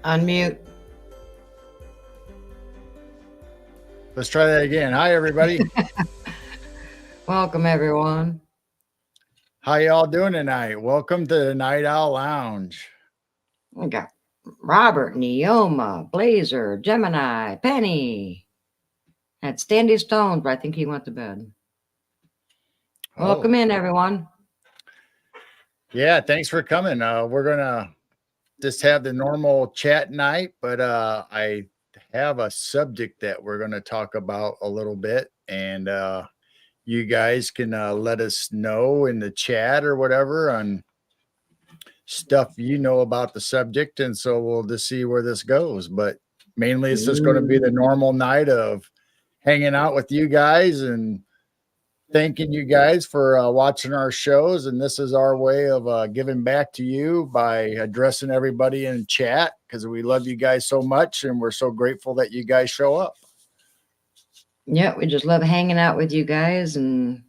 Unmute. Let's try that again. Hi, everybody. Welcome, everyone. How y'all doing tonight? Welcome to the Night Owl Lounge. We got Robert, Neoma, Blazer, Gemini, Penny. Had Standy Stones, but I think he went to bed. Welcome in, everyone. Yeah, thanks for coming. We're gonna just have the normal chat night, but I have a subject that we're gonna talk about a little bit, and you guys can let us know in the chat or whatever on stuff you know about the subject, and so we'll just see where this goes. But mainly, it's just going to be the normal night of hanging out with you guys and thanking you guys for watching our shows. And this is our way of giving back to you by addressing everybody in chat because we love you guys so much and we're so grateful that you guys show up. Yeah, we just love hanging out with you guys, and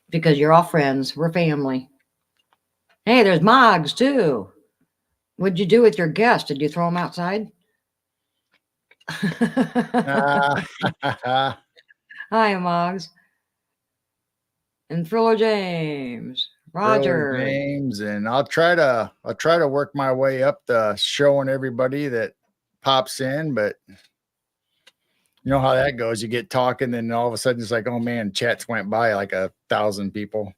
because you're all friends, we're family. Hey, there's Moggs too. What'd you do with your guest? Did you throw him outside? Hi, Moggs. And Thriller James, Roger, James, and I'll try to work my way up the showing everybody that pops in, but you know how that goes. You get talking, and all of a sudden it's like, oh man, chats went by like 1,000 people.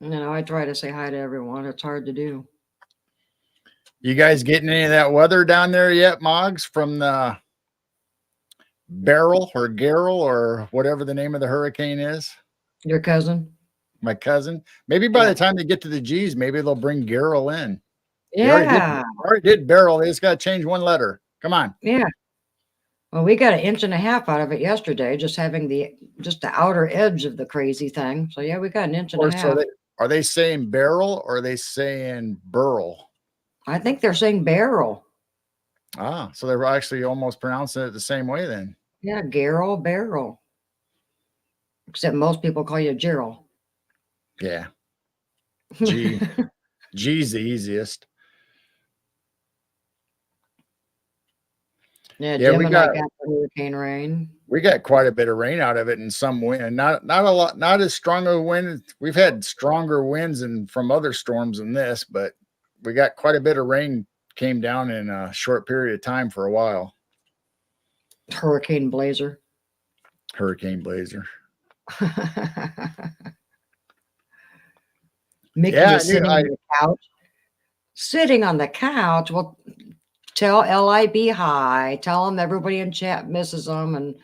I try to say hi to everyone. It's hard to do. You guys getting any of that weather down there yet, Moggs, from the Beryl or Garrel or whatever the name of the hurricane is? Your cousin? My cousin. Maybe by the time they get to the G's, maybe they'll bring Garrel in. Yeah. Already did Beryl. They just got to change one letter. Come on. Yeah. Well, we got 1.5 inches out of it yesterday, just having the outer edge of the crazy thing. So yeah, we got 1.5 inches. So are they saying Beryl or are they saying Burl? I think they're saying Beryl. Ah, so they're actually almost pronouncing it the same way then. Yeah, Garrel, Beryl. Except most people call you Gerald. Yeah. G's the easiest. Yeah, we got hurricane rain. We got quite a bit of rain out of it and some wind. Not a lot, not as strong a wind. We've had stronger winds and from other storms than this, but we got quite a bit of rain came down in a short period of time for a while. Hurricane Blazer. Mickey is sitting on the couch. Sitting on the couch. Well, tell LIB hi. Tell them everybody in chat misses them, and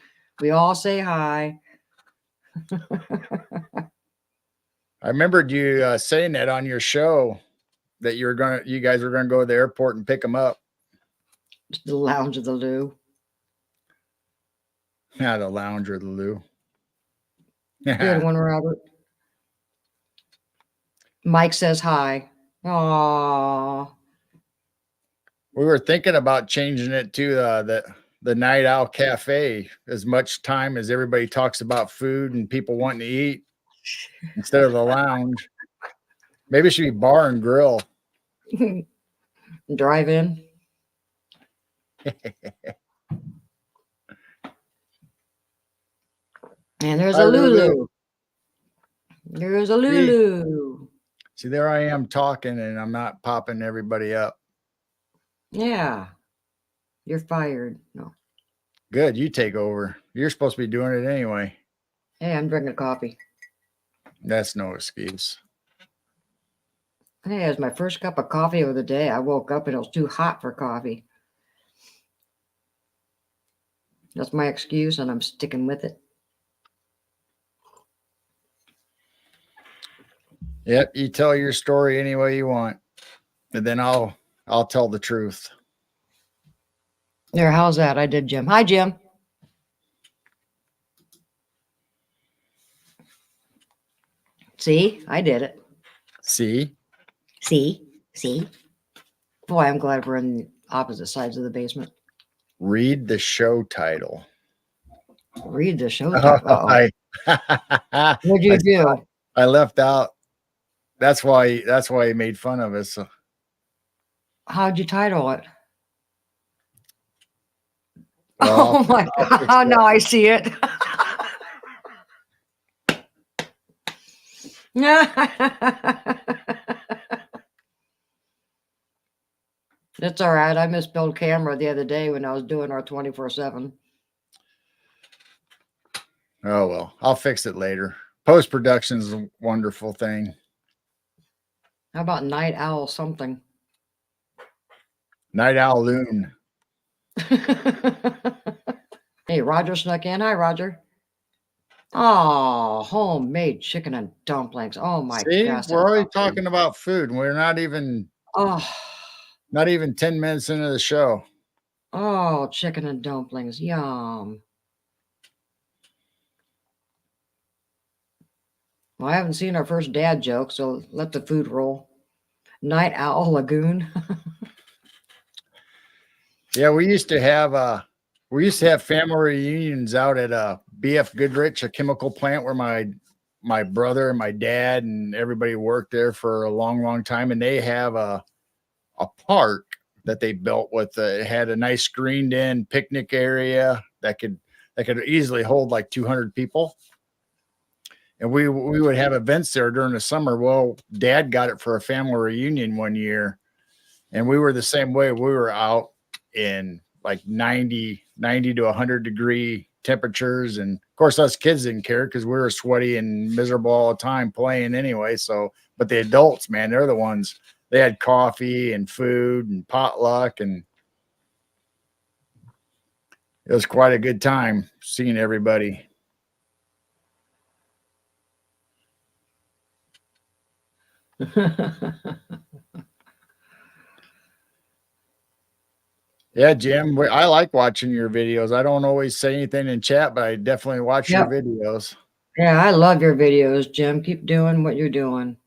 we all say hi. I remembered you saying that on your show that you guys were gonna go to the airport and pick them up. The lounge of the Lou. Yeah, the lounge or the Lou. Good one, Robert. Mike says hi. Aww. We were thinking about changing it to the Night Owl Cafe. As much time as everybody talks about food and people wanting to eat, instead of the lounge. Maybe it should be bar and grill. Drive in. And there's a Lulu. There's a Lulu. See, there I am talking and I'm not popping everybody up. Yeah. You're fired. No. Good. You take over. You're supposed to be doing it anyway. Hey, I'm drinking coffee. That's no excuse. Hey, it was my first cup of coffee of the day. I woke up and it was too hot for coffee. That's my excuse, and I'm sticking with it. Yep, you tell your story any way you want, and then I'll tell the truth. There, how's that? I did Jim. Hi, Jim. See, I did it. See. Boy, I'm glad we're in the opposite sides of the basement. Read the show title. Read the show title. What'd you do? I left out. That's why he made fun of us. How'd you title it? Oh my I'll fix God. that. Now I see it. It's all right. I misspelled camera the other day when I was doing our 24/7. Oh well, I'll fix it later. Post production is a wonderful thing. How about night owl something? Night Owl Loon. Hey, Roger snuck in. Hi, Roger. Oh, homemade chicken and dumplings. Oh my See, gosh, that we're already sounds good. talking about food, and we're Oh, not even 10 minutes into the show. oh, chicken and dumplings. Yum. Well, I haven't seen our first dad joke, so let the food roll. Night Owl Lagoon. Yeah, we used to have family reunions out at BF Goodrich, a chemical plant where my brother and my dad and everybody worked there for a long, long time, and they have a park that they built with it had a nice screened in picnic area that could easily hold like 200 people. And we would have events there during the summer. Well, Dad got it for a family reunion one year, and we were the same way. We were out in like 90 to 100-degree temperatures, and of course us kids didn't care because we were sweaty and miserable all the time playing anyway. So but the adults, man, they're the ones. They had coffee and food and potluck, and it was quite a good time seeing everybody. Yeah, Jim, I like watching your videos. I don't always say anything in chat, but I definitely watch your Yep. videos. Yeah, I love your videos, Jim. Keep doing what you're doing.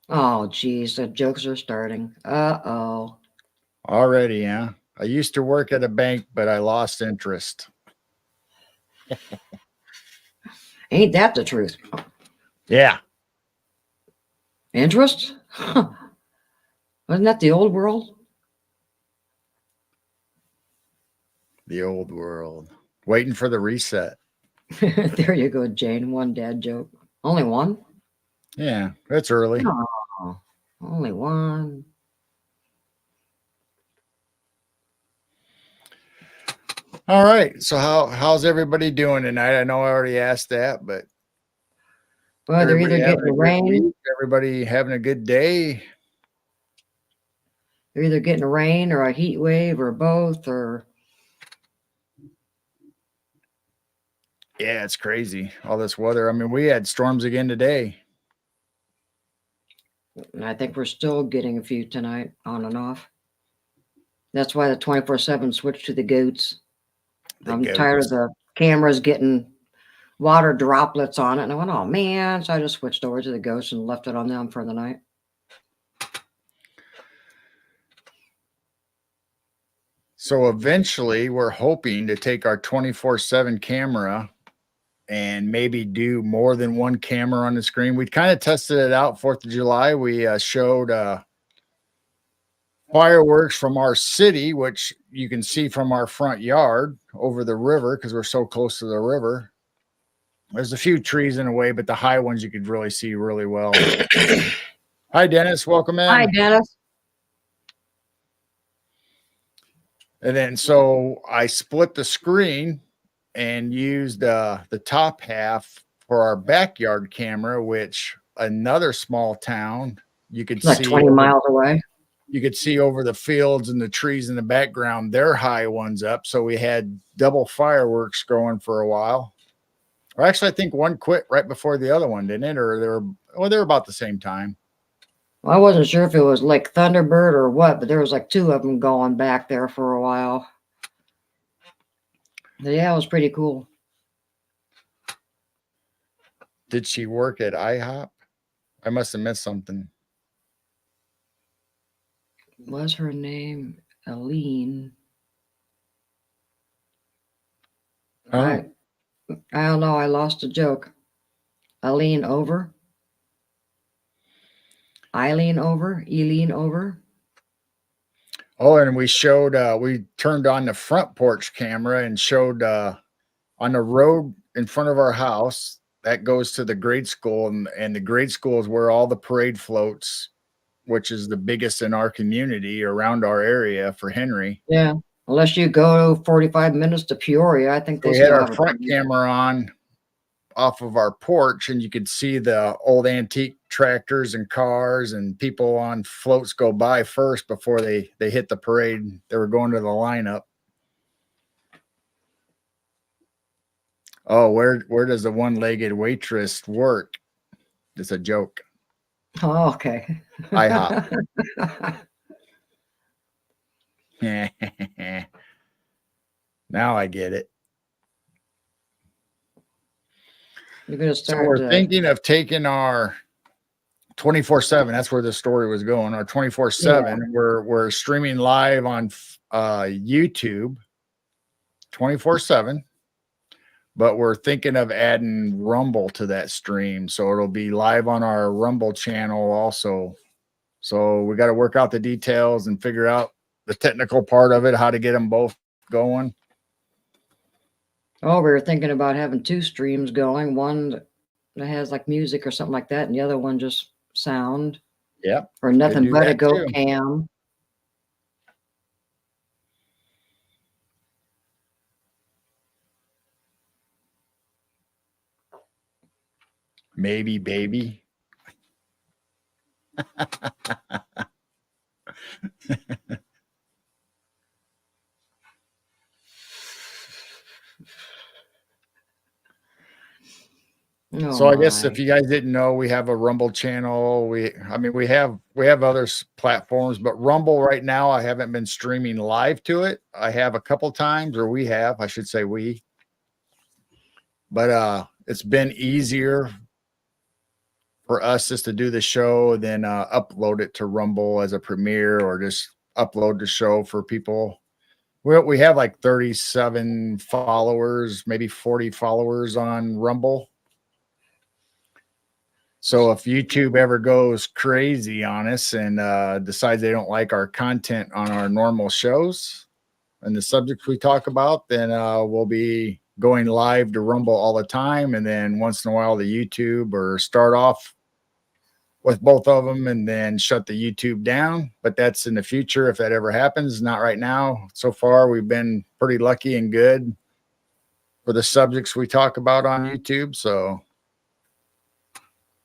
Oh, geez, the jokes are starting. Uh-oh. Already, yeah. I used to work at a bank, but I lost interest. Ain't that the truth? Yeah, Interest? Huh. Wasn't that the old world? the old world. Waiting for the reset. There you go, Jane. One dad joke. Only one? Yeah, it's early. Oh, only one. All right. So how's everybody doing tonight? I know I already asked that, but Well, they're either everybody having getting a good rain, week? Everybody having a good day? they're either getting rain or a heat wave or both, or Yeah, it's crazy. All this weather. I mean, we had storms again today. and I think we're still getting a few tonight, on and off. That's why the 24/7 switched to the goats. I'm tired of the cameras getting water droplets on it. And I went, oh man. So I just switched over to the ghosts and left it on them for the night. So eventually, we're hoping to take our 24/7 camera and maybe do more than one camera on the screen. We kind of tested it out 4th of July. We showed fireworks from our city, which you can see from our front yard over the river because we're so close to the river. There's a few trees in the way, but the high ones you could really see really well. Hi, Dennis. Welcome in. Hi, Dennis. And then so I split the screen and used the top half for our backyard camera, which another small town you could Like see 20 miles away. you could see over the fields and the trees in the background, their high ones up. So we had double fireworks going for a while. Or actually, I think one quit right before the other one, didn't it? Or they were about the same time. Well, I wasn't sure if it was like Thunderbird or what, but there was like two of them going back there for a while. But yeah, it was pretty cool. Did she work at IHOP? I must have missed something. Was her name Aline? Oh, I don't know. I lost a joke. Aline over. Eileen over. Oh, and we showed, we turned on the front porch camera and showed on the road in front of our house that goes to the grade school, and the grade school is where all the parade floats, which is the biggest in our community around our area for Henry. Yeah. Unless you go 45 minutes to Peoria, I think they We had still our have a front parade. camera on off of our porch, and you could see the old antique tractors and cars and people on floats go by first before they hit the parade. They were going to the lineup. Oh, where does the one-legged waitress work? It's a joke. Oh, okay. IHOP. Now I get it. You're gonna So start. we're thinking of taking our 24/7. That's where the story was going. Our 24/7. We're streaming live on YouTube 24/7. But we're thinking of adding Rumble to that stream. So it'll be live on our Rumble channel also. So we got to work out the details and figure out the technical part of it, how to get them both going. Oh, we were thinking about having two streams going. One that has like music or something like that, and the other one just sound. Yep. Or nothing do but a that goat too. cam. Maybe, baby. Oh So I guess my. if you guys didn't know, we have a Rumble channel. I mean, we have other platforms, but Rumble right now, I haven't been streaming live to it. I have a couple times, or we have, I should say we. But it's been easier for us just to do the show than upload it to Rumble as a premiere, or just upload the show for people. We have like 37 followers, maybe 40 followers on Rumble. So if YouTube ever goes crazy on us and decides they don't like our content on our normal shows and the subjects we talk about, then we'll be going live to Rumble all the time. And then once in a while, the YouTube, or start off with both of them and then shut the YouTube down. But that's in the future if that ever happens. Not right now. So far, we've been pretty lucky and good for the subjects we talk about on YouTube. So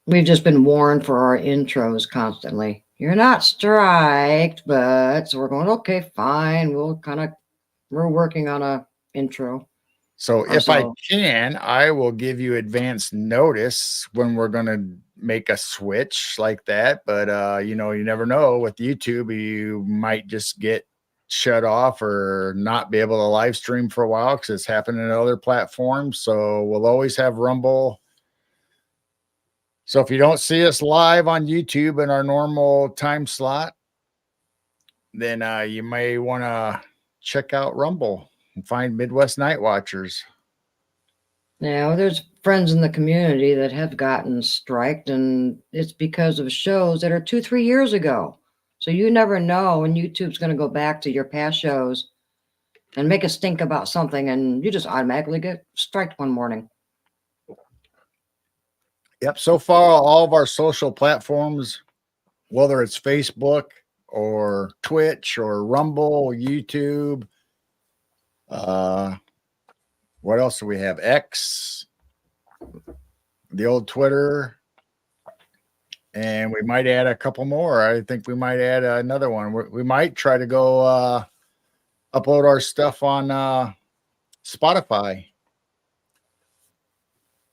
We've just been warned for our intros constantly. You're not striked, but so we're going, okay, fine. We're working on a intro. So if I So can, I will give you advance notice when we're going to make a switch like that. But you know, you never know with YouTube, you might just get shut off or not be able to live stream for a while because it's happening in other platforms. So we'll always have Rumble. So if you don't see us live on YouTube in our normal time slot, then you may want to check out Rumble and find Midwest Night Watchers. now there's friends in the community that have gotten striked, and it's because of shows that are 2-3 years ago. So you never know when YouTube's going to go back to your past shows and make a stink about something, and you just automatically get striked one morning. Yep. So far, all of our social platforms, whether it's Facebook or Twitch or Rumble, YouTube, what else do we have? X, the old Twitter, and we might add a couple more. I think we might add another one. We might try to go upload our stuff on Spotify.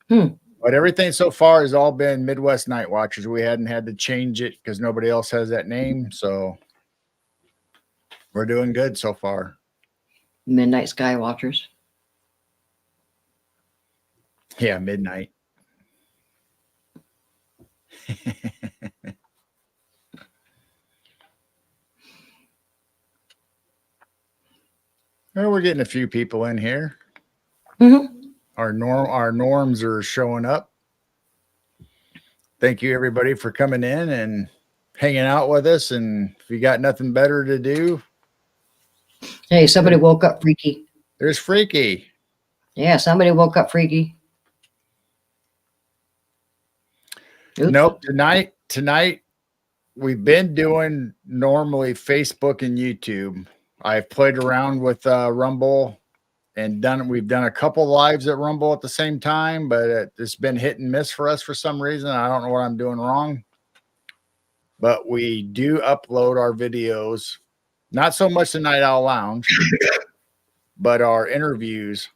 But everything so far has all been Midwest Night Watchers. We hadn't had to change it because nobody else has that name. So we're doing good so far. Midnight Sky Watchers. Yeah, midnight. Well, we're getting a few people in here. Mm-hmm. Our norms are showing up. Thank you everybody for coming in and hanging out with us. And if you got nothing better to do, Hey, somebody woke up freaky. there's Freaky. Yeah, somebody woke up freaky. Oops. Nope. Tonight we've been doing normally Facebook and YouTube. I've played around with Rumble and we've done a couple lives at Rumble at the same time, but it's been hit and miss for us for some reason. I don't know what I'm doing wrong, but we do upload our videos, not so much the Night Owl Lounge, but our interviews.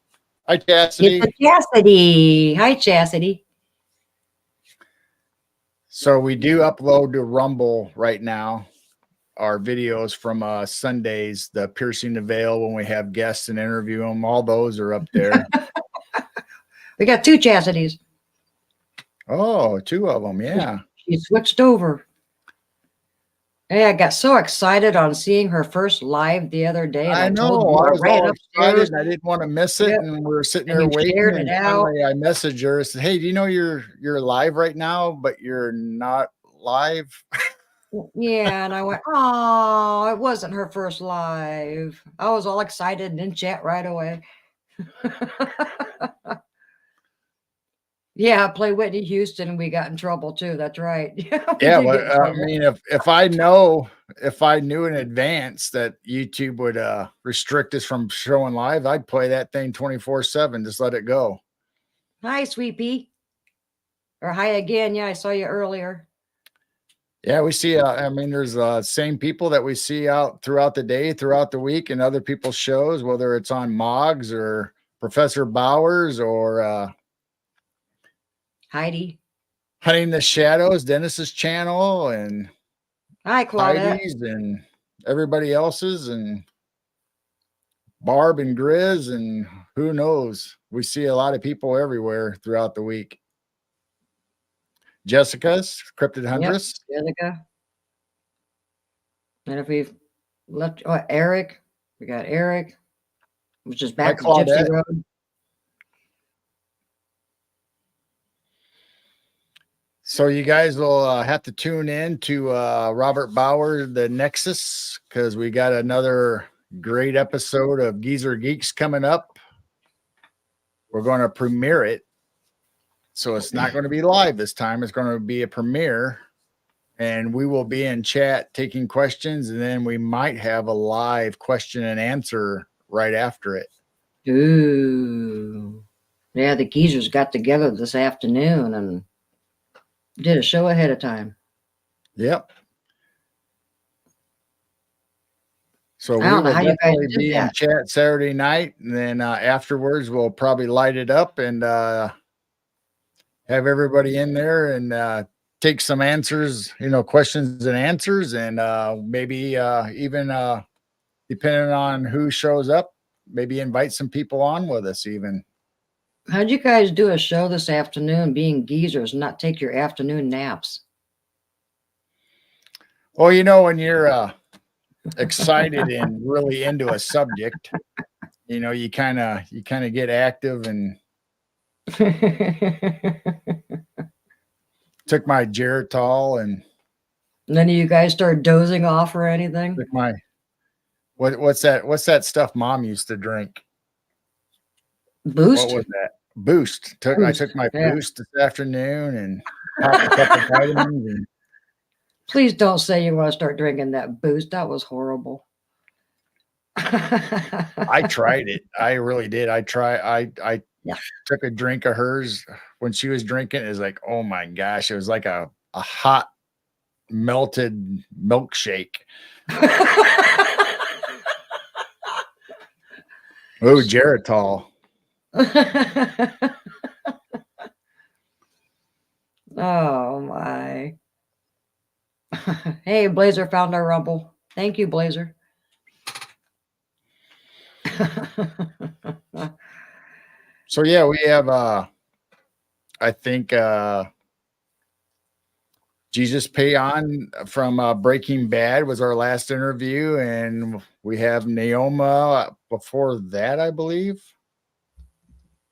Hi, Chastity. It's a Chastity. Hi, Chastity. So we do upload to Rumble right now our videos from Sundays, the Piercing the Veil, when we have guests and interview them. All those are up there. We got 2 Chastities. Oh, 2 of them. Yeah. She switched over. Hey, I got so excited on seeing her first live the other day. And I told know. you, I was ran all excited. upstairs. And I didn't want to miss it. Yep. And we were sitting And there you waiting. shared it And out. finally I messaged her. I said, hey, do you know you're live right now, but you're not live? Yeah, and I went, oh, it wasn't her first live. I was all excited and in chat right away. Yeah, play Whitney Houston and we got in trouble too. That's right. Yeah, well, I mean, if I knew in advance that YouTube would restrict us from showing live, I'd play that thing 24/7. Just let it go. Hi, Sweet Pea. Or hi again. Yeah, I saw you earlier. Yeah, we see. I mean, there's same people that we see out throughout the day, throughout the week, and other people's shows, whether it's on Moggs or Professor Bowers or Heidi. Hunting the Shadows, Dennis's channel, and Hi, Claudette. Heidi's and everybody else's, and Barb and Grizz, and who knows? We see a lot of people everywhere throughout the week. Jessica's Cryptid Huntress. Yep, Jessica. And if we've left, Eric, we got Eric, which is back to Gypsy Road. So you guys will have to tune in to Robert Bauer, the Nexus, because we got another great episode of Geezer Geeks coming up. We're going to premiere it. So it's not going to be live this time. It's going to be a premiere. And we will be in chat taking questions. And then we might have a live question and answer right after it. Ooh. Yeah, the Geezers got together this afternoon and did a show ahead of time. Yep. So we don't know will how you guys definitely did be in that. chat Saturday night. And then afterwards, we'll probably light it up and have everybody in there and take some answers, questions and answers. And maybe even depending on who shows up, maybe invite some people on with us even. How'd you guys do a show this afternoon being geezers and not take your afternoon naps? Well, when you're excited and really into a subject, you kind of get active and took my Geritol and none of you guys started dozing off or anything? took my what's that stuff Mom used to drink? Boost? What was that? Boost. I took my Boost this afternoon and popped a couple vitamins. And please don't say you want to start drinking that Boost. That was horrible. I tried it. I really did. I took a drink of hers when she was drinking. It was like, oh my gosh, it was like a hot melted milkshake. Oh, Geritol. Oh my. Hey, Blazer found our Rumble. Thank you, Blazer. So yeah, we have I think Jesus Payon from Breaking Bad was our last interview, and we have Neoma before that, I believe.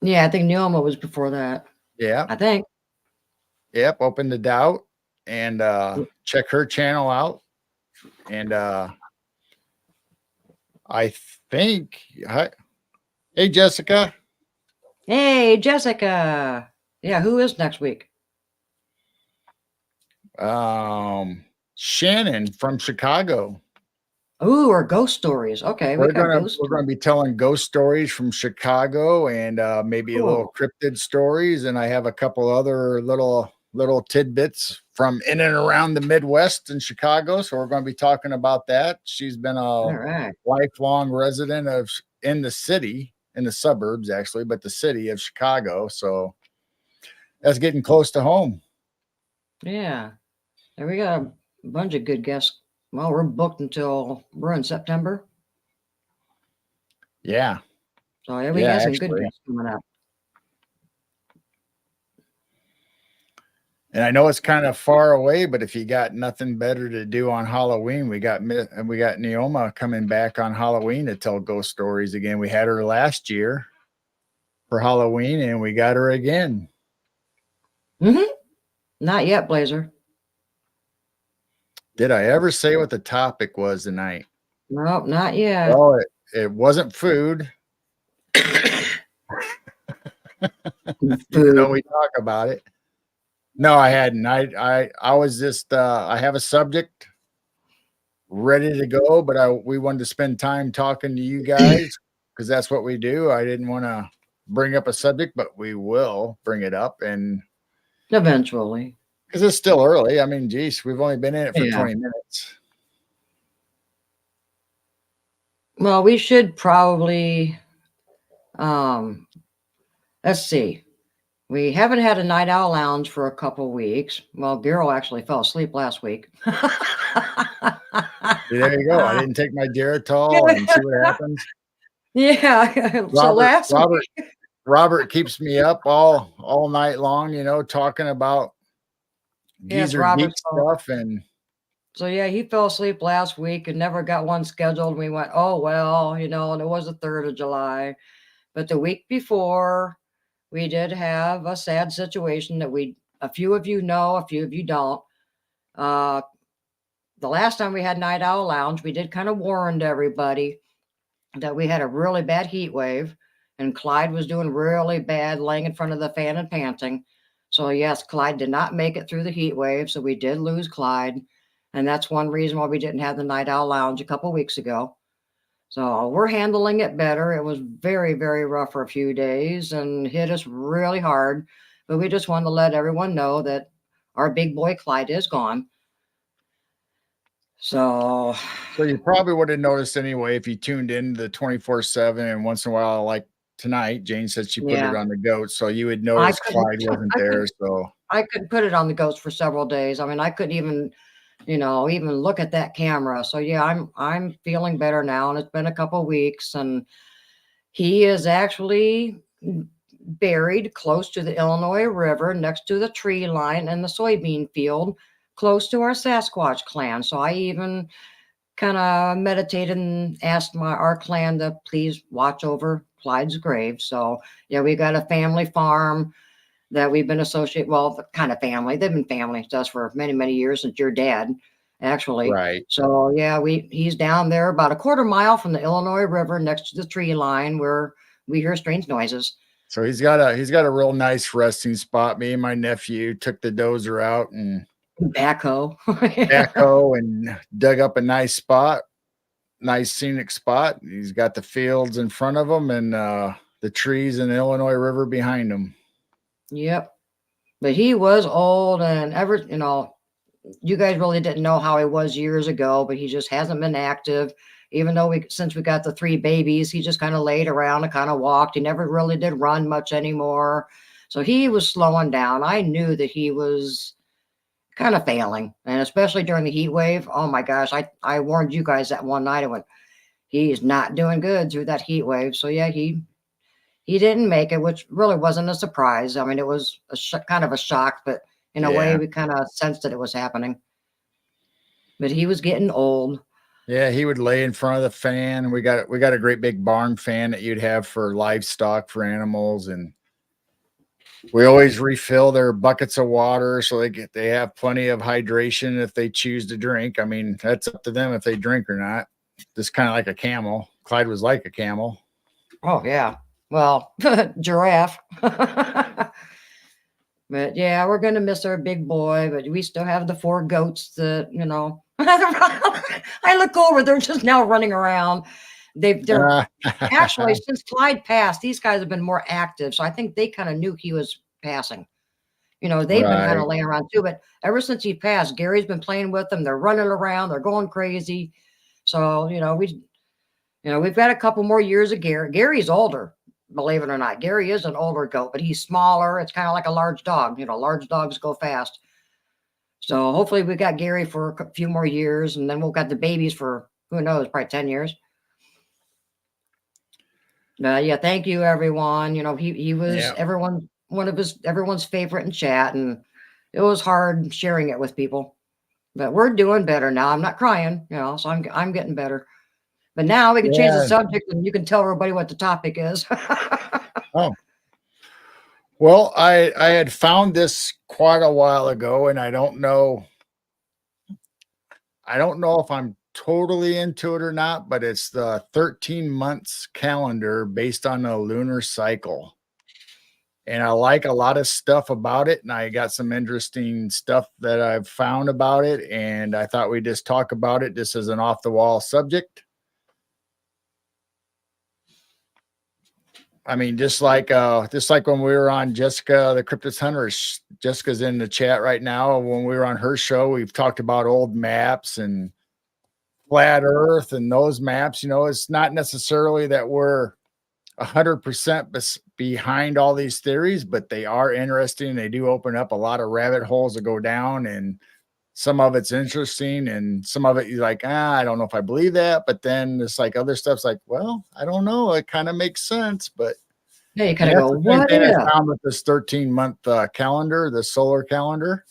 Yeah, I think Neoma was before that. Yeah. I think. Yep, Open to Doubt. and check her channel out. And I think, hi, hey Jessica. Hey, Jessica. Yeah, who is next week? Shannon from Chicago. Ooh, or ghost stories. Okay, we got ghost. We're gonna be telling ghost stories from Chicago, and maybe a little Cool. cryptid stories. And I have a couple other little tidbits from in and around the Midwest and Chicago. So we're going to be talking about that. She's been All a right. lifelong resident of in the city, in the suburbs actually, but the city of Chicago. So that's getting close to home. Yeah. And we got a bunch of good guests. Well, we're booked until we're in September. Yeah. So yeah, we Yeah, got some good actually. guests coming up. And I know it's kind of far away, but if you got nothing better to do on Halloween, we got Neoma coming back on Halloween to tell ghost stories again. We had her last year for Halloween, and we got her again. Mm-hmm. Not yet, Blazer. Did I ever say what the topic was tonight? Nope, not yet. Well, it wasn't food. Even though we talk about it. No, I hadn't. I was just I have a subject ready to go, but we wanted to spend time talking to you guys because that's what we do. I didn't want to bring up a subject, but we will bring it up, and Eventually. because it's still early. I mean, geez, we've only been in it for Yeah. 20 minutes. Well, we should probably let's see. We haven't had a night owl lounge for a couple weeks. Well, Daryl actually fell asleep last week. There you go. I didn't take my Geritol and see what happens. Yeah. So last week. Robert keeps me up all night long, you know, talking about geezer geek stuff. And so yeah, he fell asleep last week and never got one scheduled. We went, oh well, you know, and it was the 3rd of July. But the week before, we did have a sad situation that a few of you know, a few of you don't. The last time we had Night Owl Lounge, we did kind of warned everybody that we had a really bad heat wave, and Clyde was doing really bad laying in front of the fan and panting. So yes, Clyde did not make it through the heat wave, so we did lose Clyde. And that's one reason why we didn't have the Night Owl Lounge a couple weeks ago. So we're handling it better. It was very, very rough for a few days and hit us really hard. But we just wanted to let everyone know that our big boy Clyde is gone. So you probably would have noticed anyway if you tuned in the 24/7, and once in a while, like tonight, Jane said she put it on the goat, so you would notice Clyde wasn't there. So I couldn't put it on the goats for several days. I mean, I couldn't even, even look at that camera. So yeah, I'm feeling better now, and it's been a couple weeks, and he is actually buried close to the Illinois River, next to the tree line and the soybean field, close to our Sasquatch clan. So I even kind of meditated and asked our clan to please watch over Clyde's grave. So yeah, we got a family farm that we've been associated, well, the kind of family, they've been family to us for many, many years, since your dad, actually. Right. So yeah, he's down there about a quarter mile from the Illinois River, next to the tree line where we hear strange noises. So he's got a real nice resting spot. Me and my nephew took the dozer out and backhoe and dug up a nice spot, nice scenic spot. He's got the fields in front of him and the trees and the Illinois River behind him. Yep. But he was old, and you guys really didn't know how he was years ago, but he just hasn't been active. Even though since we got the 3 babies, he just kind of laid around and kind of walked. He never really did run much anymore. So he was slowing down. I knew that he was kind of failing, and especially during the heat wave. Oh my gosh, I warned you guys that one night. I went, he's not doing good through that heat wave. So yeah, he didn't make it, which really wasn't a surprise. I mean, it was kind of a shock, but in a way, we kind of sensed that it was happening. But he was getting old. Yeah, he would lay in front of the fan. We got a great big barn fan that you'd have for livestock, for animals, and We always refill their buckets of water so they have plenty of hydration if they choose to drink. I mean, that's up to them if they drink or not. Just kind of like a camel. Clyde was like a camel. Oh yeah. Well, giraffe. But yeah, we're gonna miss our big boy, but we still have the 4 goats that, you know. I look over, they're just now running around. They're actually, since Clyde passed, these guys have been more active. So I think they kind of knew he was passing. You know, they've been kind Right. of laying around too, but ever since he passed, Gary's been playing with them. They're running around, they're going crazy. So, we've got a couple more years of Gary. Gary's older, believe it or not. Gary is an older goat, but he's smaller. It's kind of like a large dog. You know, large dogs go fast. So hopefully we got Gary for a few more years, and then we'll got the babies for, who knows, probably 10 years. Yeah, thank you, everyone. You know, he was Yeah. everyone's favorite in chat, and it was hard sharing it with people. But we're doing better now. I'm not crying, you know, so I'm getting better. But now we can change the Yeah. subject, and you can tell everybody what the topic is. Oh. Well, I had found this quite a while ago, and I don't know if I'm totally into it or not, but it's the 13 months calendar based on a lunar cycle. And I like a lot of stuff about it, and I got some interesting stuff that I've found about it, and I thought we'd just talk about it just as an off the wall subject. I mean, just like when we were on Jessica, the Cryptid Hunter, Jessica's in the chat right now. When we were on her show, we've talked about old maps and flat Earth and those maps. You know, it's not necessarily that we're 100% behind all these theories, but they are interesting. They do open up a lot of rabbit holes to go down, and some of it's interesting, and some of it you're like, I don't know if I believe that. But then it's like other stuff's like, well, I don't know. It kind of makes sense, but Yeah, you kind and of that's go, the same what thing if? I found with this 13-month calendar, the solar calendar.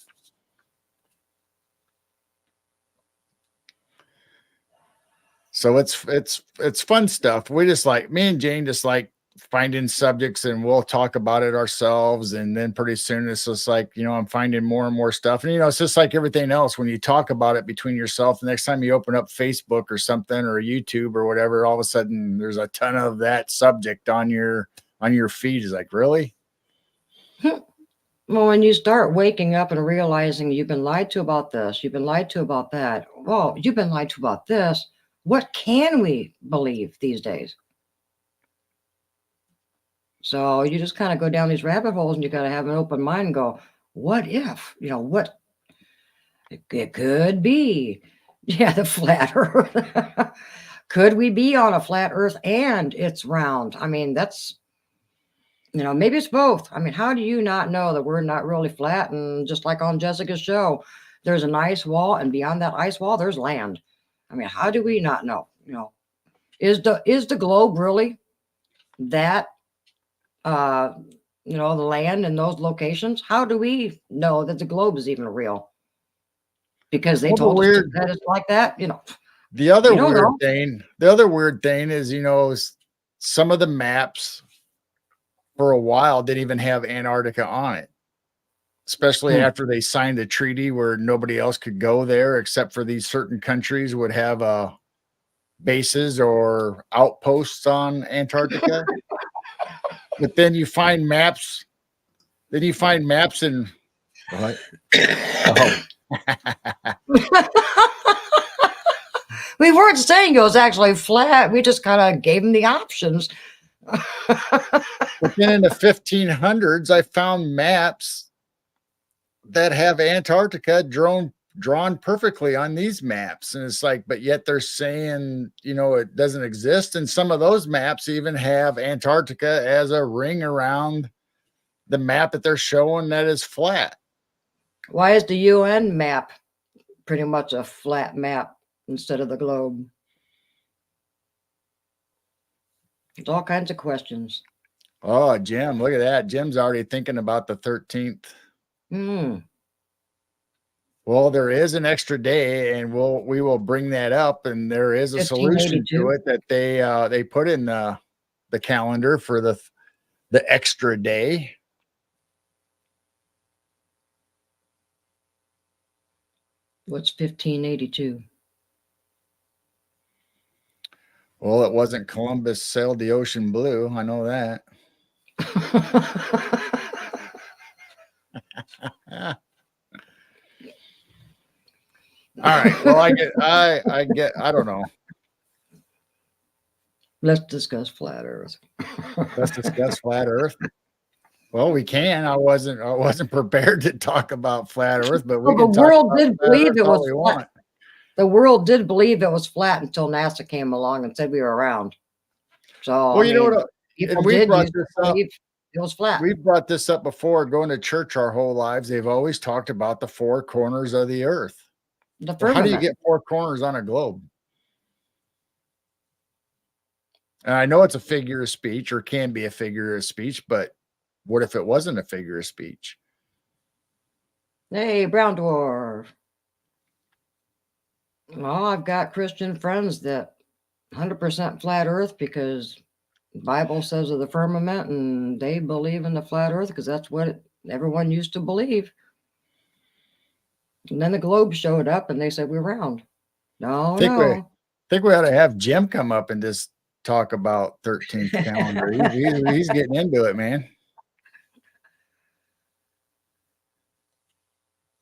So it's fun stuff. We just like, me and Jane just like finding subjects, and we'll talk about it ourselves. And then pretty soon it's just like, you know, I'm finding more and more stuff. And you know, it's just like everything else. When you talk about it between yourself, the next time you open up Facebook or something or YouTube or whatever, all of a sudden there's a ton of that subject on your feed. Is like, really? Well, when you start waking up and realizing you've been lied to about this, you've been lied to about that, well, you've been lied to about this, what can we believe these days? So you just kind of go down these rabbit holes, and you got to have an open mind and go, what if? You know, what it could be. Yeah, the flat earth. Could we be on a flat earth and it's round? I mean, that's, you know, maybe it's both. I mean, how do you not know that we're not really flat? And just like on Jessica's show, there's an ice wall, and beyond that ice wall, there's land. I mean, how do we not know? You know, is the globe really that the land in those locations? How do we know that the globe is even real? Because they Well, told us that it's like that, you know. the other We don't weird know. thing, is, you know, some of the maps for a while didn't even have Antarctica on it, especially after they signed a treaty where nobody else could go there except for these certain countries would have bases or outposts on Antarctica. But then you find maps. Then you find maps in what? Oh. We weren't saying it was actually flat. We just kind of gave them the options. But then in the 1500s, I found maps that have Antarctica drawn perfectly on these maps. And it's like, but yet they're saying, you know, it doesn't exist. And some of those maps even have Antarctica as a ring around the map that they're showing that is flat. Why is the UN map pretty much a flat map instead of the globe? There's all kinds of questions. Oh, Jim, look at that. Jim's already thinking about the 13th. Well, there is an extra day, and we will bring that up. And there is a solution to it that they put in the calendar for the extra day. What's 1582? Well, it wasn't Columbus sailed the ocean blue. I know that. Ah. All right. Well, I don't know. Let's discuss flat Earth. Let's discuss flat Earth. Well, we can. I wasn't prepared to talk about flat Earth, but we Well, the can talk world about did flat believe Earth it all was we flat. want. The world did believe it was flat until NASA came along and said we were round. So, Well, I you know mean, what? people And we did brought used to this up. believe it was flat. We've brought this up before. Going to church our whole lives, they've always talked about the four corners of the earth. The Well, how do you firmament. get four corners on a globe? And I know it's a figure of speech or can be a figure of speech, but what if it wasn't a figure of speech? Hey, brown dwarf. Well, I've got Christian friends that 100% flat Earth because the Bible says of the firmament, and they believe in the flat Earth because that's what everyone used to believe. And then the globe showed up, and they said we're round. No, I think we ought to have Jim come up and just talk about 13th calendar. He's getting into it, man.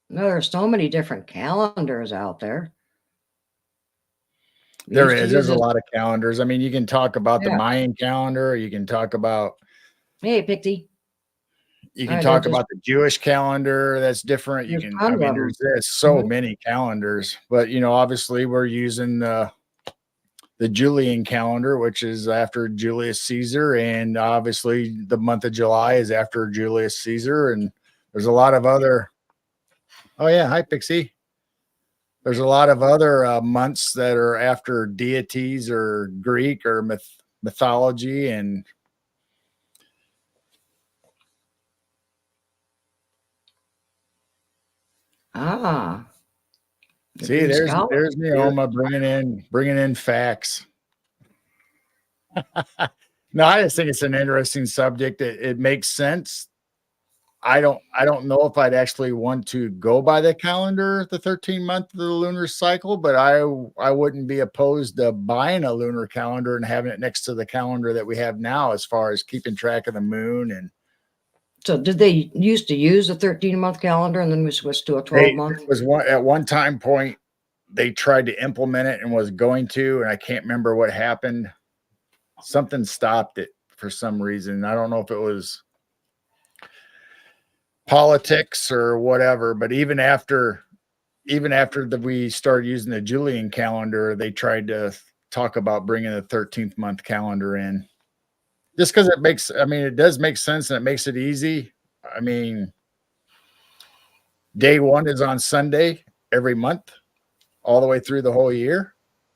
No, there's so many different calendars out there. We There used to is. use There's a this. lot of calendars. I mean, you can talk about the Yeah. Mayan calendar. You can talk about Hey, Pixie. you can There's talk just about the Jewish calendar. That's different. You there's can. I tons mean, of them. there's so Mhm. many calendars. But obviously, we're using the Julian calendar, which is after Julius Caesar, and obviously the month of July is after Julius Caesar. And there's a lot of other. Oh yeah, hi Pixie. There's a lot of other months that are after deities or Greek or mythology, and Ah, the see, Greek there's scholar. Neoma bringing in facts. No, I just think it's an interesting subject. It makes sense. I don't know if I'd actually want to go by the calendar, the 13-month of the lunar cycle, but I wouldn't be opposed to buying a lunar calendar and having it next to the calendar that we have now, as far as keeping track of the moon. And So did they used to use a 13-month calendar and then we switched to a there 12-month? was one at one time point they tried to implement it and was going to, and I can't remember what happened. Something stopped it for some reason. I don't know if it was politics or whatever, but even after we started using the Julian calendar, they tried to talk about bringing the 13th month calendar in, just because it does make sense and it makes it easy. I mean, day one is on Sunday every month, all the way through the whole year,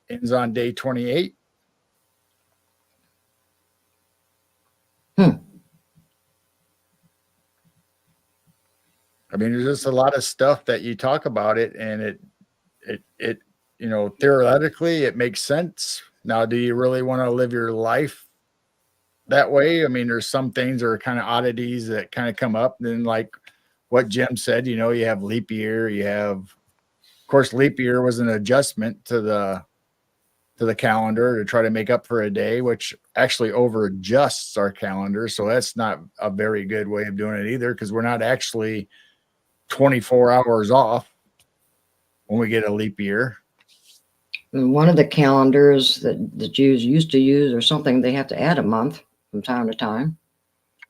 ends on day 28. Hmm. I mean, there's just a lot of stuff that you talk about it, and it theoretically it makes sense. Now, do you really want to live your life that way? I mean, there's some things that are kind of oddities that kind of come up. Then, like what Jim said, you have leap year. You have, of course, leap year was an adjustment to the calendar to try to make up for a day, which actually over adjusts our calendar. So that's not a very good way of doing it either, because we're not actually 24 hours off when we get a leap year. And one of the calendars that the Jews used to use or something, they have to add a month from time to time.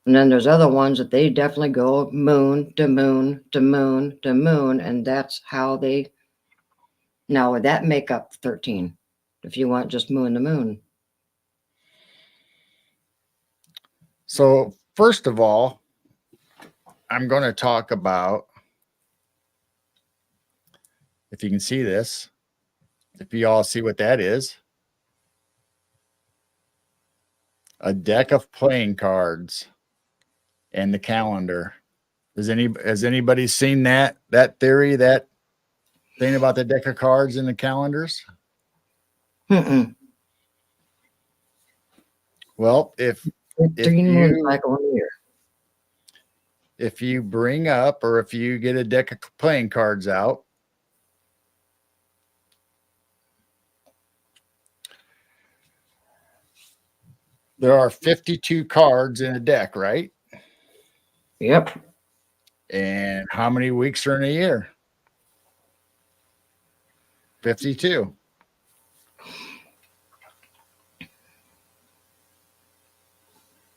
And then there's other ones that they definitely go moon to moon to moon to moon. And that's how they, now would that make up 13? If you want just moon to moon. So first of all, I'm going to talk about, if you can see this, if you all see what that is, a deck of playing cards and the calendar. Has anybody seen that theory, that thing about the deck of cards and the calendars? Mm-mm. Well, if 13 moon cycle in a year. if you bring up, or if you get a deck of playing cards out There are 52 cards in a deck, right? Yep. And how many weeks are in a year? 52.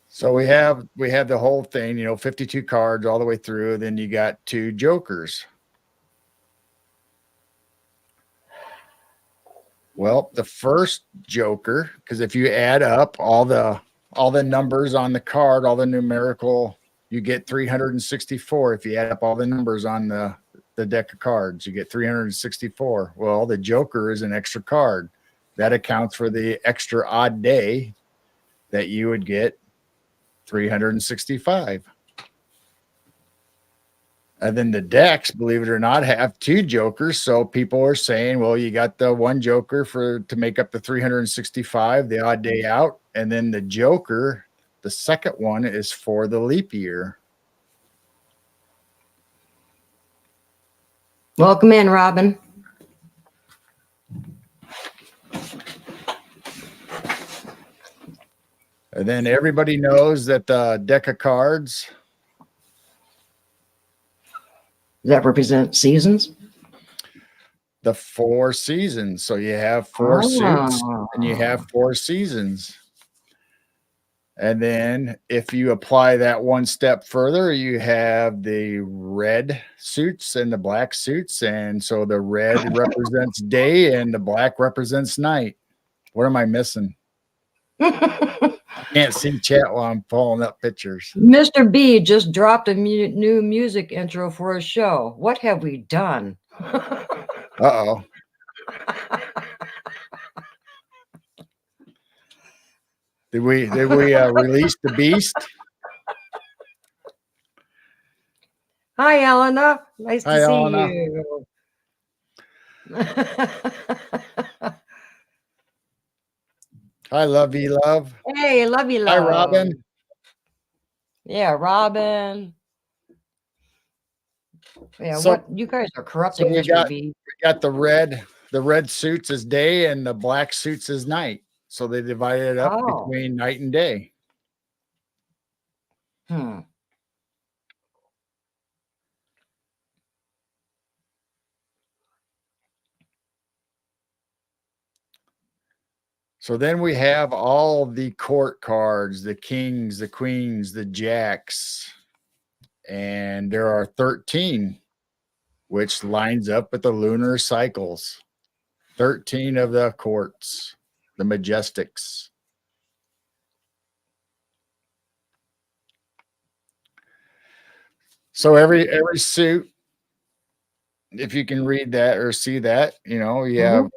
So we have the whole thing, 52 cards all the way through. Then you got 2 jokers. Well, the first joker, because if you add up all the numbers on the card, all the numerical, you get 364. If you add up all the numbers on the deck of cards, you get 364. Well, the joker is an extra card. That accounts for the extra odd day that you would get 365. And then the decks, believe it or not, have 2 jokers. So people are saying, well, you got the 1 joker to make up the 365, the odd day out. And then the joker, the second one, is for the leap year. Welcome in, Robin. And then everybody knows that the deck of cards, Does that represent seasons? the 4 seasons. So you have 4 suits and you have 4 seasons. And then if you apply that one step further, you have the red suits and the black suits. And so the red represents day and the black represents night. What am I missing? Can't see chat while I'm pulling up pictures. Mr. B just dropped a new music intro for a show. What have we done? Uh-oh. Did we release the beast? Hi, Elena. Nice Hi, to see Elena. you. Hi, Lovey Love. Hey, love you, Hi, love. Robin. Yeah, Robin. Yeah, So- what you guys are corrupting, we Mr. B. We got the red suits as day and the black suits as night. So they divided it up Oh. between night and day. So then we have all the court cards, the kings, the queens, the jacks, and there are 13, which lines up with the lunar cycles. 13 of the courts, the majestics. So every suit, if you can read that or see that, you have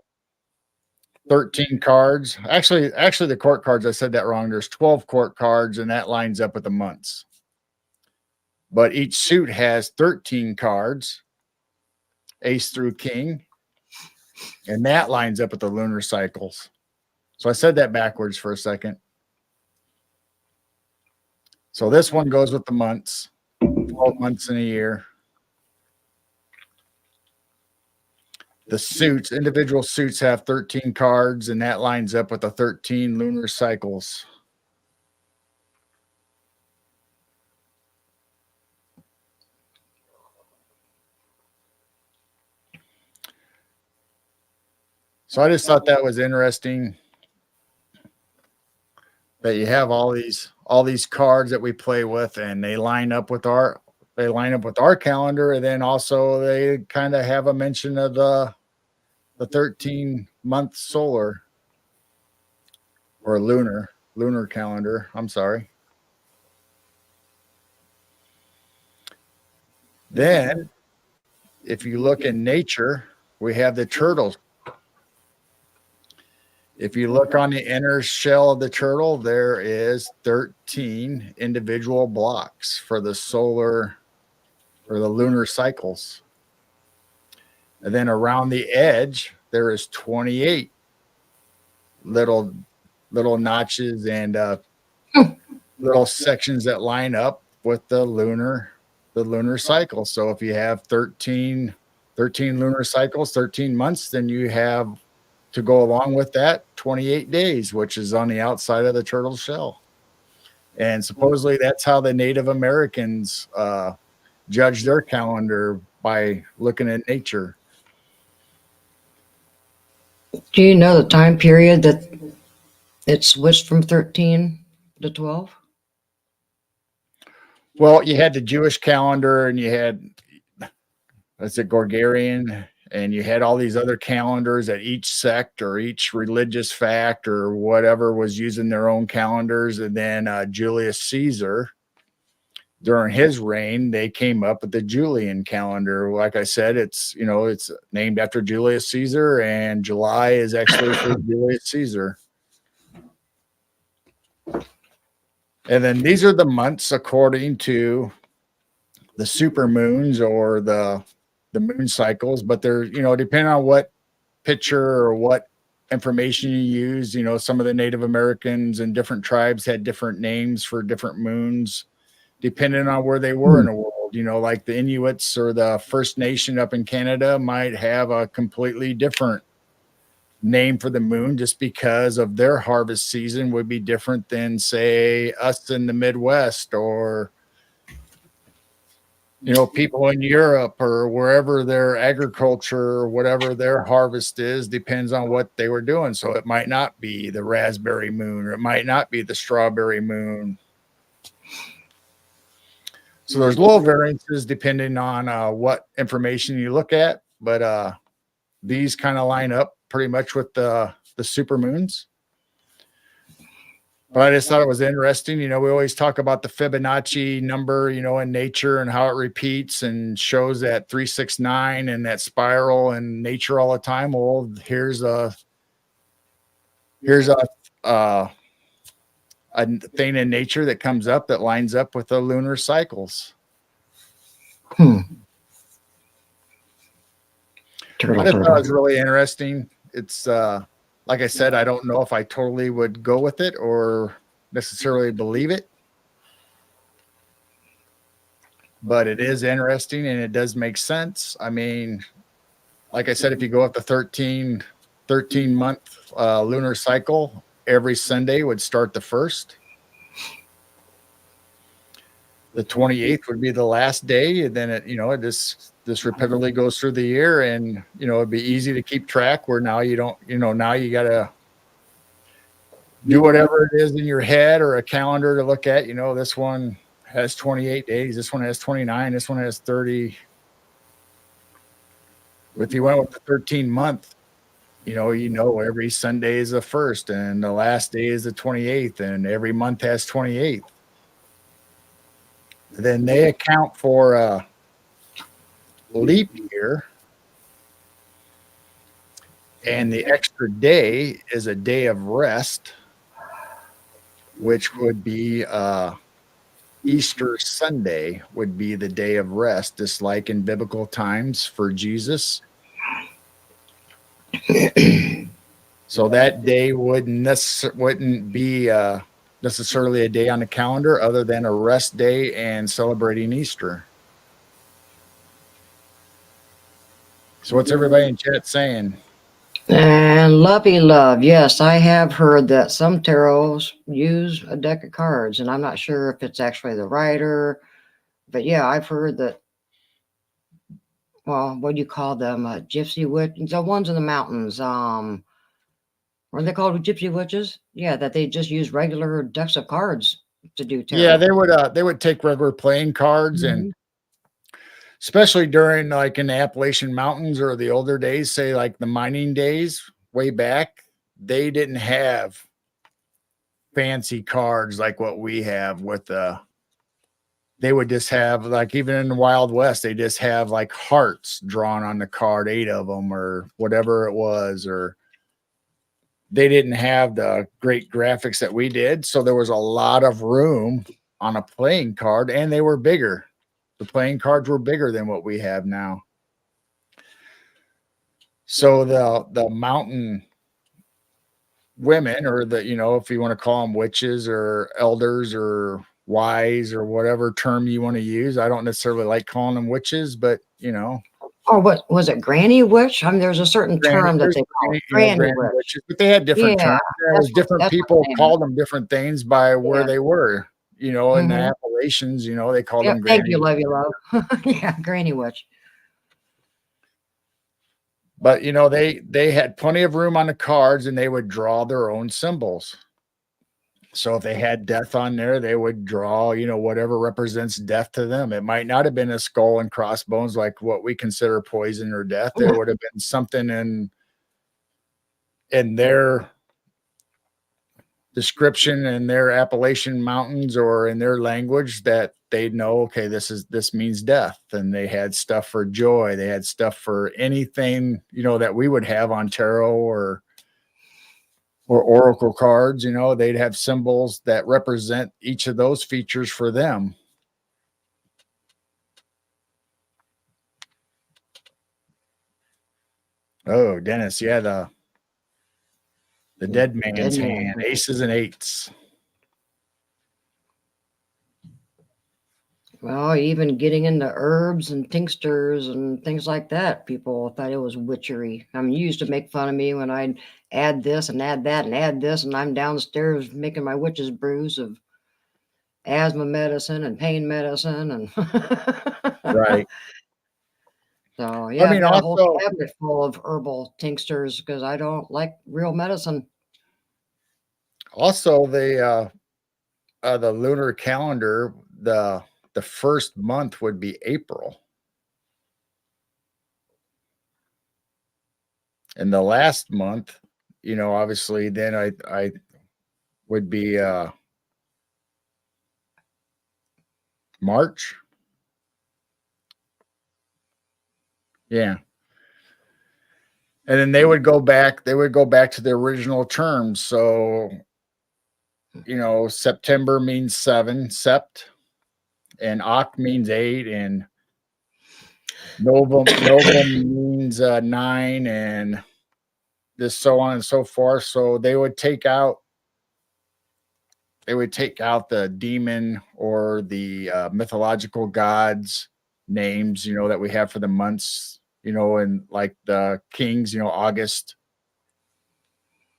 13 cards. Actually, the court cards, I said that wrong. There's 12 court cards, and that lines up with the months. But each suit has 13 cards, ace through king, and that lines up with the lunar cycles. So I said that backwards for a second. So this one goes with the months, 12 months in a year. The suits, individual suits have 13 cards, and that lines up with the 13 lunar cycles. So I just thought that was interesting that you have all these cards that we play with, and they line up with our calendar, and then also they kind of have a mention of the 13-month solar or lunar calendar. I'm sorry. Then if you look in nature, we have the turtles. If you look on the inner shell of the turtle, there is 13 individual blocks for the solar or the lunar cycles. And then around the edge, there is 28 little notches and little sections that line up with the lunar cycle. So if you have 13 lunar cycles, 13 months, then you have to go along with that, 28 days, which is on the outside of the turtle shell. And supposedly that's how the Native Americans judge their calendar, by looking at nature. Do you know the time period that it switched from 13 to 12? Well, you had the Jewish calendar, and you had, that's it, Gregorian, and you had all these other calendars that each sect or each religious fact or whatever was using their own calendars. And then Julius Caesar, during his reign, they came up with the Julian calendar. Like I said, it's, you know, it's named after Julius Caesar, and July is actually for Julius Caesar. And then these are the months according to the super moons or the moon cycles, but they're, you know, depending on what picture or what information you use, you know, some of the Native Americans and different tribes had different names for different moons, depending on where they were in the world. You know, like the Inuits or the First Nation up in Canada might have a completely different name for the moon, just because of their harvest season would be different than, say, us in the Midwest, or, you know, people in Europe or wherever their agriculture or whatever their harvest is depends on what they were doing. So it might not be the raspberry moon, or it might not be the strawberry moon. So there's little variances depending on what information you look at, but these kind of line up pretty much with the super moons. But I just thought it was interesting. You know, we always talk about the Fibonacci number, you know, in nature, and how it repeats and shows that 369 and that spiral in nature all the time. Well, here's a thing in nature that comes up that lines up with the lunar cycles. I just thought it was really interesting. It's like I said, I don't know if I totally would go with it or necessarily believe it, but it is interesting and it does make sense. I mean, like I said, if you go up the 13 month lunar cycle, every Sunday would start the 1st. The 28th would be the last day, and then it, you know, this repeatedly goes through the year, and, you know, it'd be easy to keep track, where now you don't, you know, now you got to do whatever it is in your head or a calendar to look at. You know, this one has 28 days, this one has 29, this one has 30. If you went with the 13 month, you know, every Sunday is the 1st and the last day is the 28th, and every month has 28. Then they account for leap year, and the extra day is a day of rest, which would be Easter Sunday would be the day of rest, just like in biblical times for Jesus. So that day wouldn't be necessarily a day on the calendar, other than a rest day and celebrating Easter. So what's everybody in chat saying? And lovey love. Yes, I have heard that some tarots use a deck of cards, and I'm not sure if it's actually the writer, but yeah, I've heard that. Well, what do you call them? Gypsy witch, the ones in the mountains. What are they called? Gypsy witches? Yeah, that they just use regular decks of cards to do tarot. Yeah, they would take regular playing cards, and especially during, like, in the Appalachian Mountains or the older days, say like the mining days way back, they didn't have fancy cards like what we have with they would just have, like, even in the Wild West, they just have like hearts drawn on the card, 8 of them or whatever it was, or they didn't have the great graphics that we did. So there was a lot of room on a playing card, and they were bigger. The playing cards were bigger than what we have now. So the mountain women, or the, you know, if you want to call them witches or elders or wise or whatever term you want to use. I don't necessarily like calling them witches, but, you know, Oh, what was it? Granny witch? I mean, there's a certain term that There's they call it. granny, Granny granny witch. witches, but they had different Yeah, terms. There was different that's what people they called them different things by where Yeah. they were. In the Mhm. Appalachians, they called Yep. them Thank granny. you, love you, love. Yeah, granny witch. But they had plenty of room on the cards, and they would draw their own symbols. So if they had death on there, they would draw, whatever represents death to them. It might not have been a skull and crossbones like what we consider poison or death. There would have been something in their description in their Appalachian Mountains or in their language that they'd know, okay, this means death. And they had stuff for joy. They had stuff for anything, that we would have on tarot or oracle cards. They'd have symbols that represent each of those features for them. Oh, Dennis, yeah, the dead man's Dead man. hand, aces and eights. Well, even getting into herbs and tinctures and things like that, people thought it was witchery. I mean, you used to make fun of me when I'd add this and add that and add this, and I'm downstairs making my witch's brews of asthma medicine and pain medicine, and Right. so I yeah, I've mean, got a whole also, cabinet full of herbal tinctures because I don't like real medicine. the lunar calendar, the first month would be April. And the last month, obviously then I would be March. Yeah. And then they would go back to the original terms. So, September means 7, sept, and Oct means 8, and Novum means 9, and this so on and so forth. So they would take out the demon or the mythological gods names, that we have for the months, and like the kings, August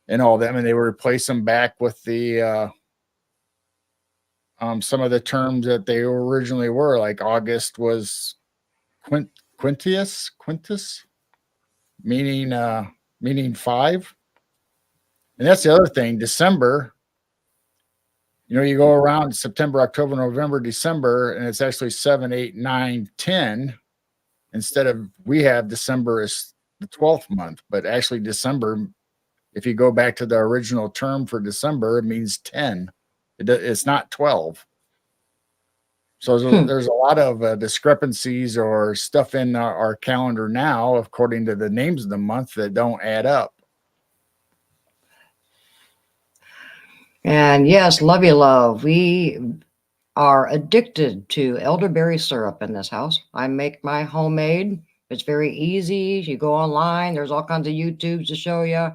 and all them, and they would replace them back with the some of the terms that they originally were. Like August was Quintus, meaning 5. And that's the other thing. December, you go around September, October, November, December, and it's actually 7, 8, 9, 10. Instead of we have December as the 12th month, but actually December, if you go back to the original term for December, it means 10. It's not 12. So there's a lot of discrepancies or stuff in our calendar now, according to the names of the month, that don't add up. And yes, love you, love. We are addicted to elderberry syrup in this house. I make my homemade. It's very easy. You go online, there's all kinds of YouTubes to show you.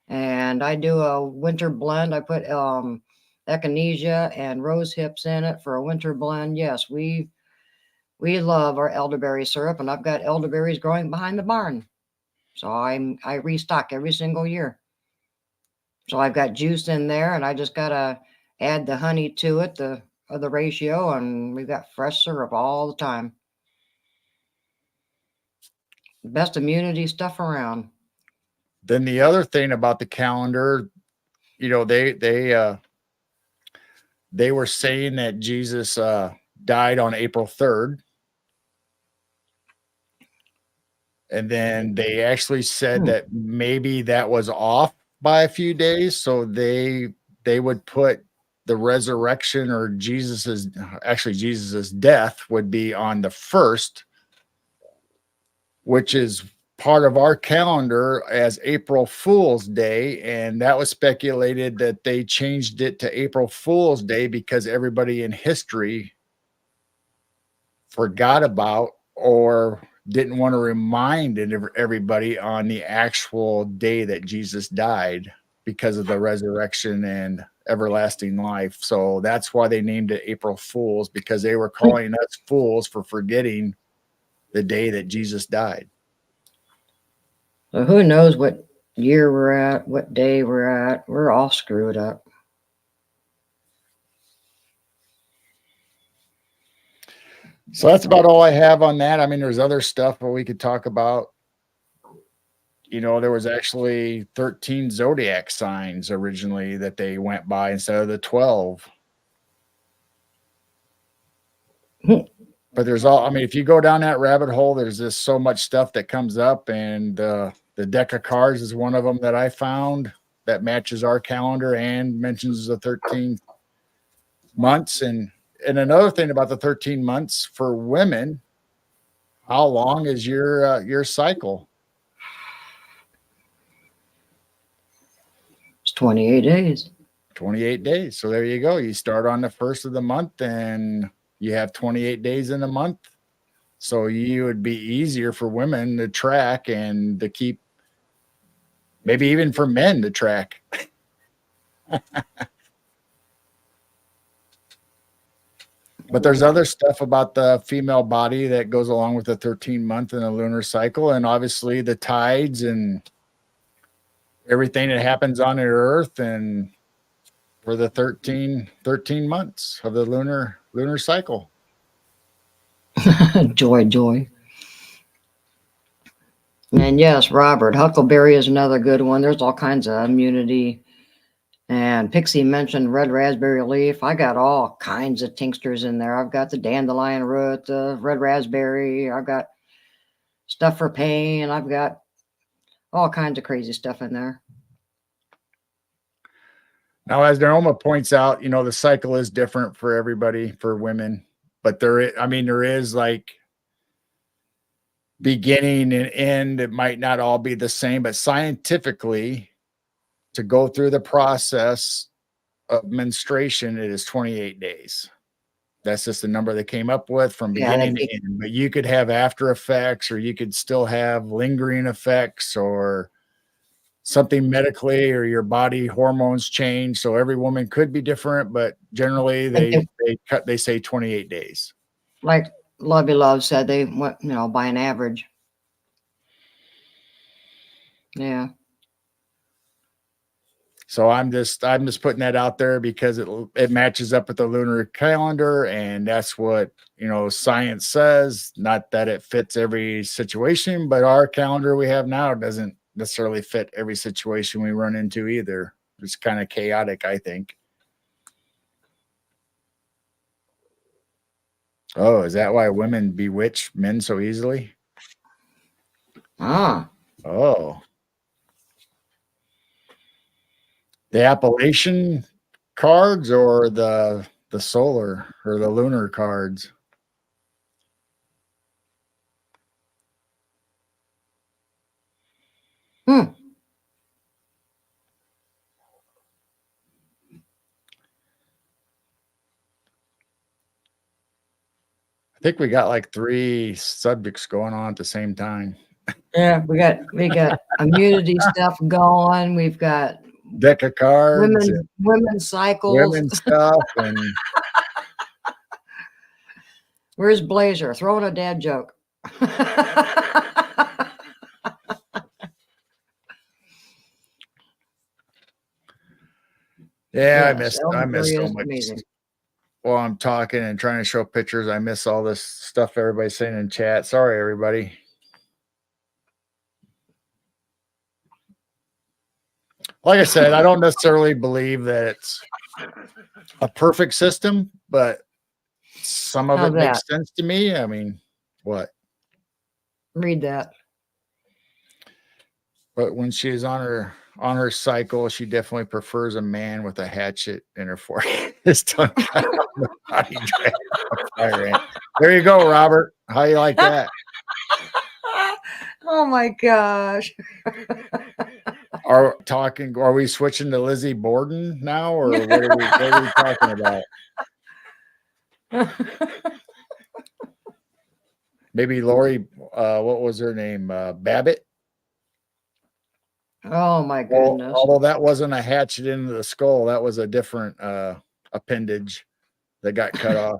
And I do a winter blend. I put echinacea and rose hips in it for a winter blend. Yes, we love our elderberry syrup, and I've got elderberries growing behind the barn. So I restock every single year. So I've got juice in there, and I just gotta add the honey to it, the ratio, and we've got fresh syrup all the time. Best immunity stuff around. Then the other thing about the calendar, they were saying that Jesus died on April 3rd. And then they actually said that maybe that was off by a few days. So they would put the resurrection or Jesus's death would be on the 1st, which is part of our calendar as April Fool's Day. And that was speculated that they changed it to April Fool's Day because everybody in history forgot about or didn't want to remind everybody on the actual day that Jesus died because of the resurrection and everlasting life. So that's why they named it April Fools, because they were calling us fools for forgetting the day that Jesus died. So who knows what year we're at, what day we're at. We're all screwed up. So that's about all I have on that. I mean, there's other stuff, but we could talk about. You know, there was actually 13 zodiac signs originally that they went by instead of the 12. But there's all, I mean, if you go down that rabbit hole, there's just so much stuff that comes up. And the deck of cards is one of them that I found that matches our calendar and mentions the 13 months. And another thing about the 13 months for women, how long is your cycle? It's 28 days. 28 days. So there you go. You start on the first of the month and you have 28 days in a month. So you would be easier for women to track and to keep, maybe even for men to track. But there's other stuff about the female body that goes along with the 13-month and the lunar cycle. And obviously the tides and everything that happens on the earth and for the 13 months of the lunar cycle. Joy. And yes, Robert, huckleberry is another good one. There's all kinds of immunity. And Pixie mentioned red raspberry leaf. I got all kinds of tinctures in there. I've got the dandelion root, the red raspberry. I've got stuff for pain. I've got all kinds of crazy stuff in there. Now, as Naoma points out, you know, the cycle is different for everybody, for women, but there is like beginning and end. It might not all be the same, but scientifically, to go through the process of menstruation, it is 28 days. That's just the number they came up with from beginning to end. But you could have after effects, or you could still have lingering effects, or something medically, or your body hormones change. So every woman could be different, but generally they say 28 days. Like Lovey Love said, they went, you know, by an average. Yeah. So I'm just putting that out there because it matches up with the lunar calendar, and that's what, you know, science says. Not that it fits every situation, but our calendar we have now doesn't necessarily fit every situation we run into either. It's kind of chaotic, I think. Oh, is that why women bewitch men so easily? Ah. Oh. The Appalachian cards or the solar or the lunar cards? Hmm. I think we got like 3 subjects going on at the same time. Yeah, we got immunity stuff going. We've got Deck of cards, women's cycles, women's stuff, and where's Blazer? Throwing a dad joke. yeah, Yes, I miss so is much. amazing. While I'm talking and trying to show pictures, I miss all this stuff everybody's saying in chat. Sorry, everybody. Like I said, I don't necessarily believe that it's a perfect system, but some of it makes sense to me. I mean, what? Read that. But when she's on her cycle, she definitely prefers a man with a hatchet in her forehead. His tongue cut off the body fire. There you go, Robert. How you like that? Oh my gosh. Are we switching to Lizzie Borden now, or what are we talking about? Maybe Lori, what was her name? Babbitt? Oh my goodness. Well, although that wasn't a hatchet into the skull, that was a different appendage that got cut off.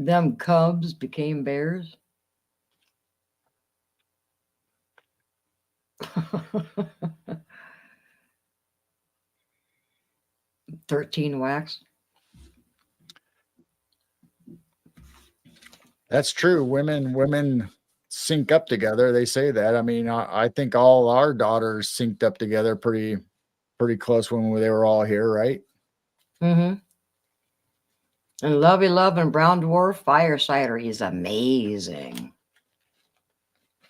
Them cubs became bears. 13 wax. That's true. Women sync up together. They say that. I mean, I think all our daughters synced up together pretty close when they were all here, right? Mm-hmm. And Lovey Love and Brown Dwarf Fire Cider is amazing.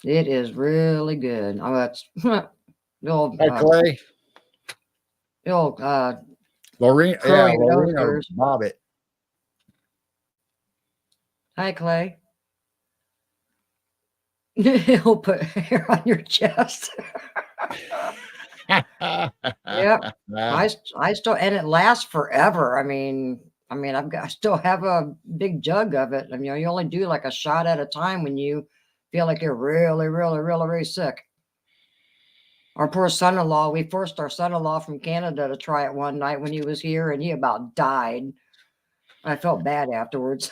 It is really good. Oh, that's the old, Hi, Clay. the old Lorena, curl yeah, your Lorena nose. Bobbitt. Hi, Clay. He'll put hair on your chest. Yep. I still, and it lasts forever. I mean, I still have a big jug of it. I mean, you only do like a shot at a time when you feel like you're really, really, really, really sick. Our poor son-in-law, we forced our son-in-law from Canada to try it one night when he was here, and he about died. I felt bad afterwards.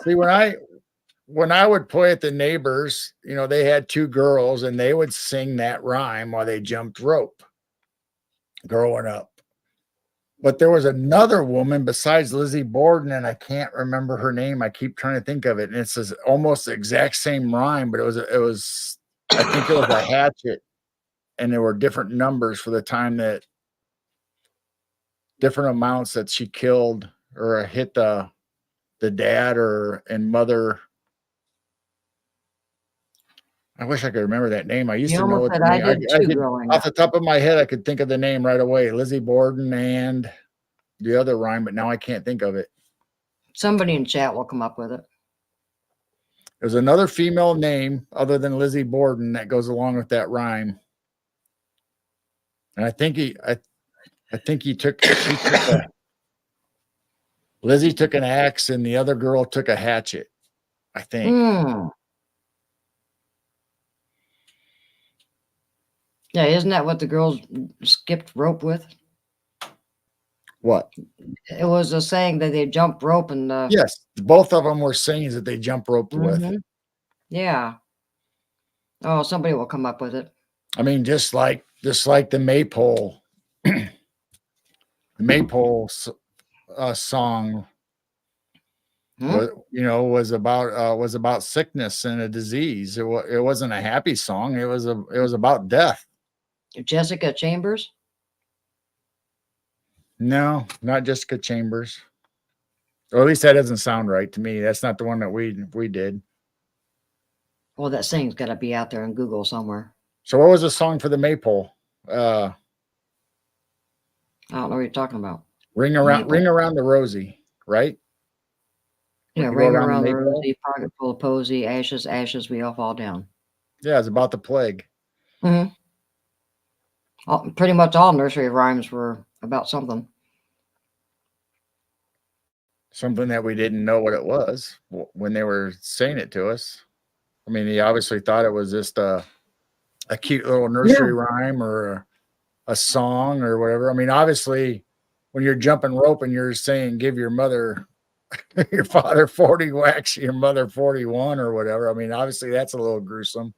See, when I would play at the neighbors, you know, they had two girls and they would sing that rhyme while they jumped rope growing up. But there was another woman besides Lizzie Borden, and I can't remember her name. I keep trying to think of it, and it's almost the exact same rhyme, but it was I think it was a hatchet, and there were different numbers for the time that different amounts that she killed or hit the dad and mother. I wish I could remember that name. I used You to know almost what said the I name. did I too could, growing off up. the top of my head, I could think of the name right away, Lizzie Borden and the other rhyme, but now I can't think of it. Somebody in chat will come up with it. There's another female name other than Lizzie Borden that goes along with that rhyme, and I think Lizzie took an axe and the other girl took a hatchet. I think. Yeah, isn't that what the girls skipped rope with? What? It was a saying that they jump rope and yes, both of them were sayings that they jump roped with. Yeah. Oh, somebody will come up with it. I mean, just like the maypole, the maypole song. Was about sickness and a disease. It wasn't a happy song. It was about death. Jessica Chambers? No, not Jessica Chambers. Or at least that doesn't sound right to me. That's not the one that we did. Well, that thing's got to be out there in Google somewhere. So what was the song for the maypole? I don't know what you're talking about. Ring around the rosy, right? Yeah, ring around the rosy, pocket full of posy, ashes, ashes, we all fall down. Yeah, it's about the plague. Pretty much all nursery rhymes were about something. Something that we didn't know what it was when they were saying it to us. I mean, he obviously thought it was just a cute little nursery rhyme or a song or whatever. I mean, obviously, when you're jumping rope and you're saying, give your mother, your father 40 whacks, your mother 41 or whatever. I mean, obviously, that's a little gruesome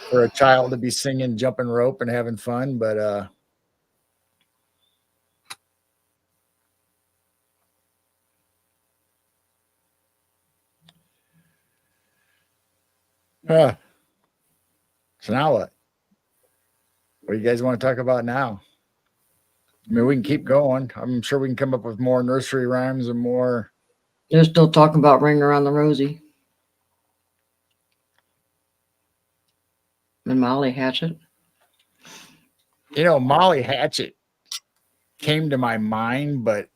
for a child to be singing, jumping rope and having fun. But, so now what? What do you guys want to talk about now? I mean, we can keep going. I'm sure we can come up with more nursery rhymes and more. They're still talking about Ring Around the Rosie. And Molly Hatchet. You know, Molly Hatchet came to my mind, but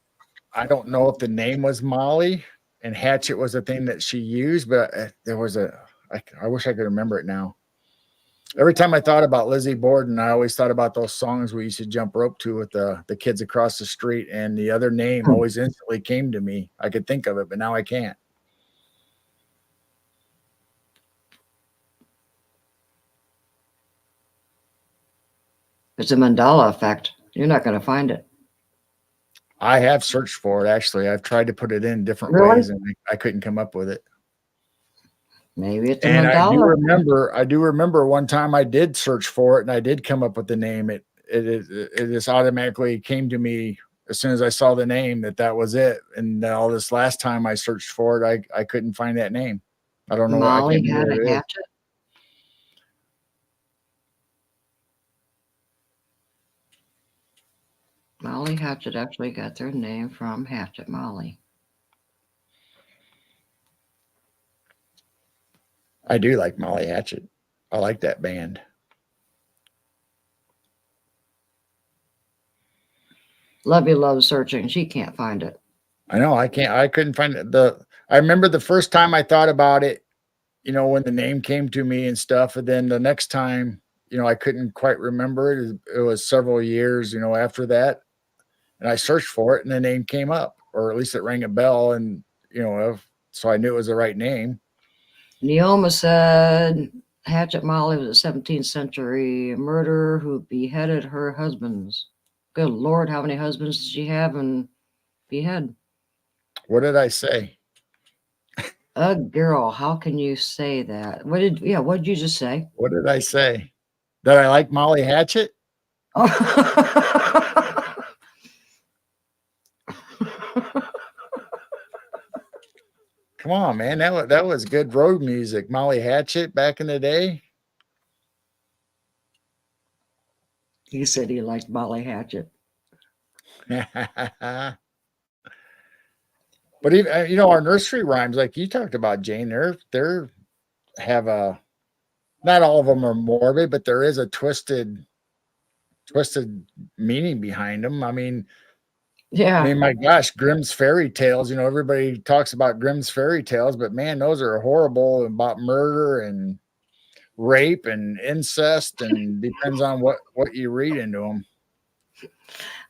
I don't know if the name was Molly and Hatchet was a thing that she used, but there was I wish I could remember it now. Every time I thought about Lizzie Borden, I always thought about those songs we used to jump rope to with the kids across the street, and the other name always instantly came to me. I could think of it, but now I can't. It's a Mandela effect. You're not going to find it. I have searched for it. Actually, I've tried to put it in different Really? ways, and I couldn't come up with it. Maybe it's a And mandala. I do remember one time I did search for it, and I did come up with the name. It just automatically came to me as soon as I saw the name that was it. And all this last time I searched for it, I couldn't find that name. I don't know. I can't Molly remember had what a it is. hatchet. Molly Hatchet actually got their name from Hatchet Molly. I do like Molly Hatchet. I like that band. Lovey loves searching. She can't find it. I know I couldn't find it. I remember the first time I thought about it, when the name came to me and stuff, and then the next time, I couldn't quite remember it. It was several years, after that. And I searched for it and the name came up, or at least it rang a bell, and so I knew it was the right name. Neoma said Hatchet Molly was a 17th century murderer who beheaded her husbands. Good Lord, how many husbands did she have and behead? What did I say? Girl, how can you say that? What did you just say? What did I say? That I like Molly Hatchet? Come on, man. That was good road music. Molly Hatchet back in the day. He said he liked Molly Hatchet. But even our nursery rhymes, like you talked about, Jane, they're have a, not all of them are morbid, but there is a twisted meaning behind them. I mean, Yeah. my gosh, Grimm's fairy tales. Everybody talks about Grimm's fairy tales, but man, those are horrible, about murder and rape and incest, and depends on what you read into them.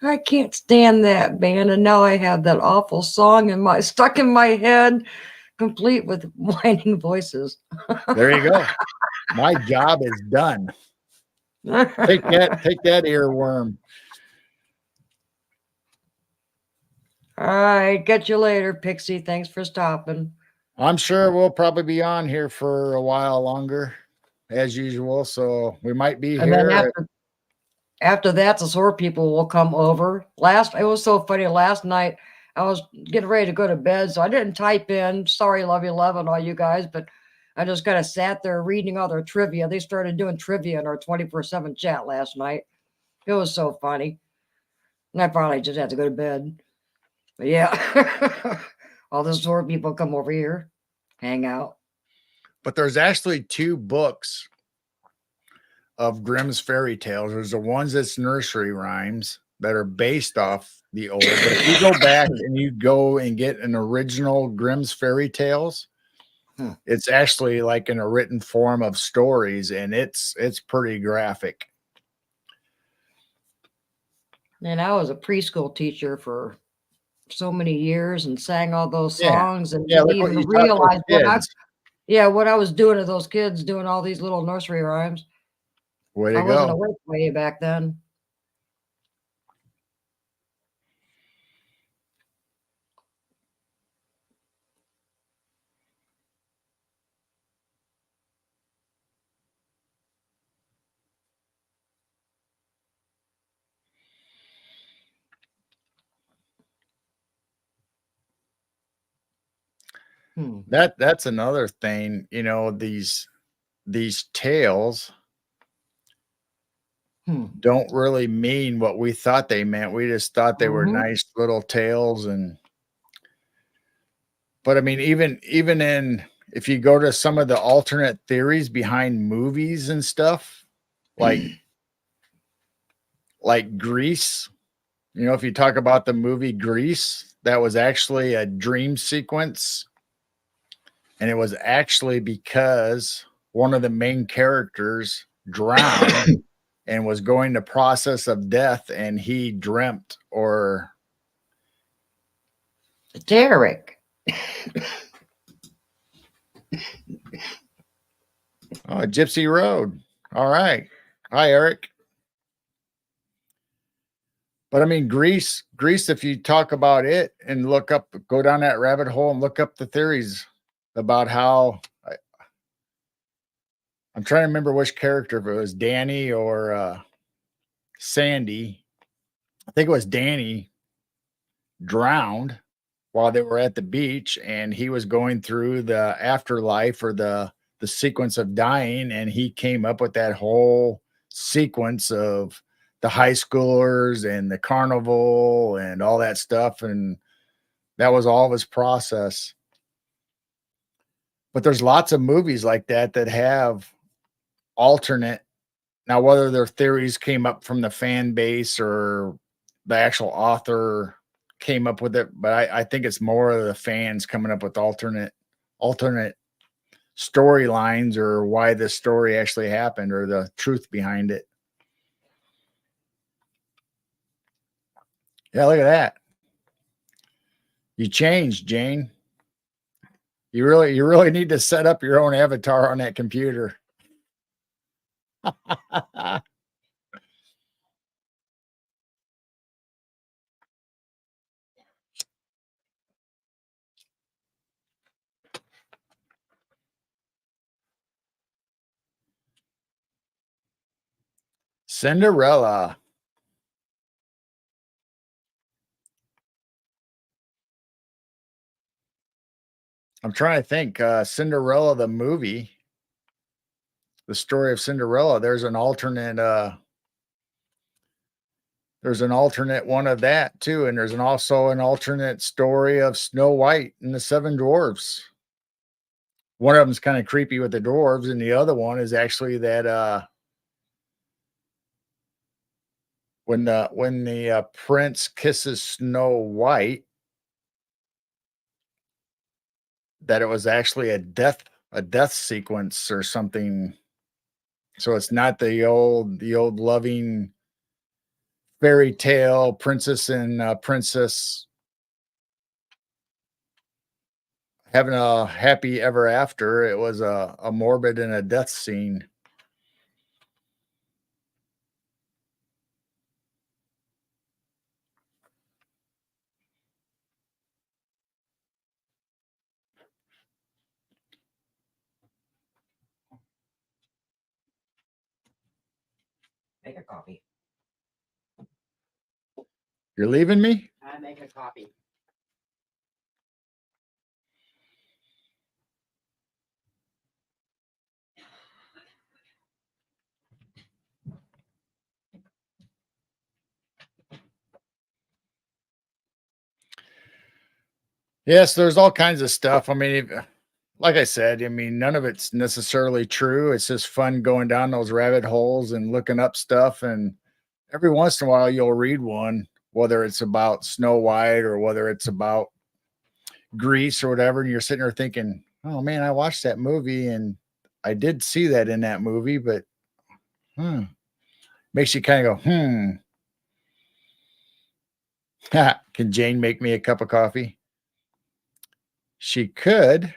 I can't stand that band, and now I have that awful song stuck in my head, complete with whining voices. There you go. My job is done. Take that, earworm. All right, catch you later, Pixie. Thanks for stopping. I'm sure we'll probably be on here for a while longer, as usual. So we might be And here. then after that, the SOAR people will come over. It was so funny. Last night, I was getting ready to go to bed, so I didn't type in, sorry, love and all you guys, but I just kind of sat there reading all their trivia. They started doing trivia in our 24/7 chat last night. It was so funny. And I finally just had to go to bed. But yeah, all the SOAR people come over here, hang out. But there's actually 2 books of Grimm's fairy tales. There's the ones that's nursery rhymes that are based off the old. But if you go back and you go and get an original Grimm's fairy tales, it's actually like in a written form of stories, and it's pretty graphic. And I was a preschool teacher for so many years and sang all those songs and didn't even realize what I was doing to those kids, doing all these little nursery rhymes. Way to I wasn't go. awake way back then. That's another thing, these tales don't really mean what we thought they meant. We just thought they were nice little tales. But I mean, even if you go to some of the alternate theories behind movies and stuff, like Grease, if you talk about the movie Grease, that was actually a dream sequence. And it was actually because one of the main characters drowned and was going the process of death, and he dreamt, or Derek. Oh, Gypsy Road. All right. Hi, Eric. But I mean, Greece, if you talk about it and look up, go down that rabbit hole and look up the theories about how I'm trying to remember which character, if it was Danny or Sandy. I think it was Danny drowned while they were at the beach, and he was going through the afterlife or the sequence of dying, and he came up with that whole sequence of the high schoolers and the carnival and all that stuff, and that was all of his process. But there's lots of movies like that that have alternate, now whether their theories came up from the fan base or the actual author came up with it, but I think it's more of the fans coming up with alternate storylines or why the story actually happened or the truth behind it. Yeah, look at that. You changed, Jane. You really need to set up your own avatar on that computer. Cinderella. I'm trying to think. Cinderella, the movie, the story of Cinderella. There's an alternate one of that too, and there's also an alternate story of Snow White and the Seven Dwarfs. One of them's kind of creepy with the dwarves, and the other one is actually that when the prince kisses Snow White, that it was actually a death sequence or something. So it's not the old loving fairy tale princess and princess having a happy ever after. It was a morbid and a death scene. Make a copy. You're leaving me? I make a copy. Yes, there's all kinds of stuff. I mean, like I said, I mean, none of it's necessarily true. It's just fun going down those rabbit holes and looking up stuff. And every once in a while, you'll read one, whether it's about Snow White or whether it's about Grease or whatever. And you're sitting there thinking, oh man, I watched that movie and I did see that in that movie, but makes you kind of go, can Jane make me a cup of coffee? She could.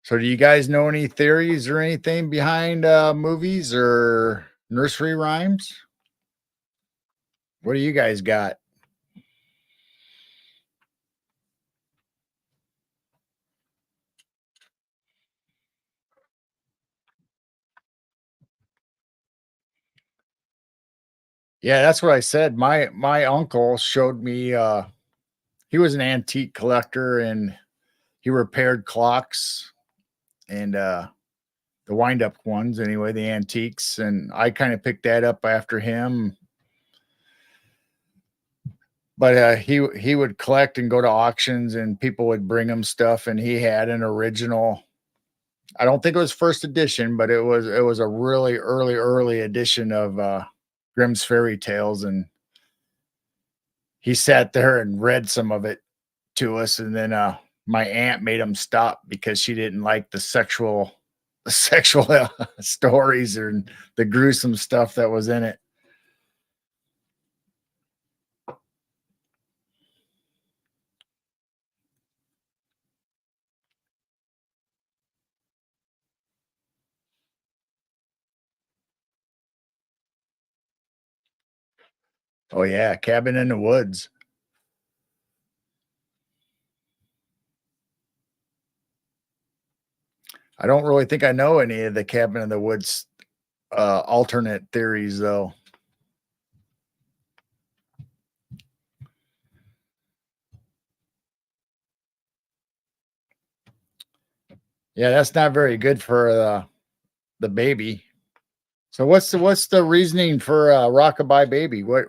So, do you guys know any theories or anything behind movies or nursery rhymes? What do you guys got? Yeah, that's what I said. My uncle showed me he was an antique collector and he repaired clocks and the wind up ones anyway, the antiques, and I kind of picked that up after him. But he would collect and go to auctions and people would bring him stuff and he had an original, I don't think it was first edition, but it was a really early edition of Grimm's fairy tales, and he sat there and read some of it to us, and then my aunt made them stop because she didn't like the sexual stories or the gruesome stuff that was in it. Oh yeah, Cabin in the Woods. I don't really think I know any of the Cabin in the Woods alternate theories though. Yeah, that's not very good for the baby. So what's the reasoning for Rockabye Baby? What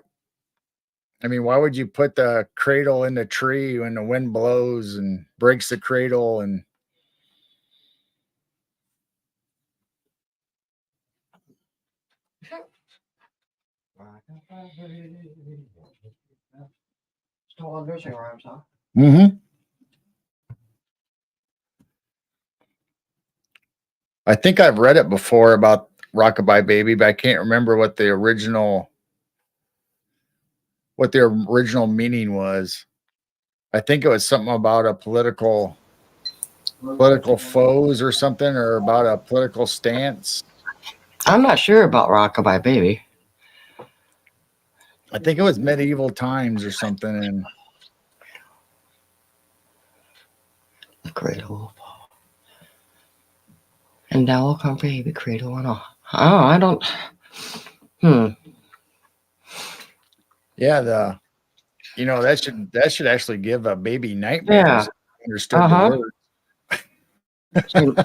I mean, why would you put the cradle in the tree when the wind blows and breaks the cradle? And Still on nursing rhymes, huh? mm-hmm. I think I've read it before about Rockabye Baby, but I can't remember what the original meaning was. I think it was something about a political foes or something, or about a political stance. I'm not sure about Rockabye Baby. I think it was medieval times or something. And The cradle will fall. And now will come baby cradle and all. Oh, I don't. yeah, that should actually give a baby nightmares. Yeah. Understood Uh-huh. the word.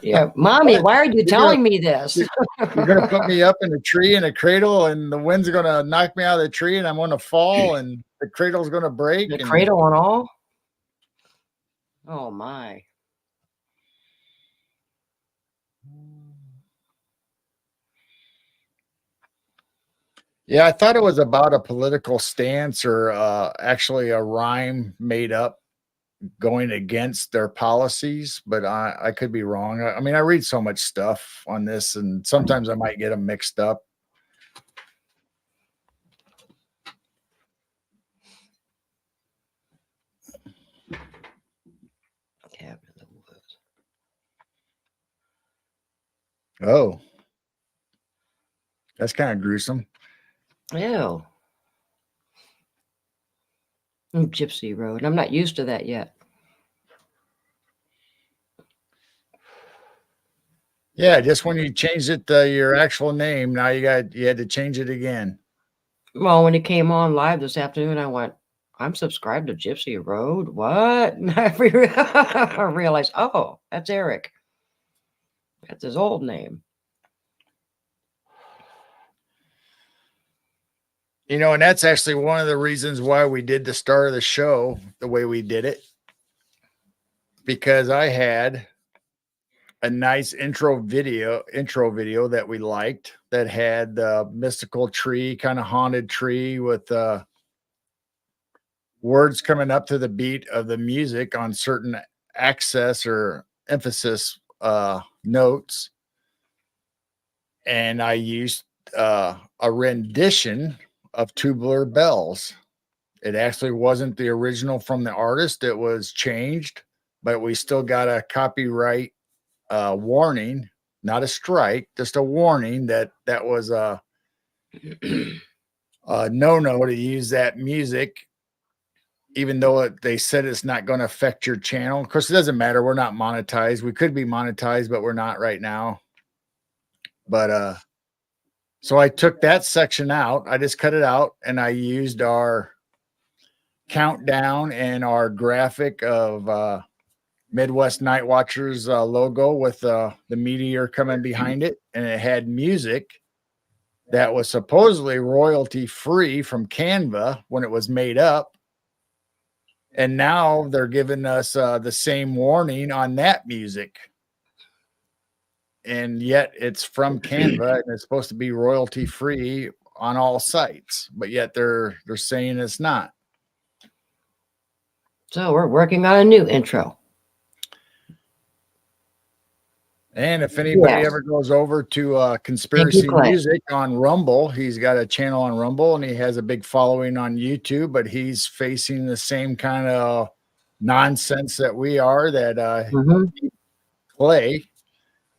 Yeah, mommy, why are you You're telling me this? You're gonna put me up in a tree in a cradle, and the wind's gonna knock me out of the tree, and I'm gonna fall, and the cradle's gonna break. The And cradle and all? Oh my. yeah, I thought it was about a political stance or actually a rhyme made up going against their policies, but I could be wrong. I mean, I read so much stuff on this, and sometimes I might get them mixed up. Cabin in the Woods. Oh, that's kind of gruesome. Ew. Gypsy Road. I'm not used to that yet. Yeah, just when you changed it your actual name, now you had to change it again. Well, when it came on live this afternoon, I went, I'm subscribed to Gypsy Road. What? And I realized, oh, that's Eric. That's his old name. And that's actually one of the reasons why we did the start of the show the way we did it, because I had a nice intro video that we liked that had the mystical tree, kind of haunted tree with words coming up to the beat of the music on certain access or emphasis notes. And I used a rendition of Tubular Bells. It actually wasn't the original from the artist. It was changed, but we still got a copyright warning, not a strike, just a warning that was a no to use that music, even though they said it's not going to affect your channel. Of course, it doesn't matter. We're not monetized. We could be monetized, but we're not right now. But so I took that section out. I just cut it out, and I used our countdown and our graphic of Midwest Night Watchers logo with the meteor coming behind it, and it had music that was supposedly royalty free from Canva when it was made up. And now they're giving us the same warning on that music. And yet it's from Canva and it's supposed to be royalty free on all sites, but yet they're saying it's not. So we're working on a new intro. And if anybody Yes. ever goes over to Thank you, Conspiracy Clay. Music on Rumble, he's got a channel on Rumble and he has a big following on YouTube, but he's facing the same kind of nonsense that we are, that Mhm. Clay,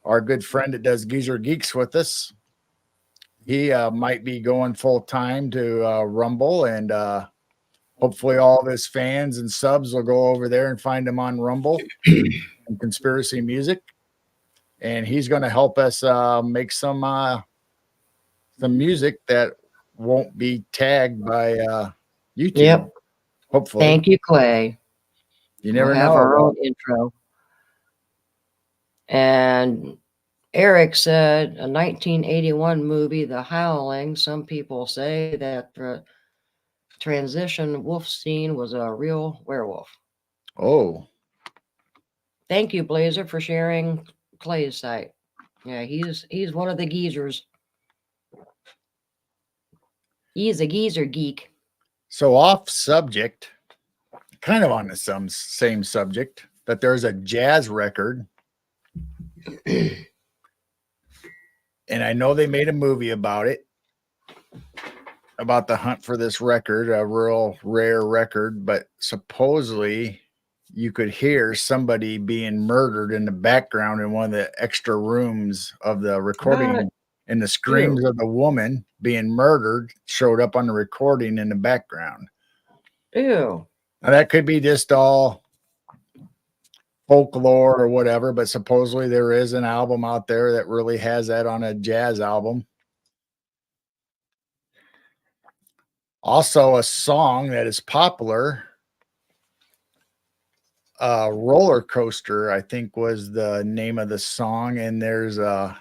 our good friend that does Geezer Geeks with us, he might be going full time to Rumble, and hopefully all of his fans and subs will go over there and find him on Rumble and Conspiracy Music. And he's going to help us make some music that won't be tagged by YouTube. Yep. Hopefully. Thank you, Clay. You We'll never have know. our own intro. And Eric said a 1981 movie, The Howling. Some people say that the transition wolf scene was a real werewolf. Oh, Thank you, Blazer, for sharing Clay's site. Yeah, he's one of the geezers. He's a geezer geek. so off subject, kind of on the same subject, but there's a jazz record. And I know they made a movie about it, about the hunt for this record, a real rare record, but supposedly you could hear somebody being murdered in the background in one of the extra rooms of the recording, and the screams of the woman being murdered showed up on the recording in the background. Ew. Now that could be just all folklore or whatever, but supposedly there is an album out there that really has that on a jazz album. Also, a song that is popular, Roller Coaster, I think was the name of the song. And there's a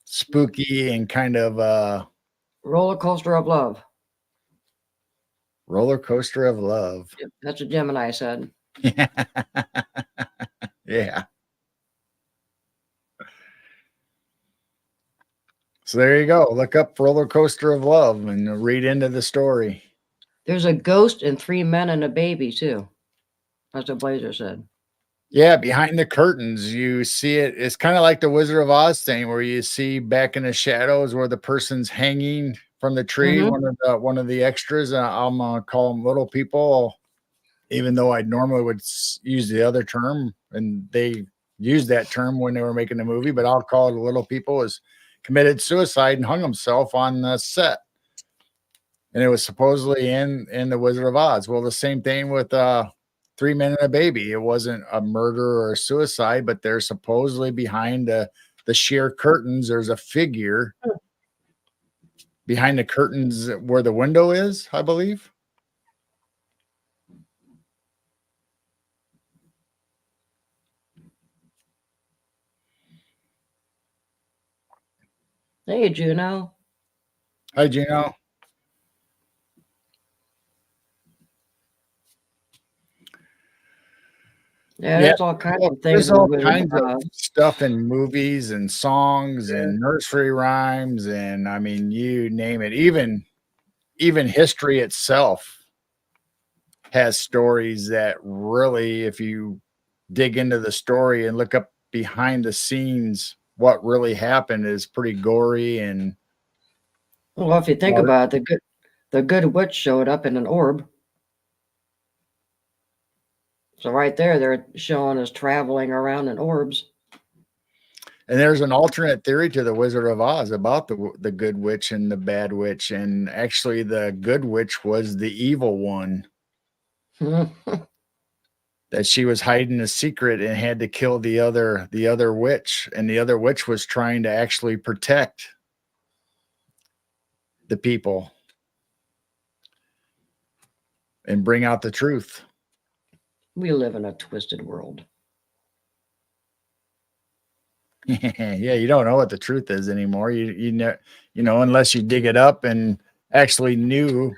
spooky and kind of Roller Coaster of Love. Roller Coaster of Love. Yep, that's what Gemini said. Yeah. So there you go. Look up Roller Coaster of Love and read into the story. There's a ghost and 3 men and a baby, too. That's what Blazer said. Yeah, behind the curtains, you see it. It's kind of like the Wizard of Oz thing, where you see back in the shadows where the person's hanging from the tree. Mhm. One of the extras. I'm gonna call them little people, even though I normally would use the other term, and they used that term when they were making the movie. But I'll call it little people. Is committed suicide and hung himself on the set, and it was supposedly in the Wizard of Oz. Well, the same thing with 3 Men and a Baby. It wasn't a murder or a suicide, but they're supposedly behind the sheer curtains. There's a figure behind the curtains where the window is, I believe. Hey, Juno. Hi, Gino. Yeah, there's all kinds of things There's in the all Wizard kinds of of Oz. stuff in movies and songs and nursery rhymes, and I mean, you name it. Even history itself has stories that really, if you dig into the story and look up behind the scenes, what really happened is pretty gory. And Well, if you think about it, the good witch showed up in an orb. So right there, they're showing us traveling around in orbs. And there's an alternate theory to the Wizard of Oz about the good witch and the bad witch. And actually, the good witch was the evil one. That she was hiding a secret and had to kill the other witch, and the other witch was trying to actually protect the people and bring out the truth. We live in a twisted world. Yeah, you don't know what the truth is anymore. You know, unless you dig it up and actually knew.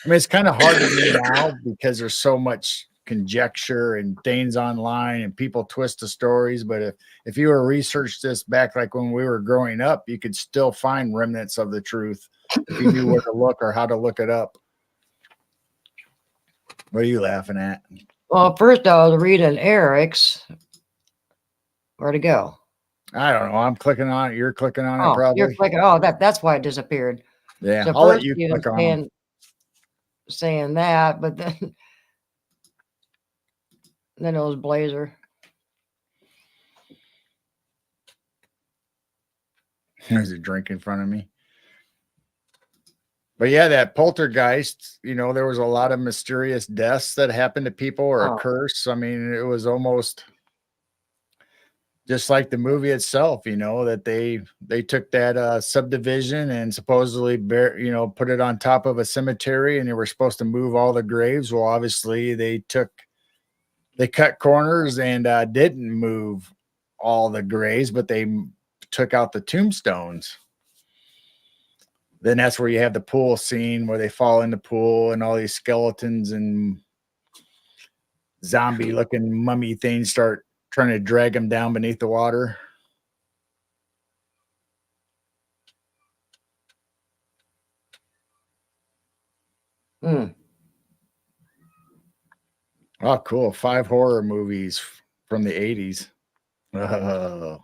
I mean, it's kind of hard to do now because there's so much conjecture and things online and people twist the stories. But if you were researched this back like when we were growing up, you could still find remnants of the truth if you knew where to look or how to look it up. What are you laughing at? Well, first I was reading Eric's, Where'd it go? I don't know. I'm clicking on it. You're clicking on it Oh, you're probably. clicking. Oh, that's why it disappeared. Yeah, So I'll let first you he was click on them. saying that, but then it was Blazer. There's a drink in front of me. But yeah, that poltergeist, there was a lot of mysterious deaths that happened to people or a Oh. curse. I mean, it was almost just like the movie itself, that they took that subdivision and supposedly put it on top of a cemetery, and they were supposed to move all the graves. Well, obviously they cut corners and didn't move all the graves, but they took out the tombstones. Then that's where you have the pool scene where they fall in the pool and all these skeletons and zombie looking mummy things start trying to drag them down beneath the water. Mm. Oh, cool. 5 horror movies from the 80s. Oh.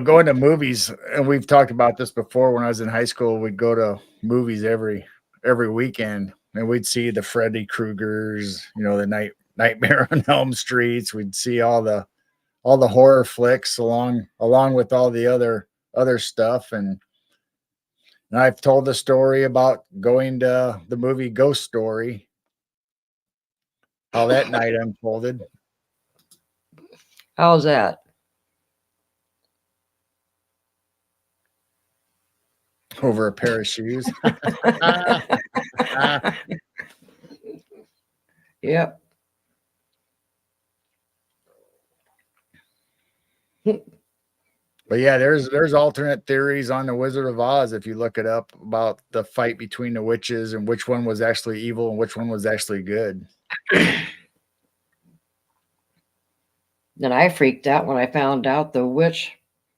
Going to movies, and we've talked about this before. When I was in high school, we'd go to movies every weekend, and we'd see the Freddy Kruegers, the Nightmare on Elm Streets. We'd see all the horror flicks along with all the other stuff. And I've told the story about going to the movie Ghost Story, how that night unfolded. How's that? Over a pair of shoes. Yep. But yeah, there's alternate theories on the Wizard of Oz if you look it up about the fight between the witches and which one was actually evil and which one was actually good. Then I freaked out when I found out the witch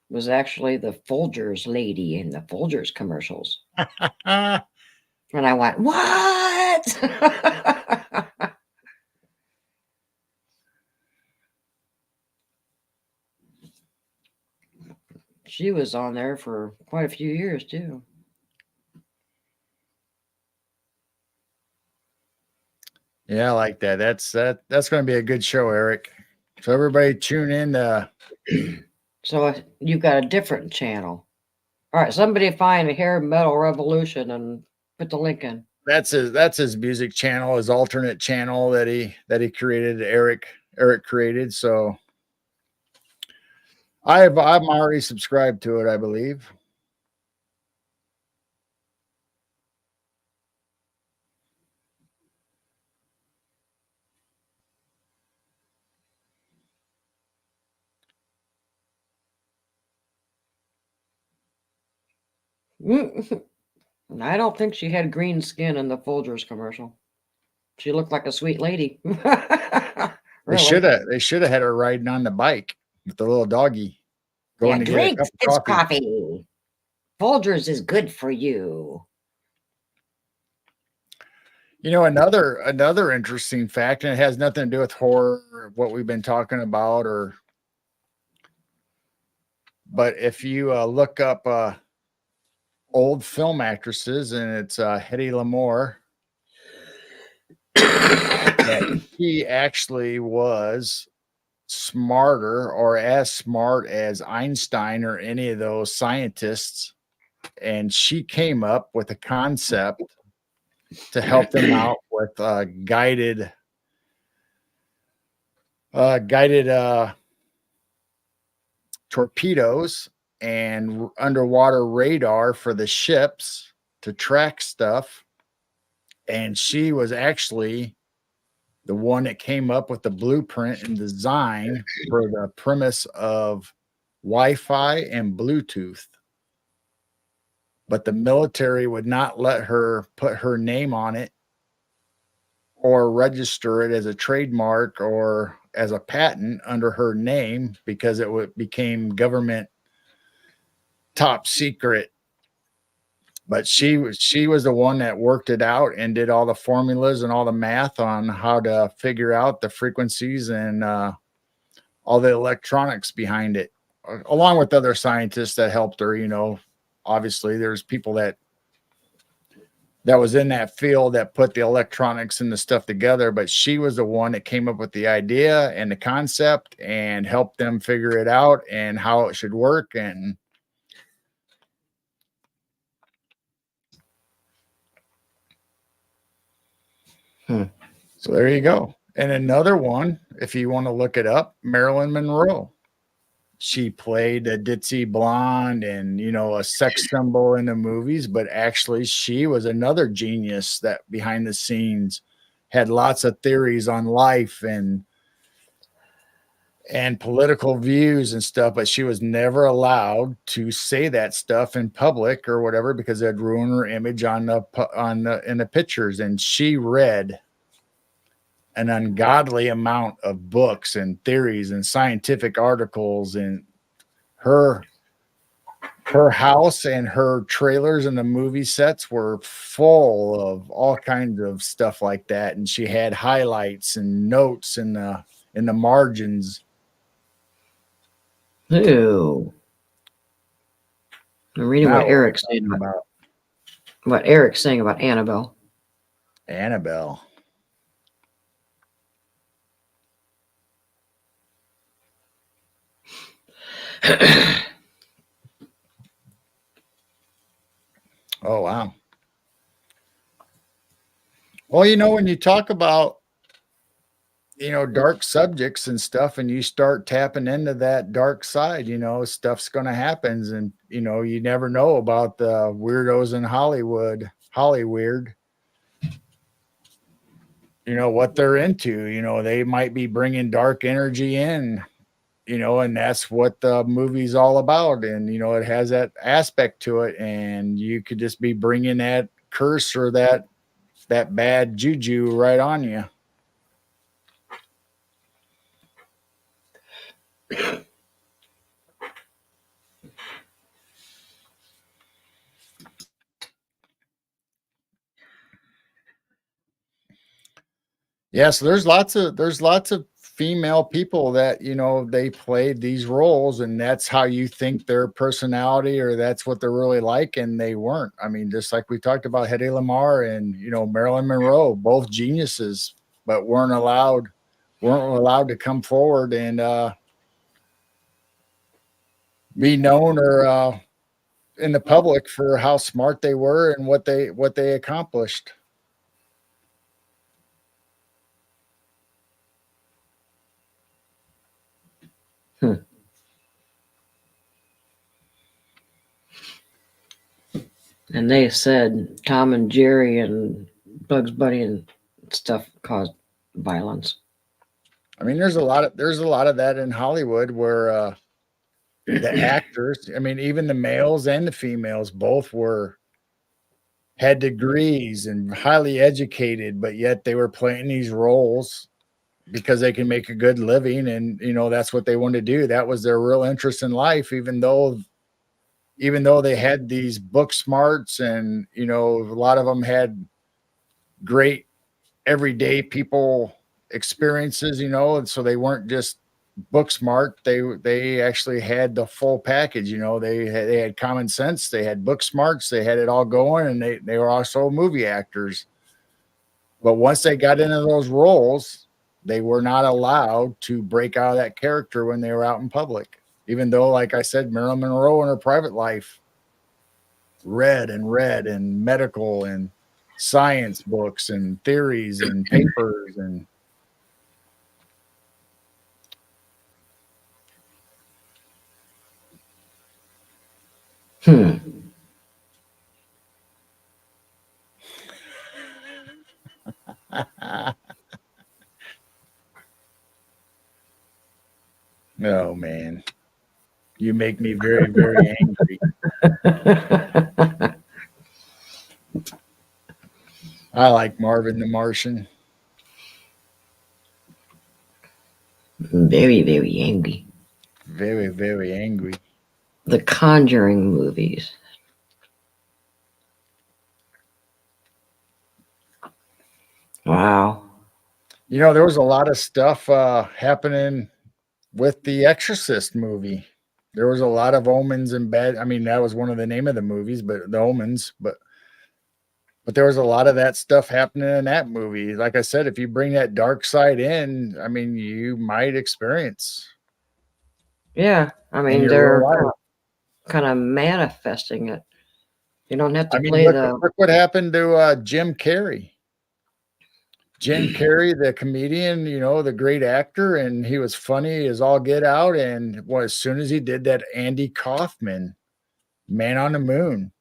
was actually the Folgers lady in the Folgers commercials. And I went, what? She was on there for quite a few years too. Yeah, I like that. That's going to be a good show, Eric. So everybody tune in. So you got a different channel. All right, somebody find a hair metal revolution and put the link in. That's his music channel, his alternate channel that he created. Eric created. So I'm already subscribed to it, I believe. I don't think she had green skin in the Folgers commercial. She looked like a sweet lady. Really? Really? They should have had her riding on the bike with the little doggy going to Drink get a this cup of coffee. coffee. Folgers is good for you. Another interesting fact, and it has nothing to do with horror, what we've been talking about, but if you look up old film actresses, and it's Hedy Lamarr, he actually was smarter or as smart as Einstein or any of those scientists, and she came up with a concept to help them out with guided torpedoes and underwater radar for the ships to track stuff. And she was actually the one that came up with the blueprint and design for the premise of Wi-Fi and Bluetooth. But the military would not let her put her name on it or register it as a trademark or as a patent under her name because it became government top secret But she was the one that worked it out and did all the formulas and all the math on how to figure out the frequencies and all the electronics behind it, along with other scientists that helped her. Obviously there's people that was in that field that put the electronics and the stuff together, but she was the one that came up with the idea and the concept and helped them figure it out and how it should work. And so there you go. And another one, if you want to look it up, Marilyn Monroe. She played a ditzy blonde and, a sex symbol in the movies, but actually she was another genius that behind the scenes had lots of theories on life and political views and stuff, but she was never allowed to say that stuff in public or whatever because it'd ruin her image in the pictures. And she read an ungodly amount of books and theories and scientific articles, and her house and her trailers and the movie sets were full of all kinds of stuff like that. And she had highlights and notes in the margins. Ooh. I'm reading what Eric's saying about Annabelle. Annabelle. Oh, wow. Well, when you talk about, dark subjects and stuff, and you start tapping into that dark side, stuff's going to happen. And, you never know about the weirdos in Hollywood, Hollyweird, what they're into. They might be bringing dark energy in, and that's what the movie's all about. And, it has that aspect to it. And you could just be bringing that curse or that bad juju right on you. Yeah, so there's lots of female people that they played these roles, and that's how you think their personality or that's what they're really like, and they weren't. I mean, just like we talked about Hedy Lamarr and Marilyn Monroe, both geniuses, but weren't allowed to come forward and be known or in the public for how smart they were and what they accomplished. And they said Tom and Jerry and Bugs Bunny and stuff caused violence. I mean, there's a lot of that in Hollywood where the actors, I mean, even the males and the females both had degrees and highly educated, but yet they were playing these roles because they can make a good living. And, that's what they wanted to do. That was their real interest in life, even though they had these book smarts and, a lot of them had great everyday people experiences, and so they weren't just book smart. They actually had the full package. They had common sense, they had book smarts, they had it all going, and they were also movie actors. But once they got into those roles, they were not allowed to break out of that character when they were out in public, even though, like I said, Marilyn Monroe in her private life read and medical and science books and theories and papers and oh man, you make me very, very angry. I like Marvin the Martian. Very, very angry. Very, very angry. The Conjuring movies. Wow. You know, there was a lot of stuff happening with the Exorcist movie. There was a lot of omens and bad. I mean, that was one of the name of the movies, but the omens. But there was a lot of that stuff happening in that movie. Like I said, if you bring that dark side in, I mean, you might experience Yeah. I in mean, your real they're life. kind of manifesting it. You don't have to I mean, play the. look what happened to Jim Carrey. Jim Carrey, the comedian, you know, the great actor, and he was funny as all get out. And well, as soon as he did that Andy Kaufman, Man on the Moon,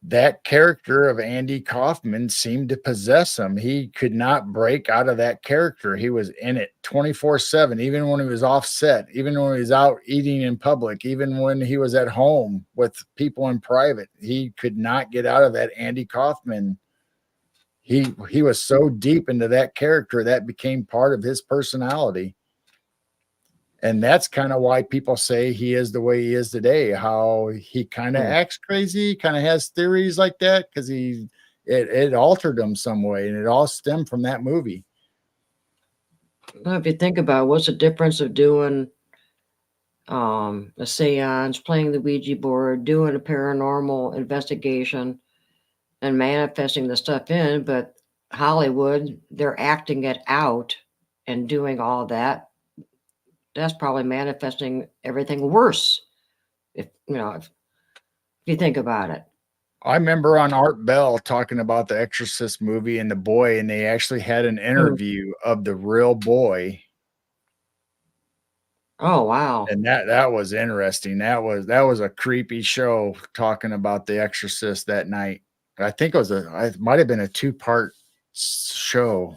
that character of Andy Kaufman seemed to possess him. He could not break out of that character. He was in it 24/7, even when he was offset, even when he was out eating in public, even when he was at home with people in private. He could not get out of that Andy Kaufman. He was so deep into that character that became part of his personality. And that's kind of why people say he is the way he is today, how he kind of Hmm. acts crazy, kind of has theories like that because it altered him some way, and it all stemmed from that movie. Well, if you think about it, what's the difference of doing a seance, playing the Ouija board, doing a paranormal investigation, and manifesting the stuff in, but Hollywood, they're acting it out and doing all that. That's probably manifesting everything worse. If you think about it. I remember on Art Bell talking about the Exorcist movie and the boy, and they actually had an Hmm. interview of the real boy. Oh wow. And that was interesting. That was a creepy show talking about the Exorcist that night. I think it might have been a two-part show,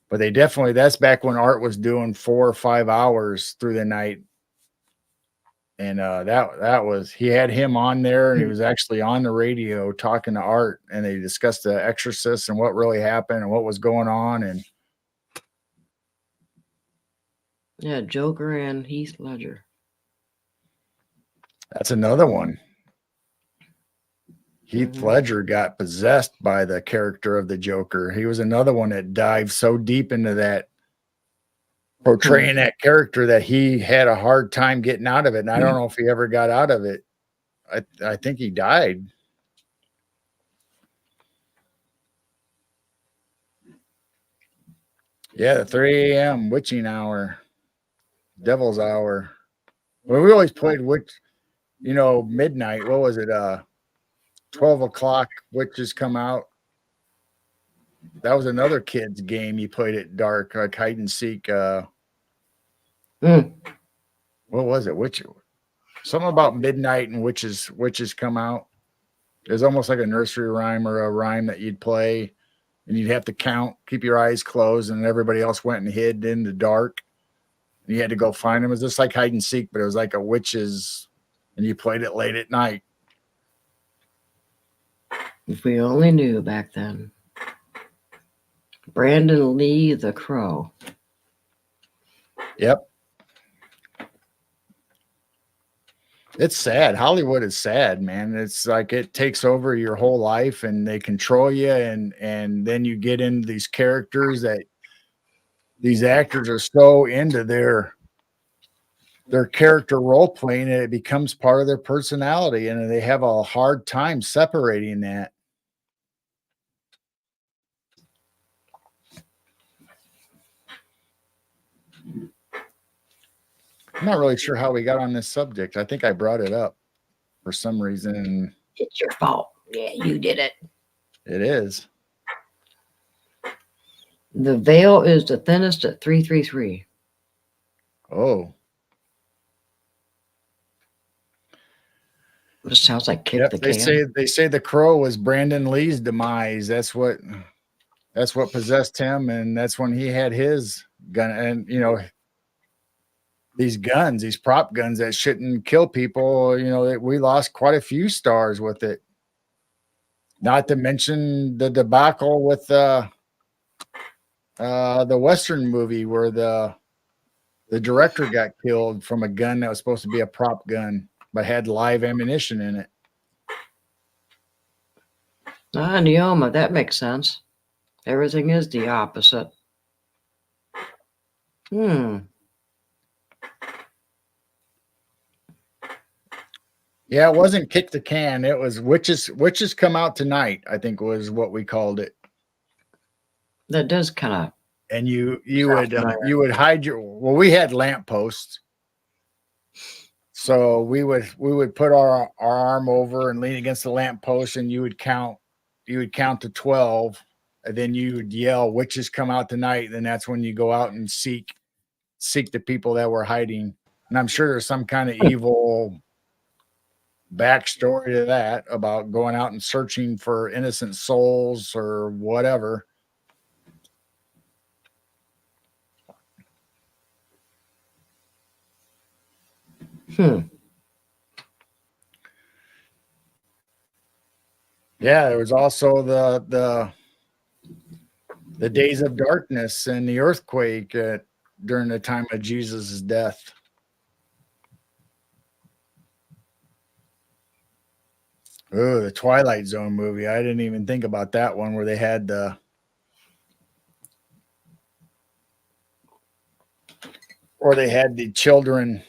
but they definitely that's back when Art was doing 4 or 5 hours through the night. And that was he had him on there, and he was actually on the radio talking to Art, and they discussed the Exorcist and what really happened and what was going on. And Yeah, Joker and Heath Ledger. that's another one. Heath Mhm. Ledger got possessed by the character of the Joker. He was another one that dived so deep into that, portraying that character, that he had a hard time getting out of it. And I don't know if he ever got out of it. I think he died. Yeah, the 3 a.m. witching hour, devil's hour. Well, we always played midnight. What was it? 12 o'clock, witches come out. That was another kid's game. You played it dark, like hide and seek. Mm. What was it? Something about midnight and witches come out. It was almost like a nursery rhyme or a rhyme that you'd play, and you'd have to count, keep your eyes closed, and everybody else went and hid in the dark. And you had to go find them. It was just like hide and seek, but it was like a witches, and you played it late at night. If we only knew back then. Brandon Lee the Crow. Yep. It's sad. Hollywood is sad, man. It's like it takes over your whole life, and they control you, and then you get into these characters that these actors are so into their character role playing, and it becomes part of their personality, and they have a hard time separating that. I'm not really sure how we got on this subject. I think I brought it up for some reason. It's your fault. Yeah, you did it. It is. The veil is the thinnest at 333. Oh, This sounds like kick yep. the They can. say the crow was Brandon Lee's demise. That's what possessed him, and that's when he had his gun. And these guns, these prop guns that shouldn't kill people. We lost quite a few stars with it. Not to mention the debacle with the Western movie where the director got killed from a gun that was supposed to be a prop gun but had live ammunition in it. Ah, Neoma, that makes sense. Everything is the opposite. Hmm. Yeah, it wasn't kick the can. It was witches come out tonight, I think was what we called it. That does kind of. And you familiar. would hide your, well, we had lampposts. So we would put our arm over and lean against the lamppost, and you would count to 12, and then you would yell, "Witches come out tonight." And that's when you go out and seek the people that were hiding. And I'm sure there's some kind of evil backstory to that about going out and searching for innocent souls or whatever. Yeah, there was also the days of darkness and the earthquake during the time of Jesus' death. Oh, the Twilight Zone movie. I didn't even think about that one where they had the children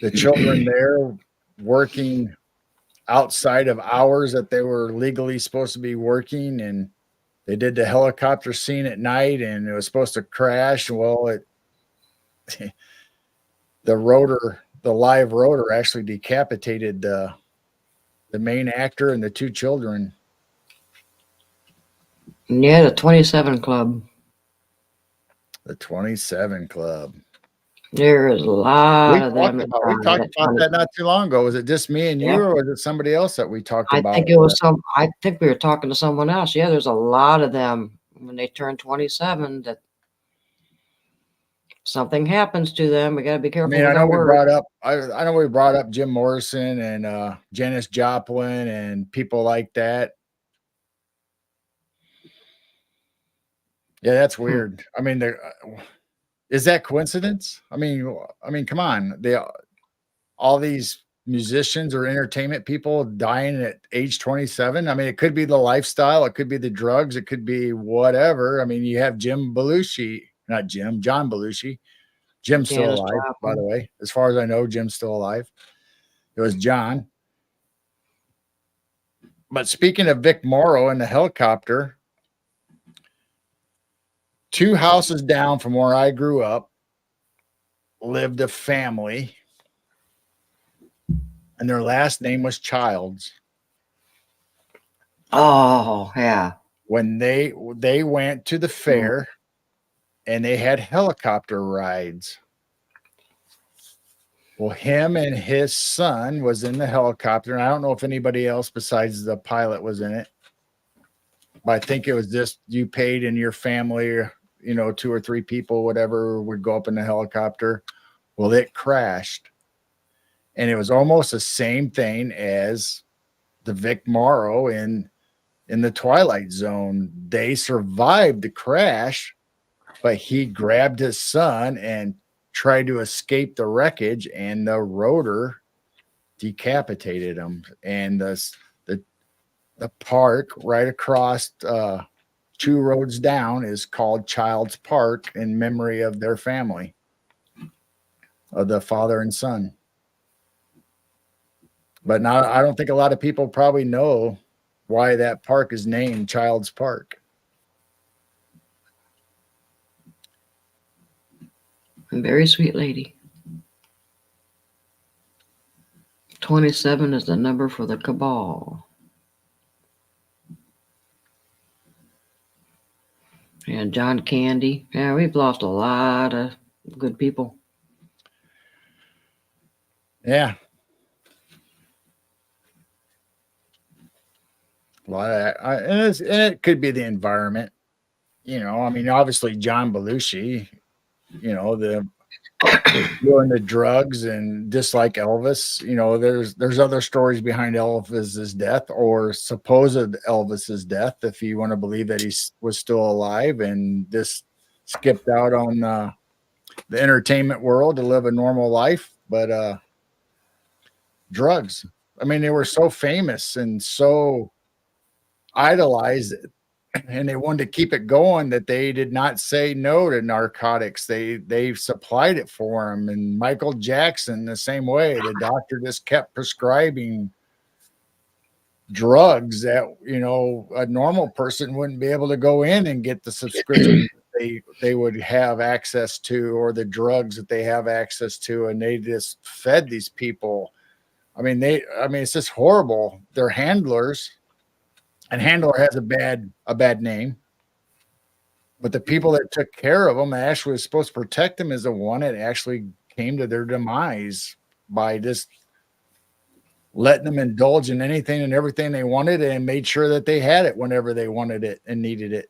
there working outside of hours that they were legally supposed to be working, and they did the helicopter scene at night, and it was supposed to crash. Well, the live rotor actually decapitated the main actor and the two children. Yeah, the 27 Club. The 27 Club. There is a lot of them. We talked about that not too long ago. Was it just me and you, or was it somebody else that we talked about? I think it was I think we were talking to someone else. Yeah, there's a lot of them when they turn 27 that something happens to them. We got to be careful. I know we brought up Jim Morrison and Janis Joplin and people like that. Yeah, that's weird. I mean, is that coincidence? I mean, come on. All these musicians or entertainment people dying at age 27. I mean, it could be the lifestyle, it could be the drugs, it could be whatever. I mean, you have John Belushi. Jim's still alive, by the way. As far as I know, Jim's still alive. It was John. But speaking of Vic Morrow and the helicopter, 2 houses down from where I grew up lived a family, and their last name was Childs. Oh, yeah. When they went to the fair and they had helicopter rides. Well, him and his son was in the helicopter, and I don't know if anybody else besides the pilot was in it. But I think it was just you paid in your family, 2 or 3 people, whatever, would go up in the helicopter. Well, it crashed. And it was almost the same thing as the Vic Morrow in the Twilight Zone. They survived the crash, but he grabbed his son and tried to escape the wreckage, and the rotor decapitated him. And the park right across 2 roads down is called Child's Park in memory of their family, of the father and son. But now I don't think a lot of people probably know why that park is named Child's Park. Very sweet lady. 27 is the number for the cabal. And John Candy. Yeah, we've lost a lot of good people. Yeah. A lot of that. And it could be the environment. Obviously John Belushi, doing the drugs, and just like Elvis, there's other stories behind Elvis's death, or supposed Elvis's death, if you want to believe that he was still alive and just skipped out on the entertainment world to live a normal life. But drugs, they were so famous and so idolized and they wanted to keep it going, that they did not say no to narcotics. They supplied it for him. And Michael Jackson, the same way, the doctor just kept prescribing drugs that, you know, a normal person wouldn't be able to go in and get the subscription they would have access to, or the drugs that they have access to, and they just fed these people. I mean, it's just horrible. They're handlers, and handler has a bad name. But the people that took care of them, actually was supposed to protect them, is the one that actually came to their demise by just letting them indulge in anything and everything they wanted, and made sure that they had it whenever they wanted it and needed it.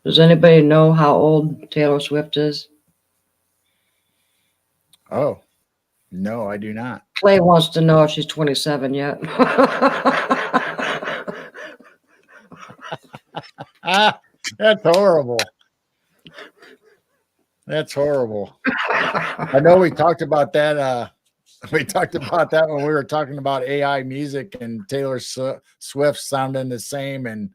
Does anybody know how old Taylor Swift is? Oh, no, I do not. Clay wants to know if she's 27 yet. That's horrible. That's horrible. I know we talked about that. We talked about that when we were talking about AI music and Taylor Swift sounding the same and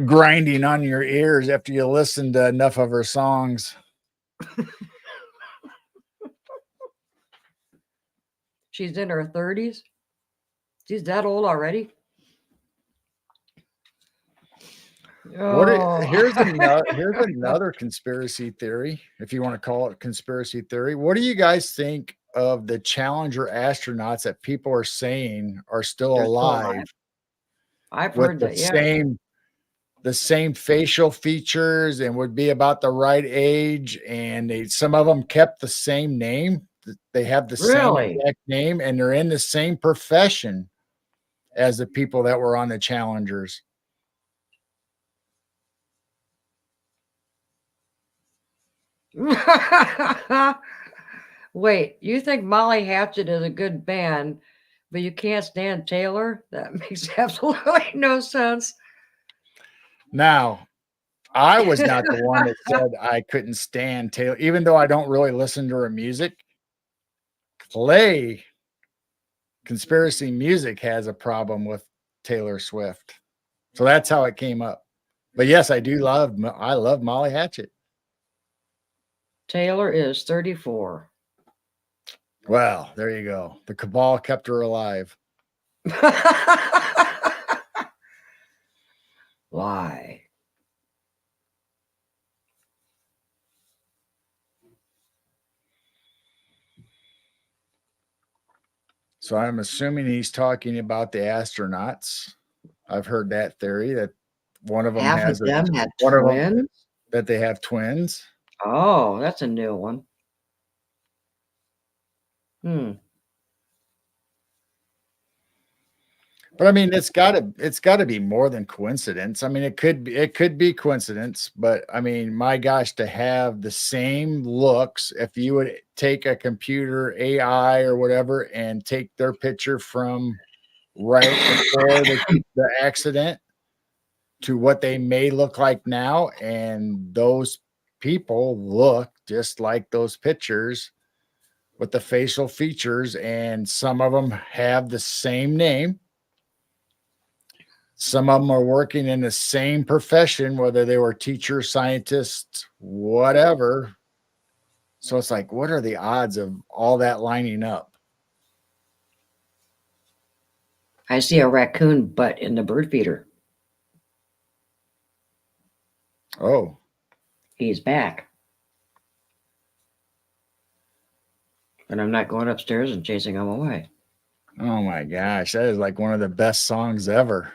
grinding on your ears after you listen to enough of her songs. She's in her 30s. She's that old already. Here's another conspiracy theory, if you want to call it conspiracy theory. What do you guys think of the Challenger astronauts that people are saying are still alive? I've heard that. Yeah, the same facial features and would be about the right age, and some of them kept the same name. They have the same exact name, and they're in the same profession as the people that were on the Challengers. Wait, you think Molly Hatchet is a good band, but you can't stand Taylor? That makes absolutely no sense. Now, I was not the one that said I couldn't stand Taylor, even though I don't really listen to her music. Clay Conspiracy Music has a problem with Taylor Swift. So that's how it came up. But yes, I love Molly Hatchet. Taylor is 34. Well, there you go. The cabal kept her alive. Why? So I'm assuming he's talking about the astronauts. I've heard that theory that one of them had twins. That they have twins. Oh, that's a new one. But I mean, it's got to be more than coincidence. I mean, it could be coincidence, but I mean, my gosh, to have the same looks, if you would take a computer AI or whatever and take their picture from right before the accident to what they may look like now, and those people look just like those pictures with the facial features, and some of them have the same name. Some of them are working in the same profession, whether they were teachers, scientists, whatever. So it's like, what are the odds of all that lining up? I see a raccoon butt in the bird feeder. Oh. He's back. And I'm not going upstairs and chasing him away. Oh my gosh, that is like one of the best songs ever.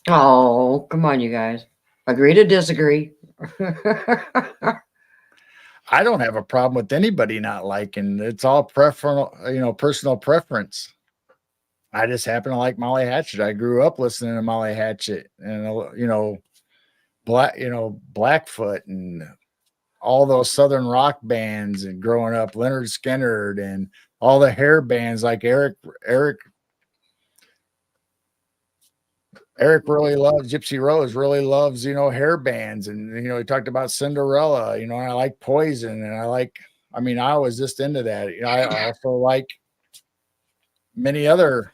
Oh, come on, you guys. Agree to disagree. I don't have a problem with anybody not liking. It's all personal preference. I just happen to like Molly Hatchet. I grew up listening to Molly Hatchet and Blackfoot and all those Southern rock bands, and growing up, Leonard Skinner and all the hair bands like Eric really loves Gypsy Rose, really loves, hair bands. And, he talked about Cinderella, and I like Poison, and I was just into that. I also like many other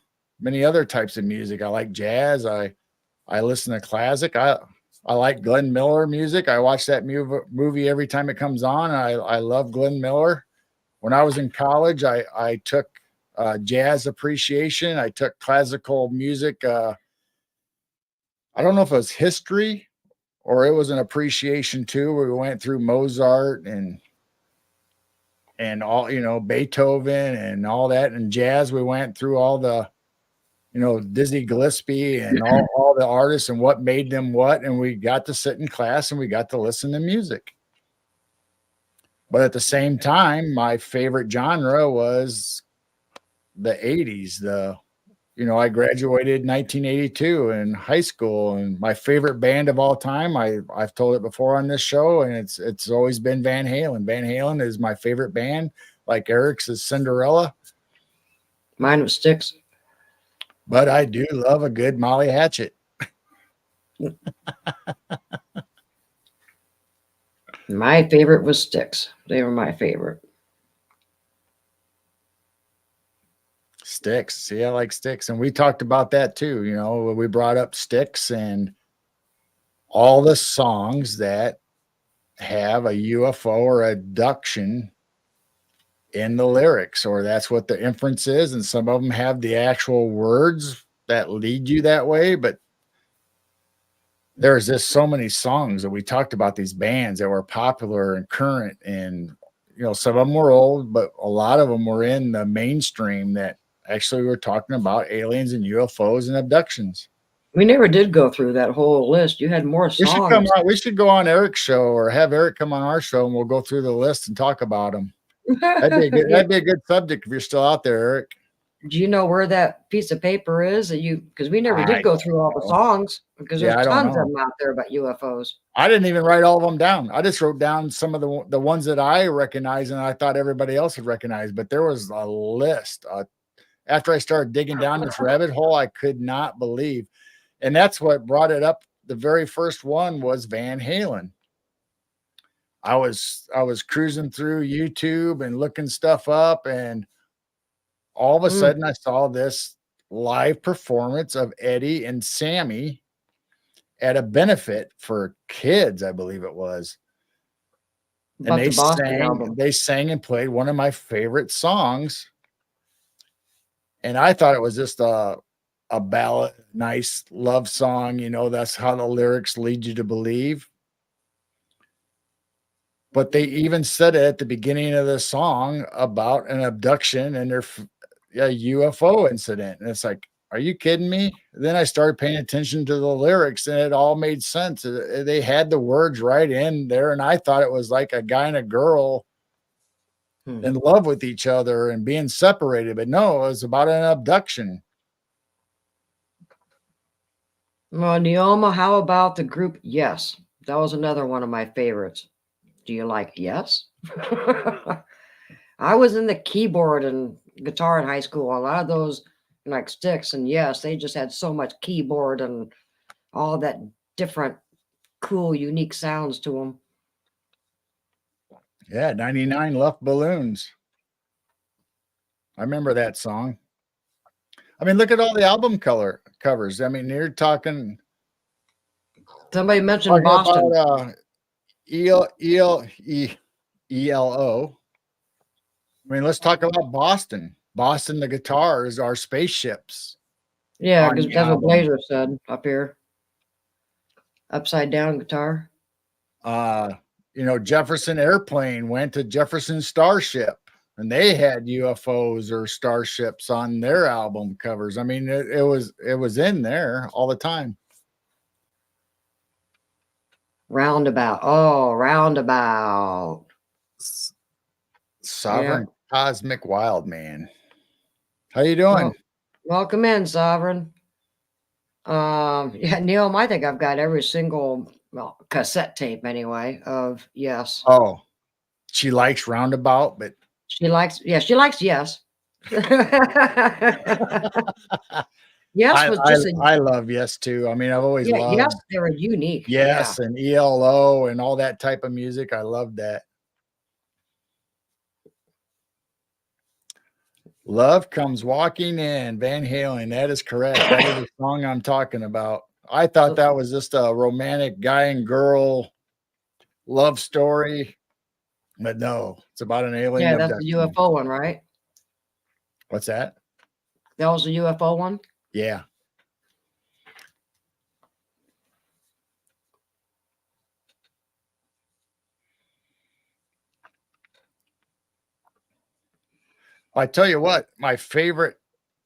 types of music. I like jazz. I listen to classic. I like Glenn Miller music. I watch that movie every time it comes on. I love Glenn Miller. When I was in college, I took jazz appreciation. I took classical music. I don't know if it was history or it was an appreciation too, where we went through Mozart and all, Beethoven and all that. And jazz, we went through all the, Dizzy Gillespie and all the artists and what made them what. And we got to sit in class and we got to listen to music. But at the same time, my favorite genre was the 80s. I graduated in 1982 in high school, and my favorite band of all time, I've told it before on this show, and it's always been Van Halen. Van Halen is my favorite band, like Eric's is Cinderella. Mine was Styx. But I do love a good Molly Hatchet. My favorite was Styx. They were my favorite. Styx. See, I like Styx. And we talked about that too. We brought up Styx and all the songs that have a UFO or abduction in the lyrics, or that's what the inference is. And some of them have the actual words that lead you that way. But there's just so many songs that we talked about, these bands that were popular and current. And, some of them were old, but a lot of them were in the mainstream that actually were talking about aliens and UFOs and abductions. We never did go through that whole list. You had more songs. We should go on Eric's show or have Eric come on our show and we'll go through the list and talk about them. That'd be a good subject if you're still out there, Eric. Do you know where that piece of paper is because we never did go through all the songs, because there's tons of them out there about UFOs. I didn't even write all of them down. I just wrote down some of the ones that I recognize and I thought everybody else would recognize, but there was a list. After I started digging down this rabbit hole, I could not believe. And that's what brought it up. The very first one was Van Halen. I was cruising through YouTube and looking stuff up, and all of a sudden I saw this live performance of Eddie and Sammy at a benefit for kids, I believe it was. And they sang and played one of my favorite songs. And I thought it was just a ballad, nice love song. That's how the lyrics lead you to believe. But they even said it at the beginning of the song about an abduction and a UFO incident. And it's like, are you kidding me? Then I started paying attention to the lyrics and it all made sense. They had the words right in there. And I thought it was like a guy and a girl in love with each other and being separated. But no, it was about an abduction. Well, Neoma, how about the group Yes? That was another one of my favorites. Do you like Yes? I was in the keyboard and guitar in high school. A lot of those, like Styx and Yes, they just had so much keyboard and all that different, cool, unique sounds to them. Yeah, 99 Left Balloons. I remember that song. I mean, look at all the album covers. I mean, you're talking. Somebody mentioned Boston. About, ELO. I mean, let's talk about Boston. Boston, the guitars are spaceships. Yeah, because that's what Blazer said up here. Upside down guitar. Jefferson Airplane went to Jefferson Starship, and they had UFOs or starships on their album covers. I mean, it was in there all the time. Roundabout. Oh, Roundabout. Sovereign Cosmic Wild Man. How you doing? Well, welcome in, Sovereign. Neil, I think I've got every single cassette tape anyway of Yes. Oh, she likes Roundabout, but she likes Yes. Yes was just I love Yes too. I mean, I've always loved Yes, they were unique. Yes, and ELO and all that type of music. I love that. Love Comes Walking In, Van Halen. That is correct. That is the song I'm talking about. I thought that was just a romantic guy and girl love story, but no, it's about an alien Yeah, that's the abduction. UFO one, right? What's that? That was the UFO one? Yeah. I tell you what, my favorite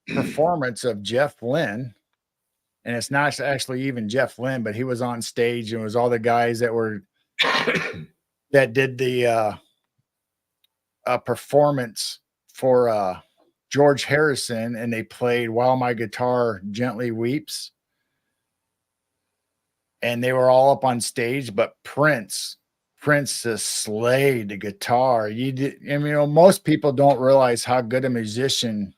performance of Jeff Lynne, and it's not actually even Jeff Lynne, but he was on stage and it was all the guys that were that did the performance for George Harrison, and they played While My Guitar Gently Weeps. And they were all up on stage, but Prince just slayed the guitar. Most people don't realize how good a musician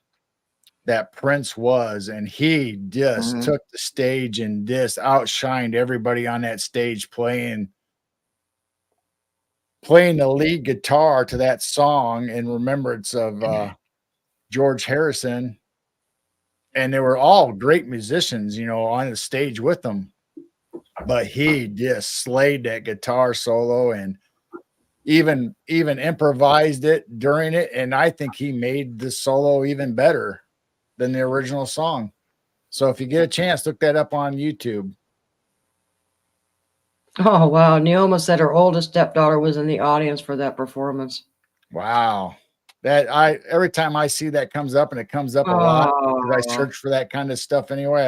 that Prince was, and he just took the stage and just outshined everybody on that stage playing the lead guitar to that song in remembrance of George Harrison. And they were all great musicians, on the stage with them. But he just slayed that guitar solo and even improvised it during it. And I think he made the solo even better than the original song. So if you get a chance, look that up on YouTube. Oh, wow. Neoma said her oldest stepdaughter was in the audience for that performance. Wow. Every time I see that comes up, and it comes up a lot because I search for that kind of stuff anyway.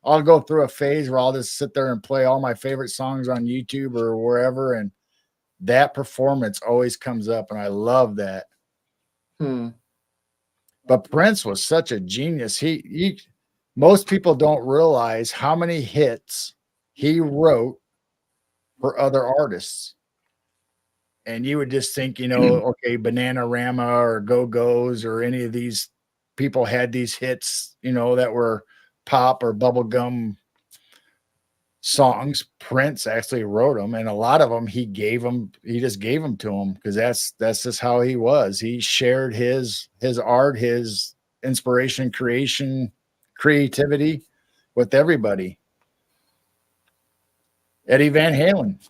I'll go through a phase where I'll just sit there and play all my favorite songs on YouTube or wherever, and that performance always comes up, and I love that. But Prince was such a genius. Most people don't realize how many hits he wrote for other artists. And you would just think, okay, Bananarama or Go-Go's or any of these people had these hits, that were pop or bubblegum songs. Prince actually wrote them, and a lot of them he just gave them to him because that's just how he was. He shared his art, his inspiration, creativity with everybody. Eddie Van Halen,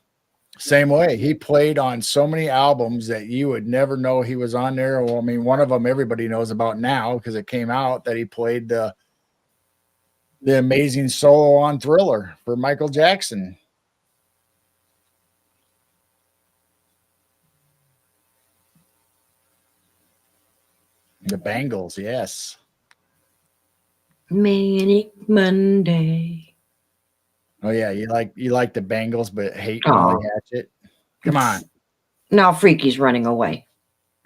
same way. He played on so many albums that you would never know he was on there. Well, I mean, one of them everybody knows about now because it came out that he played the amazing solo on Thriller for Michael Jackson. The Bangles, yes. Manic Monday. Oh yeah, you like the Bangles, but hate Molly Hatchet. Come on. Now Freaky's running away.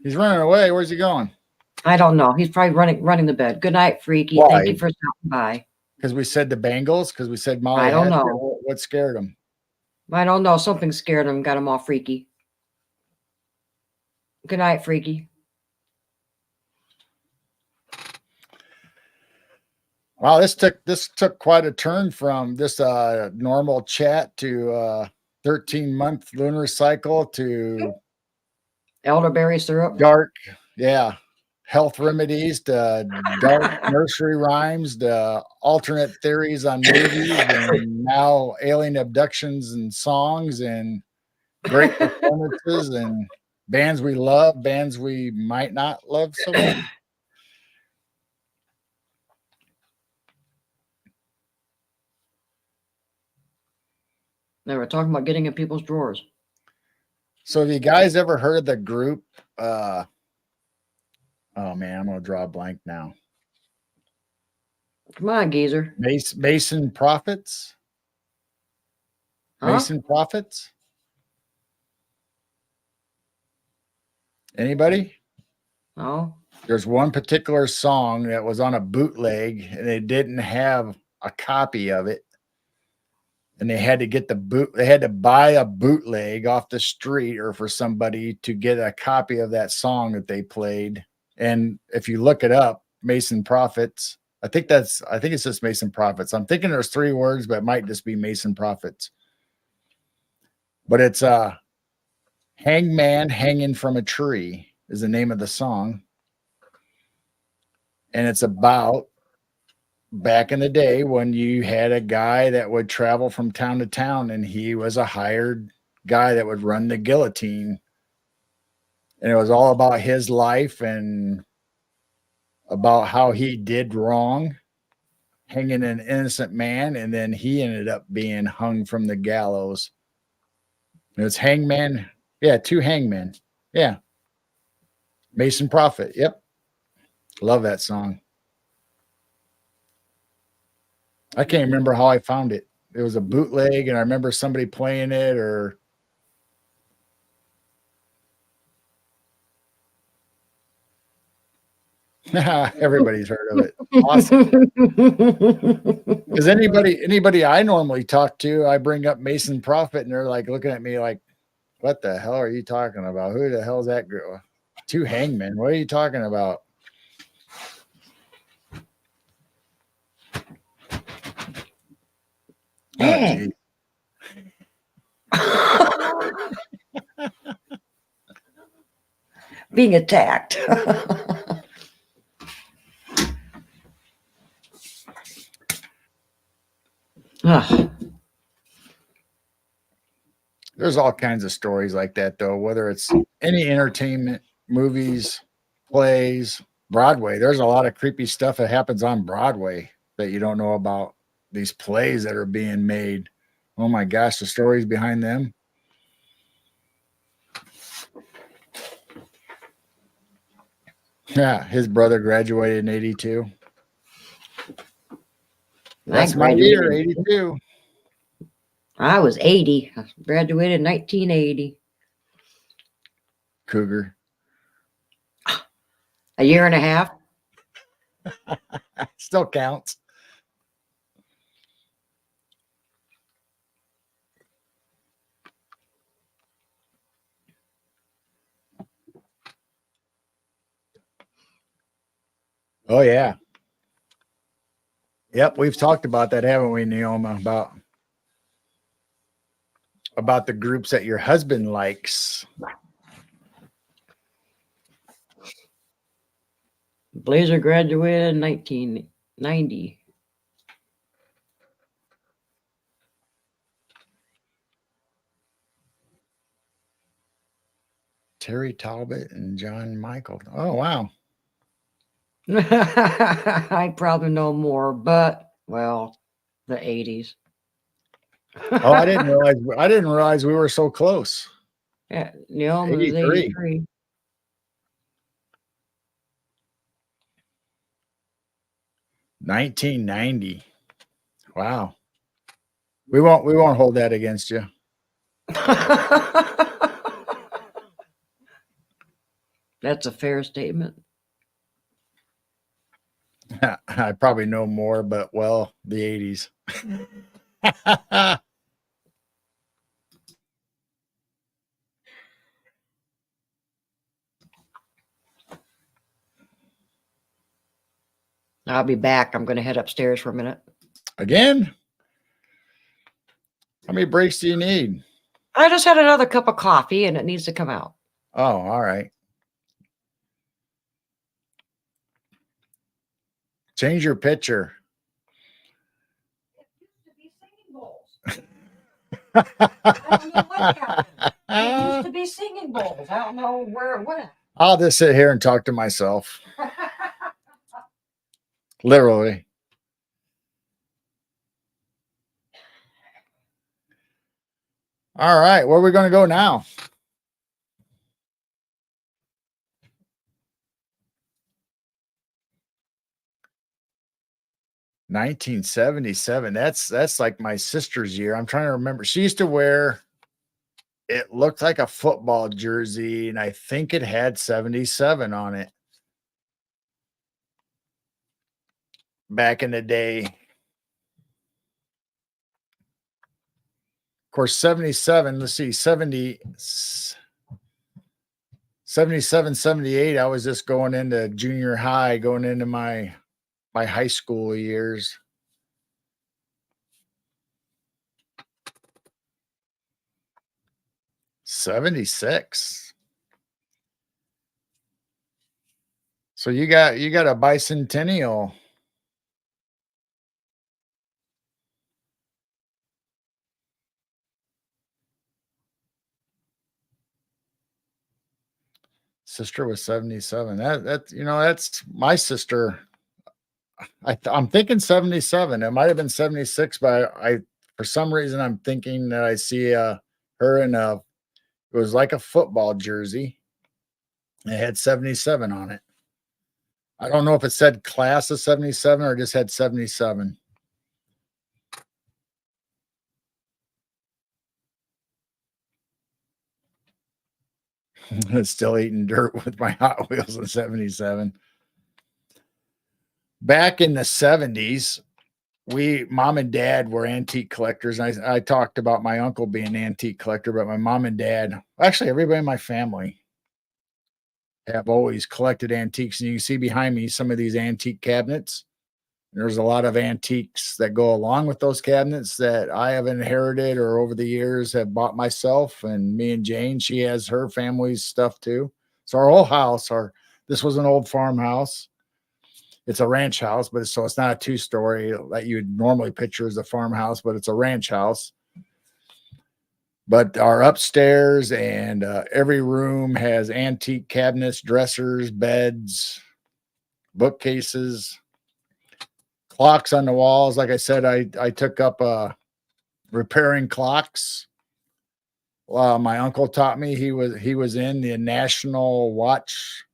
He's running away. Where's he going? I don't know. He's probably running to bed. Good night, Freaky. Why? Thank you for stopping by. Because we said the Bangles? Because we said Molly Hatchet? I don't know. What scared him? I don't know. Something scared him, got him all freaky. Good night, Freaky. Wow, this took quite a turn from this normal chat to 13-month lunar cycle to elderberry syrup, dark, health remedies, to dark nursery rhymes, to alternate theories on movies, and now alien abductions and songs and great performances and bands we love, bands we might not love so much. They were talking about getting in people's drawers. So have you guys ever heard of the group? Oh man, I'm gonna draw a blank now. Come on, geezer. Mason Prophets? Huh? Mason Prophets? Anybody? No. There's one particular song that was on a bootleg and they didn't have a copy of it. And they had to they had to buy a bootleg off the street or for somebody to get a copy of that song that they played. And if you look it up, Mason Prophets, I think it's just Mason Prophets. I'm thinking there's 3 words, but it might just be Mason Prophets. But it's Hangman Hanging from a Tree is the name of the song. And it's about back in the day when you had a guy that would travel from town to town, and he was a hired guy that would run the guillotine. And it was all about his life and about how he did wrong, hanging an innocent man, and then he ended up being hung from the gallows. It was Hangman. Yeah, two hangmen. Yeah. Mason Prophet. Yep. Love that song. I can't remember how I found it. It was a bootleg, and I remember somebody playing it, or everybody's heard of it. Awesome. Because anybody I normally talk to, I bring up Mason Prophet, and they're like looking at me like, "What the hell are you talking about? Who the hell's that girl? Two hangmen? What are you talking about?" Hey. Being attacked. Ugh. There's all kinds of stories like that, though, whether it's any entertainment, movies, plays, Broadway. There's a lot of creepy stuff that happens on Broadway that you don't know about. These plays that are being made. Oh my gosh, the stories behind them. Yeah, his brother graduated in 82. That's my year, 82. I was 80. I graduated in 1980. Cougar. A year and a half. Still counts. Oh yeah. Yep, we've talked about that, haven't we, Neoma? About the groups that your husband likes. Blazer graduated in 1990. Terry Talbot and John Michael. Oh wow. I probably know more, but well, the 80s. Oh, I didn't realize we were so close. Yeah, Neil was 83. 83. $1990. Wow. We won't hold that against you. That's a fair statement. I probably know more, but well, the 80s. I'll be back. I'm going to head upstairs for a minute. Again? How many breaks do you need? I just had another cup of coffee and it needs to come out. Oh, all right. Change your picture. I don't know what happened. It used to be singing bowls. I don't know where it went. I'll just sit here and talk to myself. Literally. All right, where are we going to go now? $1977. That's like my sister's year. I'm trying to remember. She used to wear, it looked like a football jersey, and I think it had 77 on it back in the day. Of course, 77, let's see, 77, 78. I was just going into junior high, going into my high school years. '76. So you got a bicentennial. Sister was 77. That's my sister. I'm thinking 77. It might have been 76, but I for some reason I'm thinking that I see her in a it was like a football jersey. It had 77 on it. I don't know if it said class of 77 or just had 77. Still eating dirt with my Hot Wheels in 77. Back in the 70s, mom and dad were antique collectors. I talked about my uncle being an antique collector, but my mom and dad, actually everybody in my family, have always collected antiques. And you can see behind me some of these antique cabinets. There's a lot of antiques that go along with those cabinets that I have inherited or over the years have bought myself. And me and Jane, she has her family's stuff too. So our whole house, this was an old farmhouse. It's a ranch house, but so it's not a 2-story that you would normally picture as a farmhouse, but it's a ranch house. But our upstairs and every room has antique cabinets, dressers, beds, bookcases, clocks on the walls. Like I said, I took up repairing clocks. My uncle taught me. He was in the National Watch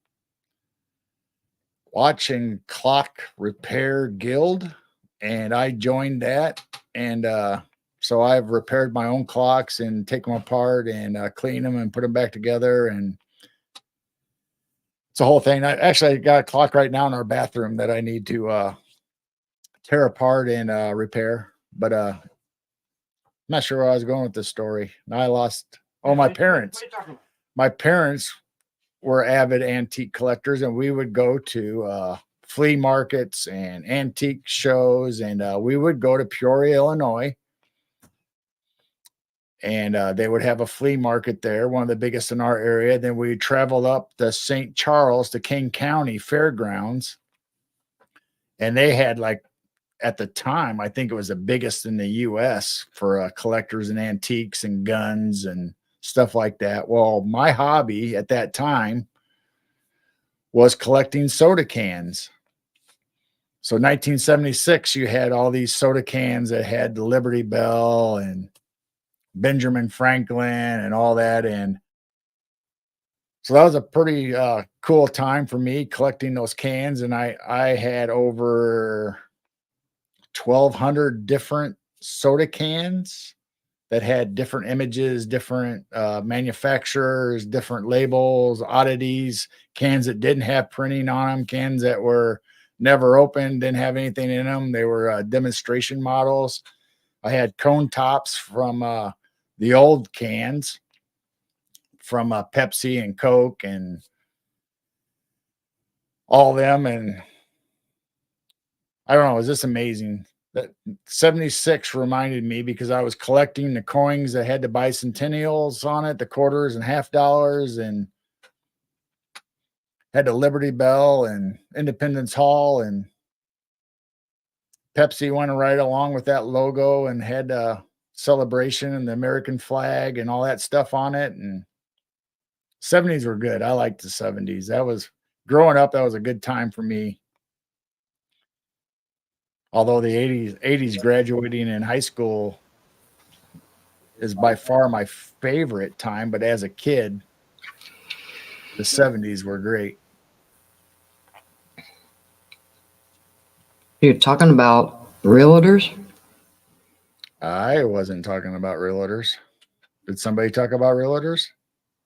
and Clock Repair Guild, and I joined that. And so I've repaired my own clocks and take them apart and clean them and put them back together. And it's a whole thing. I got a clock right now in our bathroom that I need to tear apart and repair. But I'm not sure where I was going with this story. I lost. Oh, my parents. My parents were avid antique collectors, and we would go to flea markets and antique shows, and we would go to Peoria, Illinois, and they would have a flea market there, one of the biggest in our area. Then we traveled up to St. Charles to King County Fairgrounds, and they had, like, at the time, I think it was the biggest in the US for collectors and antiques and guns and stuff like that. Well, my hobby at that time was collecting soda cans. So 1976, you had all these soda cans that had the Liberty Bell and Benjamin Franklin and all that. And so that was a pretty cool time for me collecting those cans. And I had over 1,200 different soda cans that had different images, different manufacturers, different labels, oddities, cans that didn't have printing on them, cans that were never opened, didn't have anything in them. They were demonstration models. I had cone tops from the old cans from Pepsi and Coke and all them. And I don't know, it was just amazing. That 76 reminded me because I was collecting the coins that had the bicentennials on it, the quarters and half dollars, and had the Liberty Bell and Independence Hall, and Pepsi went right along with that logo and had a celebration and the American flag and all that stuff on it. And 70s were good. I liked the 70s. That was growing up. That was a good time for me. Although the 80s graduating in high school is by far my favorite time, but as a kid, the 70s were great. You're talking about realtors? I wasn't talking about realtors. Did somebody talk about realtors?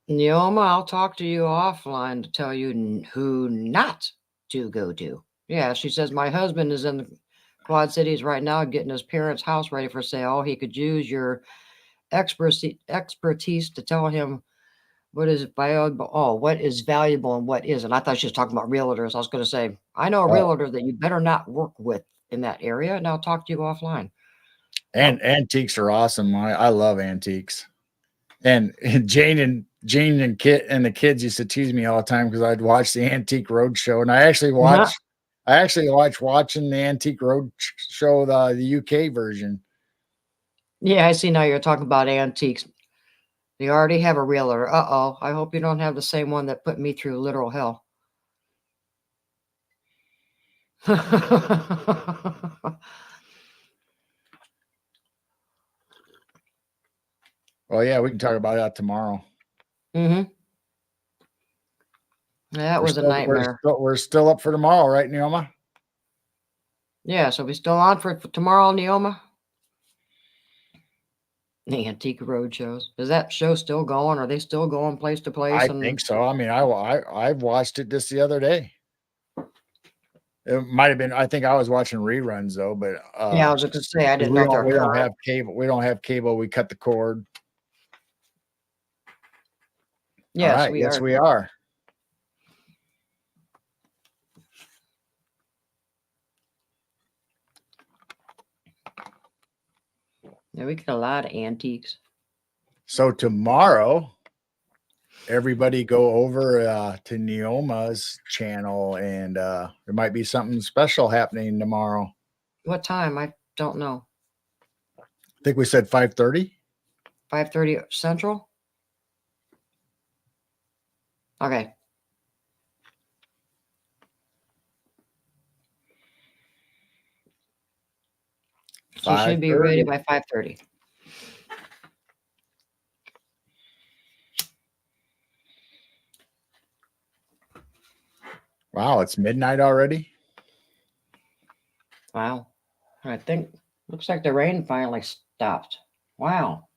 Neoma, I'll talk to you offline to tell you who not to go to. Yeah, she says my husband is in the Quad Cities right now getting his parents' house ready for sale. He could use your expertise to tell him what is valuable. Oh, what is valuable and what isn't. I thought she was talking about realtors. I was going to say, I know a realtor that you better not work with in that area, and I'll talk to you offline. And antiques are awesome. I love antiques. And Jane Gene and Kit and the kids used to tease me all the time because I'd watch the Antique Roadshow, and I actually watched watching the Antique Roadshow, the UK version. Yeah, I see now you're talking about antiques. You already have a realtor. Uh-oh. I hope you don't have the same one that put me through literal hell. Well, yeah, we can talk about that tomorrow. Mm-hmm. That was a nightmare. We're still up for tomorrow, right, Neoma? Yeah, so we still on for tomorrow, Neoma? The Antique Road shows. Is that show still going? Are they still going place to place? I think so. I mean, I've watched it just the other day. It might have been. I think I was watching reruns though, but yeah, I was going to say I didn't know if they're we don't current. have cable. We don't have cable. We cut the cord. Yes, All right. we Yes, are. we are. Yeah, we got a lot of antiques. So tomorrow, everybody go over to Neoma's channel, and there might be something special happening tomorrow. What time? I don't know. I think we said 5:30. 5:30 Central? Okay. She should be ready by 5:30. Wow, it's midnight already. Wow. I think looks like the rain finally stopped. Wow.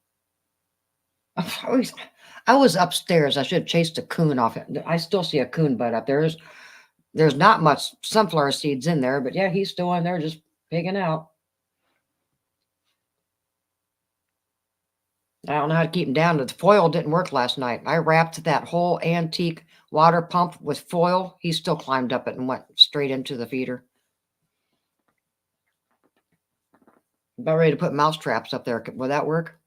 I was upstairs. I should have chased a coon off it. I still see a coon butt up there. There's not much sunflower seeds in there, but yeah, he's still in there just pigging out. I don't know how to keep him down. The foil didn't work last night. I wrapped that whole antique water pump with foil. He still climbed up it and went straight into the feeder. About ready to put mouse traps up there. Will that work?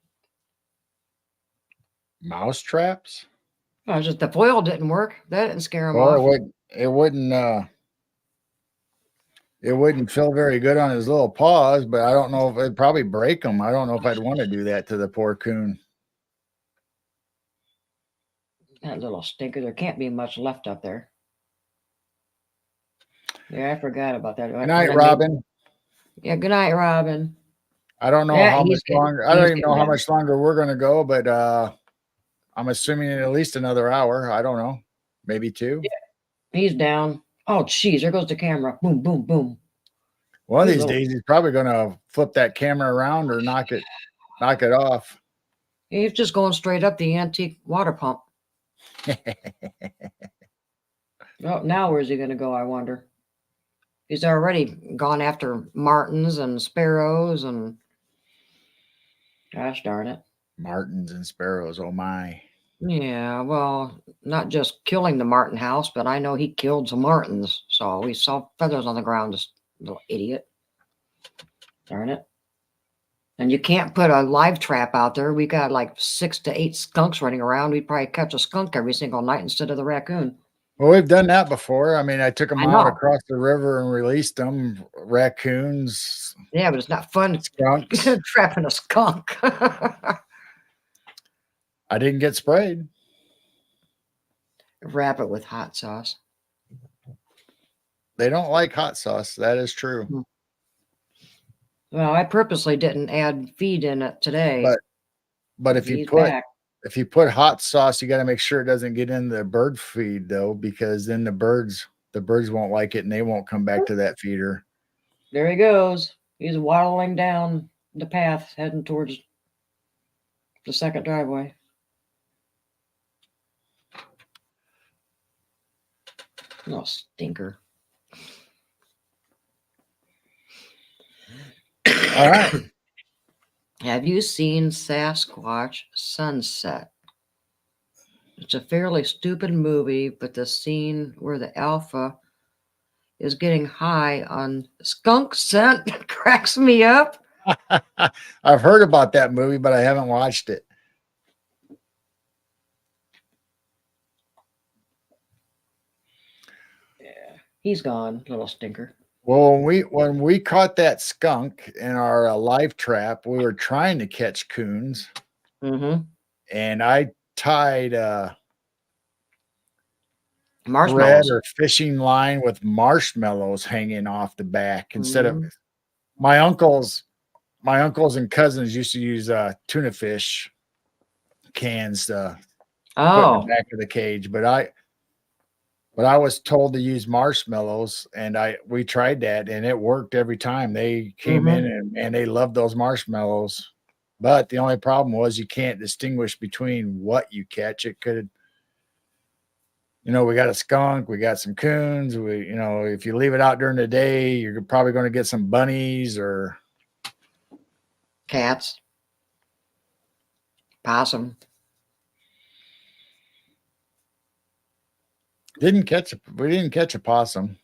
Mouse traps? No, just the foil didn't work. That didn't scare him Well, off. it wouldn't feel very good on his little paws, but I don't know if it'd probably break them. I don't know if I'd want to do that to the poor coon. That little stinker. There can't be much left up there. Yeah, I forgot about that. Good night, Robin. Yeah, good night, Robin. I don't know how much longer. I don't even know how much longer we're going to go, but I'm assuming at least another hour. I don't know, maybe 2. Yeah, he's down. Oh, geez, there goes the camera. Boom, boom, boom. One of these days, he's probably going to flip that camera around or knock it off. He's just going straight up the antique water pump. Oh, now where's he going to go, I wonder? He's already gone after martins and sparrows and gosh darn it. Martins and sparrows, oh my. Yeah, well, not just killing the martin house, but I know he killed some martins. So we saw feathers on the ground, this little idiot. Darn it. And you can't put a live trap out there. We got like 6 to 8 skunks running around. We'd probably catch a skunk every single night instead of the raccoon. Well, we've done that before. I mean, I took them out across the river and released them. Raccoons. Yeah, but it's not fun skunks. Trapping a skunk. I didn't get sprayed. Wrap it with hot sauce. They don't like hot sauce. That is true. Well, I purposely didn't add feed in it today. But if you put hot sauce, you got to make sure it doesn't get in the bird feed though, because then the birds won't like it and they won't come back to that feeder. There he goes. He's waddling down the path heading towards the second driveway. Oh, stinker. All right. Have you seen Sasquatch Sunset? It's a fairly stupid movie, but the scene where the alpha is getting high on skunk scent cracks me up. I've heard about that movie, but I haven't watched it. He's gone, little stinker. Well, when we caught that skunk in our live trap, we were trying to catch coons, Mm-hmm. and I tied thread Marshmallows. or fishing line with marshmallows hanging off the back instead of Mhm. my uncles. My uncles and cousins used to use tuna fish cans to put in the Oh. back of the cage, but I was told to use marshmallows, and we tried that, and it worked every time. They came in Mm-hmm. and they loved those marshmallows. But the only problem was you can't distinguish between what you catch. It could, we got a skunk, we got some coons. If you leave it out during the day, you're probably going to get some bunnies or Cats. Possum. we didn't catch a possum.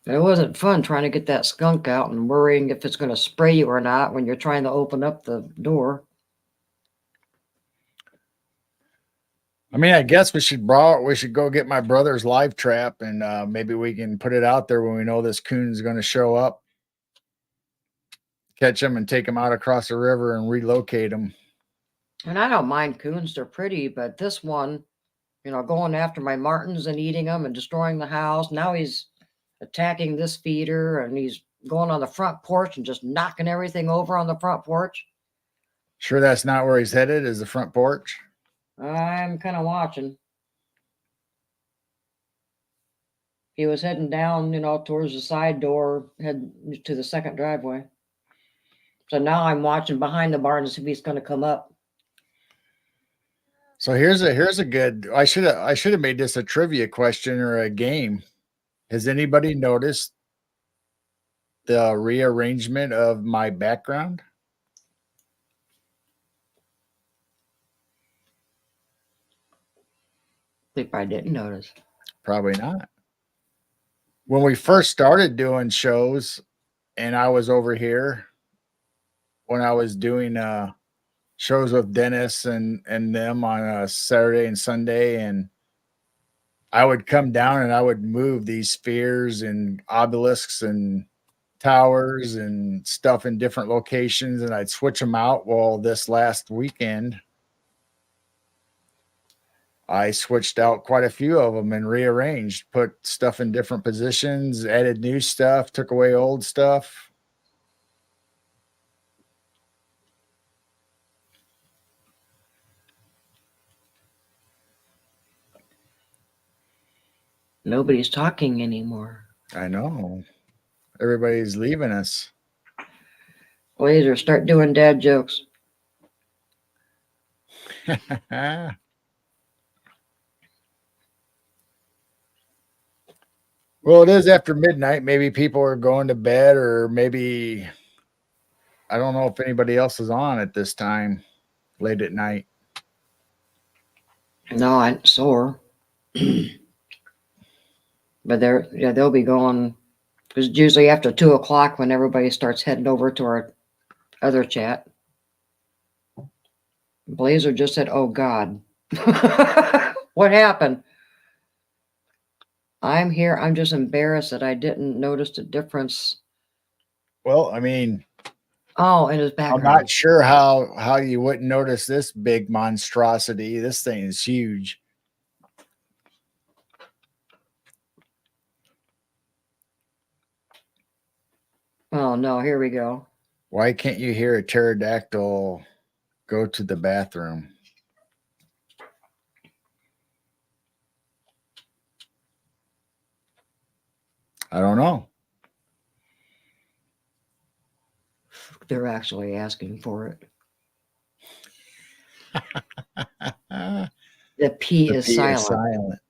It wasn't fun trying to get that skunk out and worrying if it's going to spray you or not when you're trying to open up the door. I mean, I guess we should go get my brother's live trap, and maybe we can put it out there when we know this coon's going to show up. Catch him and take him out across the river and relocate him. And I don't mind coons, they're pretty, but this one, going after my martins and eating them and destroying the house. Now he's attacking this feeder and he's going on the front porch and just knocking everything over on the front porch. Sure, that's not where he's headed, is the front porch? I'm kind of watching. He was heading down, towards the side door, head to the second driveway. So now I'm watching behind the barn to see if he's going to come up. So here's a good. I should have made this a trivia question or a game. Has anybody noticed the rearrangement of my background? If I didn't notice. Probably not. When we first started doing shows, and I was over here when I was doing shows with Dennis and them on a Saturday and Sunday, and I would come down and I would move these spheres and obelisks and towers and stuff in different locations, and I'd switch them out. Well, this last weekend, I switched out quite a few of them and rearranged, put stuff in different positions, added new stuff, took away old stuff. Nobody's talking anymore. I know. Everybody's leaving us. Laser, start doing dad jokes. Well, it is after midnight. Maybe people are going to bed, or maybe I don't know if anybody else is on at this time late at night. No, I'm sore. But they'll be going, because it's usually after 2:00 when everybody starts heading over to our other chat. Blazer just said, "Oh God." What happened? I'm here. I'm just embarrassed that I didn't notice the difference. Well, I mean, Oh, in his I'm background. not sure how you wouldn't notice this big monstrosity. This thing is huge. Oh no, here we go. Why can't you hear a pterodactyl go to the bathroom? I don't know. They're actually asking for it. The P The is P is silent. silent.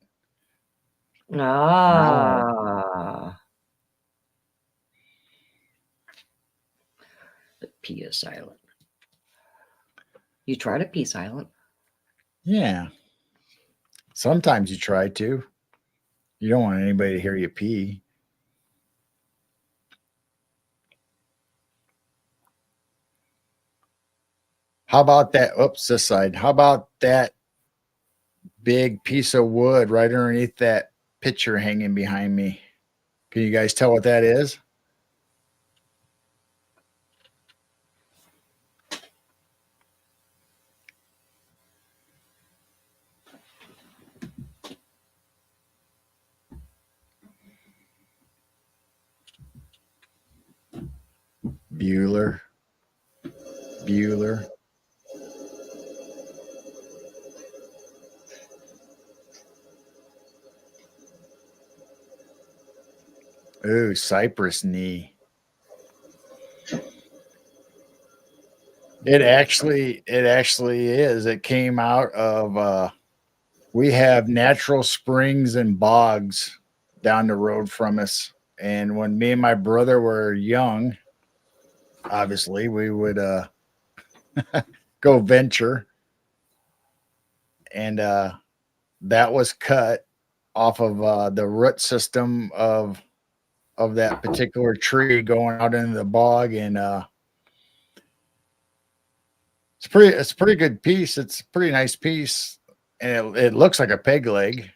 Ah. The P is silent. You try to P silent. Yeah. Sometimes you try to. You don't want anybody to hear you pee. How about that? Oops, this side. How about that big piece of wood right underneath that picture hanging behind me. Can you guys tell what that is? Bueller. Bueller. Ooh, cypress knee. It actually is. It came out of we have natural springs and bogs down the road from us. And when me and my brother were young, obviously we would go venture. And that was cut off of the root system of that particular tree going out into the bog. And it's a pretty good piece. It's a pretty nice piece. And it looks like a peg leg.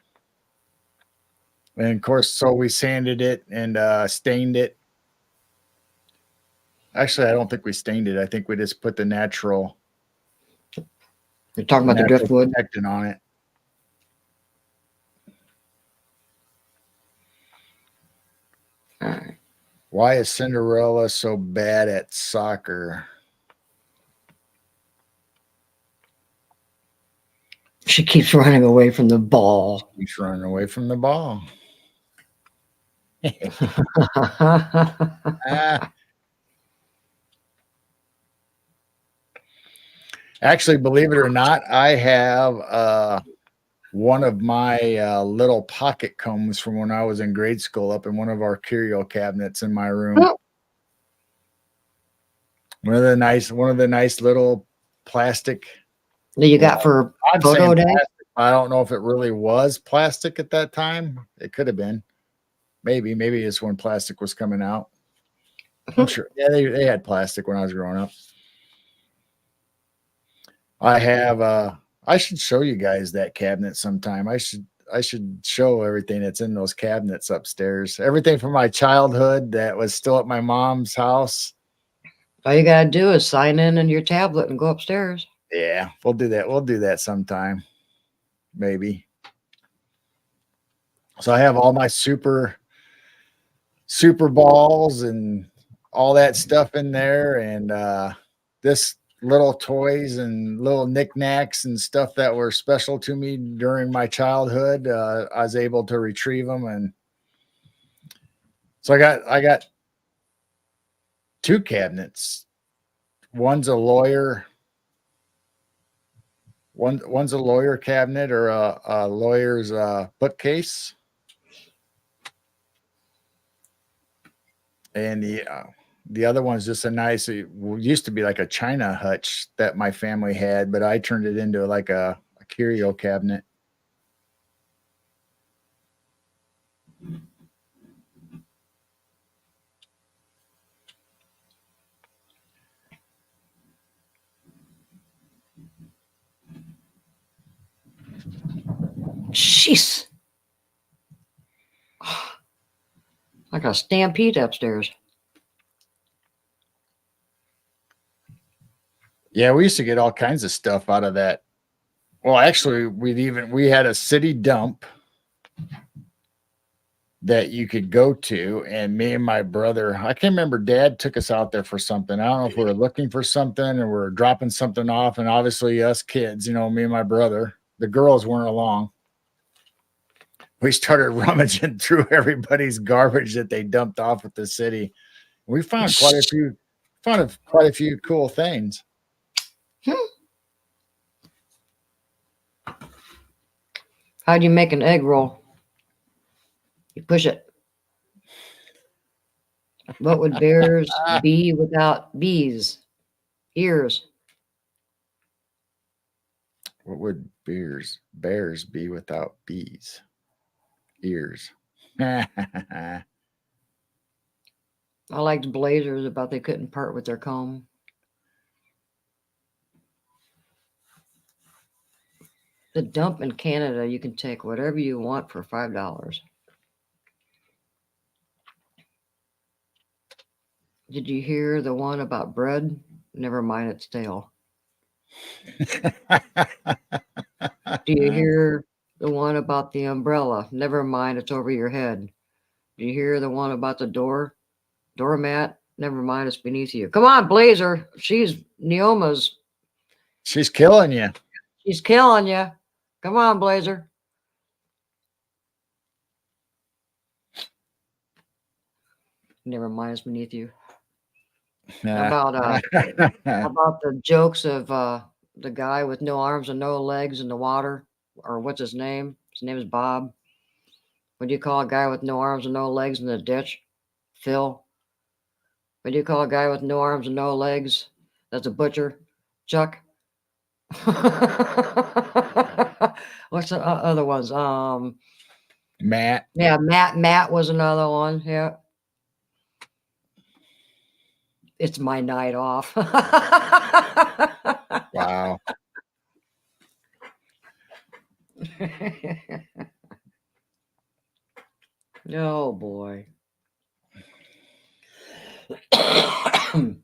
And of course, so we sanded it and stained it. Actually, I don't think we stained it. I think we just put the natural You're talking about the driftwood? protectant on it. All right. Why is Cinderella so bad at soccer? She keeps running away from the ball. He's running away from the ball. Ah. Actually, believe it or not, I have one of my little pocket combs from when I was in grade school up in one of our curio cabinets in my room. Oh. One of the nice little plastic. That you got for I'm photo saying day? plastic. I don't know if it really was plastic at that time. It could have been. Maybe it's when plastic was coming out. I'm sure. Yeah, they had plastic when I was growing up. I have I should show you guys that cabinet sometime. I should show everything that's in those cabinets upstairs. Everything from my childhood that was still at my mom's house. All you gotta do is sign in on your tablet and go upstairs. Yeah, we'll do that. We'll do that sometime. Maybe. So I have all my super balls and all that stuff in there, and this little toys and little knickknacks and stuff that were special to me during my childhood. I was able to retrieve them, and so I got two cabinets. One's a lawyer. One's a lawyer cabinet or a lawyer's bookcase, and the other one's just a nice. It used to be like a china hutch that my family had, but I turned it into like a curio cabinet. Jeez. Like a stampede upstairs. Yeah, we used to get all kinds of stuff out of that. Well, actually, we had a city dump that you could go to, and me and my brother, I can't remember, Dad took us out there for something. I don't know if we were looking for something or we are dropping something off, and obviously us kids, me and my brother, the girls weren't along. We started rummaging through everybody's garbage that they dumped off at the city. We found quite a few cool things. How do you make an egg roll? You push it. What would bears be without bees? Ears. What would bears be without bees? Ears. I liked Blazers about they couldn't part with their comb. The dump in Canada, you can take whatever you want for $5. Did you hear the one about bread? Never mind, it's stale. Do you hear the one about the umbrella? Never mind, it's over your head. Do you hear the one about the doormat? Never mind, it's beneath you. Come on, Blazer. She's Neoma's. She's killing you. She's killing you. Come on, Blazer. Never mind, it's beneath you. About the jokes of the guy with no arms and no legs in the water, or what's his name? His name is Bob. What do you call a guy with no arms and no legs in the ditch? Phil. What do you call a guy with no arms and no legs? That's a butcher. Chuck. What's the other ones? Matt. Yeah, Matt was another one. Yeah. It's my night off. Wow. Oh boy. I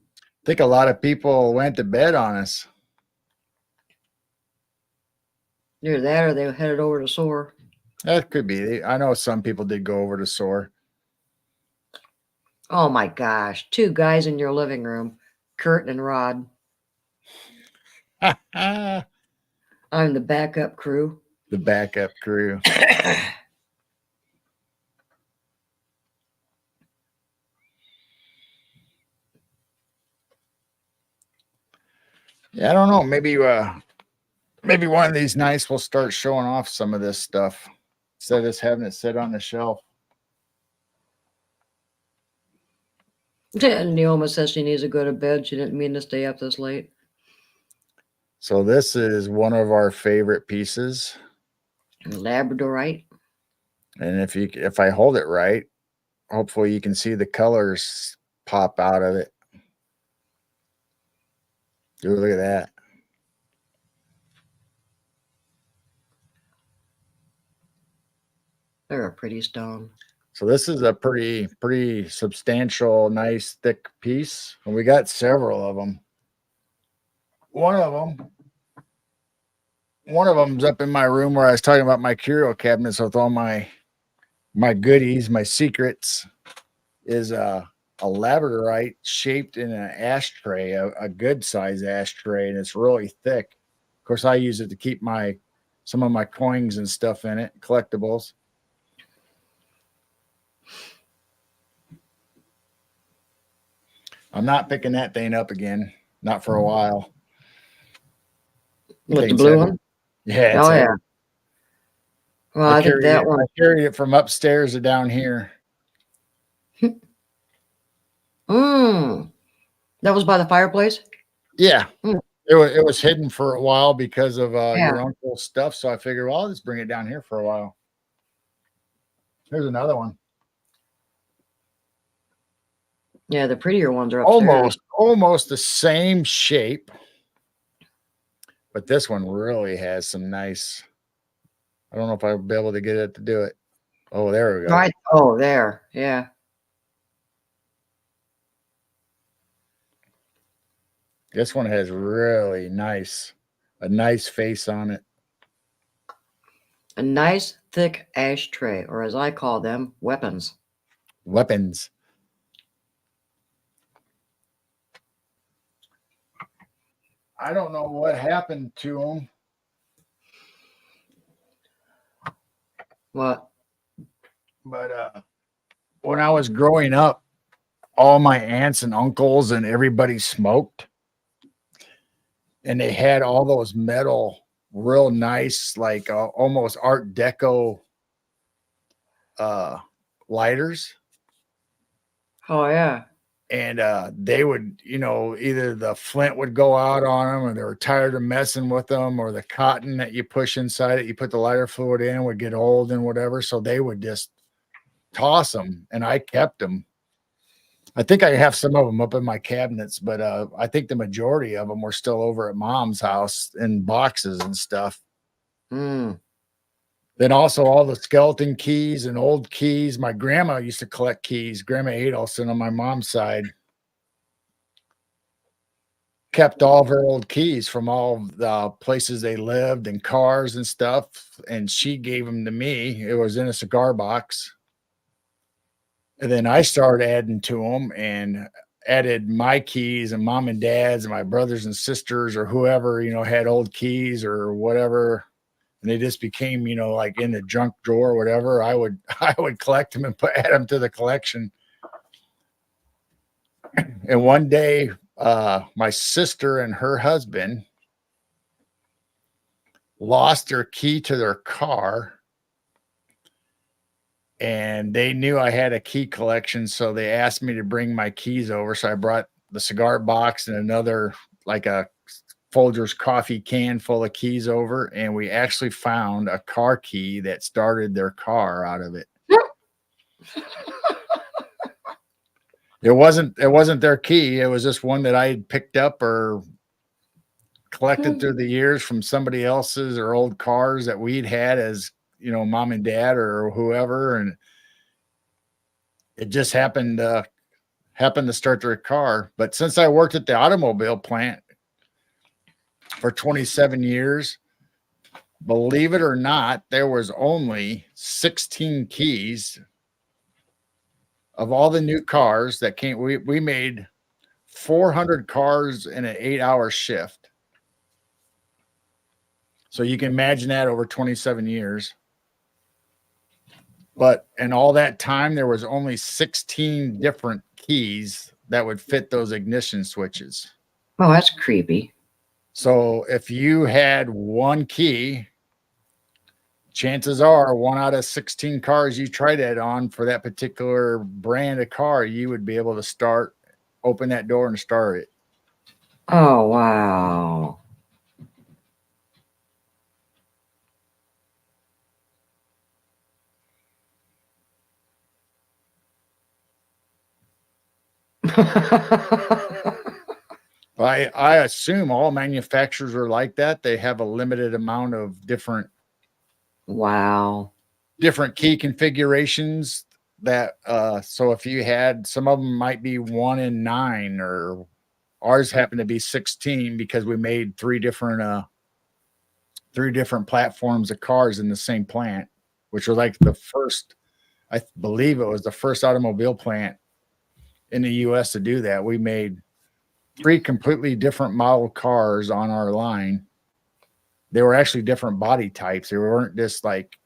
think a lot of people went to bed on us. Either that or they headed over to SOAR. That could be. I know some people did go over to SOAR. Oh my gosh. 2 guys in your living room, Kurt and Rod. The I'm the backup crew. backup crew. Yeah, I don't know. Maybe one of these nights we'll start showing off some of this stuff instead of just having it sit on the shelf. Neoma says she needs to go to bed. She didn't mean to stay up this late. So this is one of our favorite pieces. Labradorite. And if I hold it right, hopefully you can see the colors pop out of it. Ooh, look at that. They're a pretty stone. So this is a pretty substantial, nice, thick piece. And we got several of them. One of them's up in my room where I was talking about my curio cabinets with all my goodies, my secrets, is a labradorite shaped in an ashtray, a good size ashtray, and it's really thick. Of course, I use it to keep some of my coins and stuff in it, collectibles. I'm not picking that thing up again, not for a while. With the blue one? Yeah. Oh yeah. Well, I think that one. I carried it from upstairs to down here. That was by the fireplace? Yeah. Mm. It was hidden for a while because of Yeah. your uncle's stuff. So I figured, well, I'll just bring it down here for a while. Here's another one. Yeah, the prettier ones are upstairs. Almost the same shape. But this one really has some nice. I don't know if I'll be able to get it to do it. Oh, there we go. Right. Oh, there. Yeah. This one has really a nice face on it. A nice thick ashtray, or as I call them, weapons. Weapons. I don't know what happened to them. What? But when I was growing up, all my aunts and uncles and everybody smoked. And they had all those metal, real nice, like almost Art Deco lighters. Oh, yeah. And they would, either the flint would go out on them, or they were tired of messing with them, or the cotton that you push inside it, you put the lighter fluid in, would get old and whatever. So they would just toss them, and I kept them. I think I have some of them up in my cabinets, but I think the majority of them were still over at Mom's house in boxes and stuff. Mm. Then also all the skeleton keys and old keys. My grandma used to collect keys, Grandma Adelson on my mom's side. kept all of her old keys from all the places they lived and cars and stuff. And she gave them to me. It was in a cigar box. And then I started adding to them and added my keys and mom and dad's and my brothers and sisters or whoever, had old keys or whatever. And they just became, like in the junk drawer or whatever. I would I would collect them and add them to the collection. And one day, my sister and her husband lost their key to their car, and they knew I had a key collection, so they asked me to bring my keys over. So I brought the cigar box and another, like a Folgers coffee can full of keys over, and we actually found a car key that started their car out of it. It wasn't their key. It was just one that I had picked up or collected through the years from somebody else's or old cars that we'd had as, mom and dad or whoever. And it just happened to start their car. But since I worked at the automobile plant for 27 years, believe it or not, there was only 16 keys of all the new cars that came. We made 400 cars in an 8-hour shift. So you can imagine that over 27 years. But in all that time, there was only 16 different keys that would fit those ignition switches. Oh, that's creepy. So if you had one key, chances are 1 out of 16 cars you tried that on for that particular brand of car, you would be able to open that door and start it. Oh, wow. I assume all manufacturers are like that. They have a limited amount of different Wow. key configurations that so if you had, some of them might be 1 in 9, or ours happened to be 16 because we made three different platforms of cars in the same plant, which was like the first, I believe it was the first automobile plant in the US to do that. We made 3 completely different model cars on our line. They were actually different body types. They weren't just like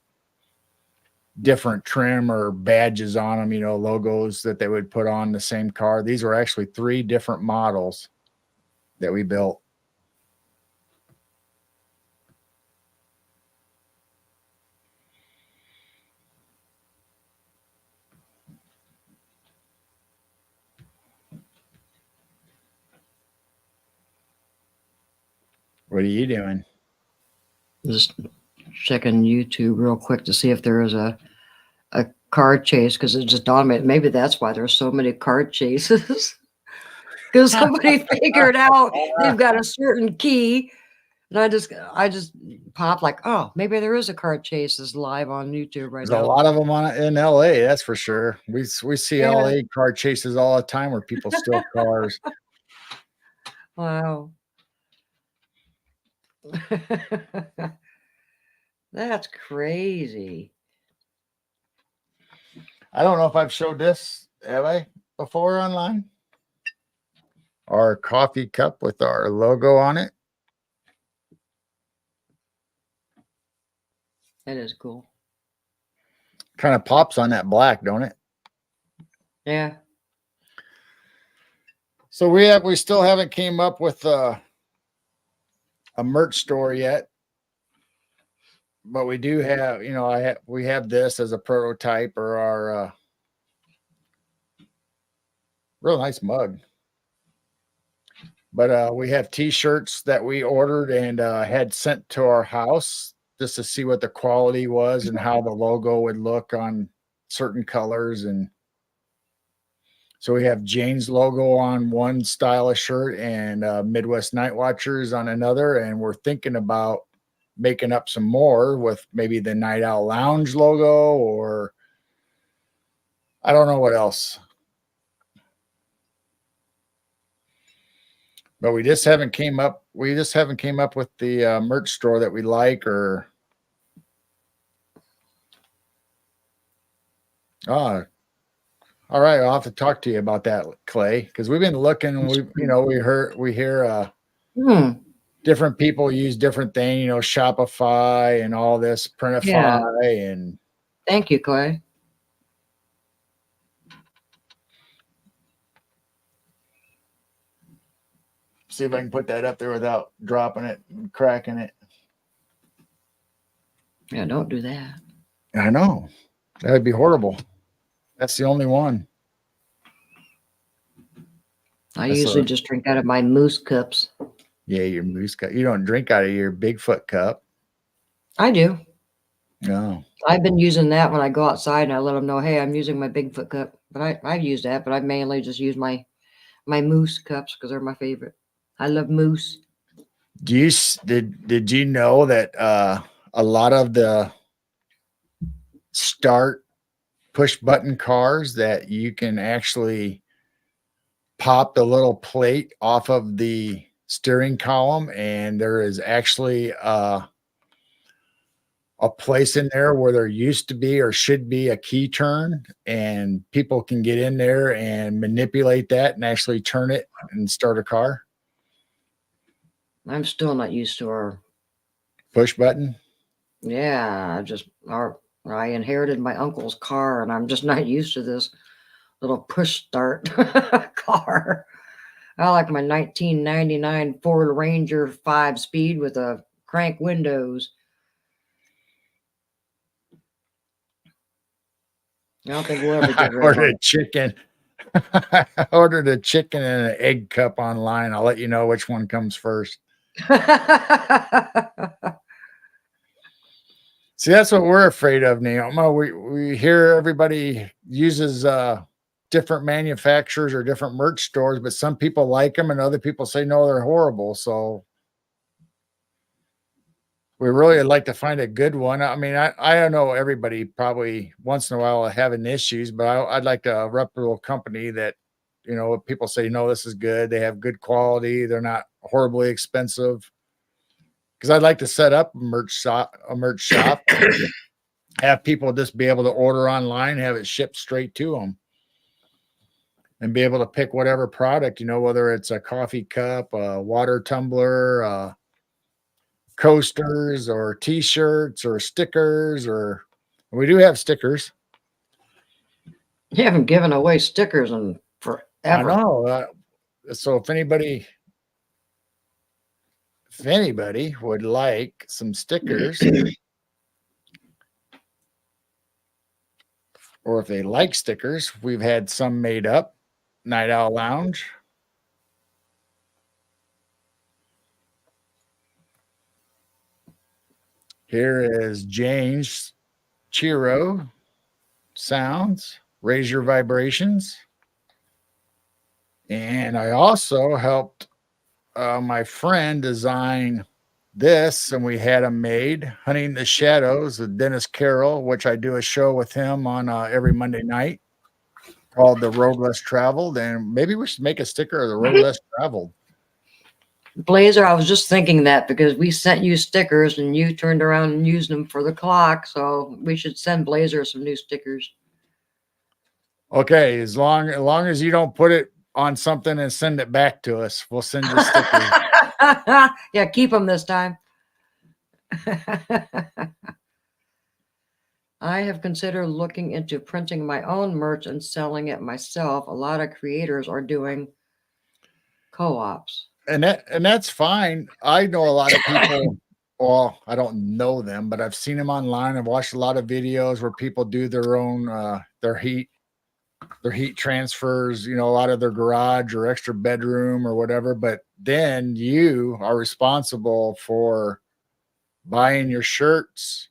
different trim or badges on them, logos that they would put on the same car. These were actually 3 different models that we built. What are you doing? Just checking YouTube real quick to see if there is a car chase, because it just dawned on me, maybe that's why there's so many car chases. Because somebody figured out they've got a certain key. And I just popped like, oh, maybe there is a car chase is live on YouTube right There's now. a lot of them in LA, that's for sure. We see Yeah. LA car chases all the time where people steal cars. Wow. That's crazy. I don't know if I've showed this, have I, before online? Our coffee cup with our logo on it. That is cool. Kind of pops on that black, don't it? Yeah. So we still haven't came up with a merch store yet, but we do have, we have this as a prototype, or our real nice mug. But we have t-shirts that we ordered and had sent to our house just to see what the quality was and how the logo would look on certain colors. And so we have Jane's logo on one style of shirt and Midwest Night Watchers on another. And we're thinking about making up some more with maybe the Night Owl Lounge logo, or I don't know what else. But we just haven't came up with the merch store that we like. Or oh, all right, I'll have to talk to you about that, Clay, because we've been looking. We hear Hmm. different people use different things. Shopify and all this, Yeah. Printify, and Thank you, Clay. see if I can put that up there without dropping it and cracking it. Yeah, don't do that. I know that would be horrible. That's the only one. I That's usually just drink out of my moose cups. Yeah, your moose cup. You don't drink out of your Bigfoot cup. I do. No. I've been using that when I go outside and I let them know, hey, I'm using my Bigfoot cup. But I've used that, but I mainly just use my moose cups because they're my favorite. I love moose. Did you know that a lot of the start push button cars that you can actually pop the little plate off of the steering column, and there is actually a place in there where there used to be or should be a key turn, and people can get in there and manipulate that and actually turn it and start a car? I'm still not used to our, Push button. yeah, I inherited my uncle's car and I'm just not used to this little push start car. I like my 1999 Ford Ranger 5-speed with a crank windows. I don't think we'll ever I get rid of ordered them. a chicken. I ordered a chicken and an egg cup online. I'll let you know which one comes first. See, that's what we're afraid of, Neoma. We hear everybody uses different manufacturers or different merch stores, but some people like them and other people say no, they're horrible. So we really like to find a good one. I mean, I know everybody probably once in a while having issues, but I'd like a reputable company that, people say, no, this is good. They have good quality. They're not horribly expensive. Because I'd like to set up a merch shop, have people just be able to order online, have it shipped straight to them, and be able to pick whatever product, whether it's a coffee cup, a water tumbler, coasters or t-shirts or stickers, or we do have stickers. You haven't given away stickers in I forever. know. So if anybody would like some stickers, or if they like stickers, we've had some made up. Night Owl Lounge. Here is James Chiro Sounds, Raise Your Vibrations. And I also helped my friend design this, and we had him made, Hunting the Shadows with Dennis Carroll, which I do a show with him on every Monday night called The Road Less Traveled. And maybe we should make a sticker of The Road Less Traveled. Blazer, I was just thinking that because we sent you stickers and you turned around and used them for the clock. So we should send Blazer some new stickers. Okay, as long as you don't put it on something and send it back to us, we'll send you stickers. Yeah, keep them this time. I have considered looking into printing my own merch and selling it myself. A lot of creators are doing co-ops. And that's fine. I know a lot of people. Well, I don't know them, but I've seen them online. I've watched a lot of videos where people do their own their heat transfers, a lot of their garage or extra bedroom or whatever. But then you are responsible for buying your shirts,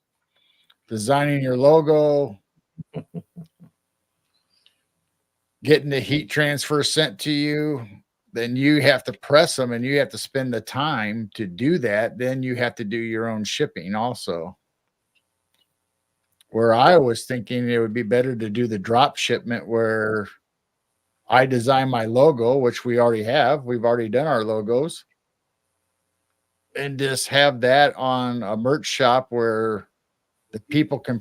designing your logo, getting the heat transfer sent to you. Then you have to press them and you have to spend the time to do that. Then you have to do your own shipping also. Where I was thinking it would be better to do the drop shipment where I design my logo, which we already have. We've already done our logos. And just have that on a merch shop where the people can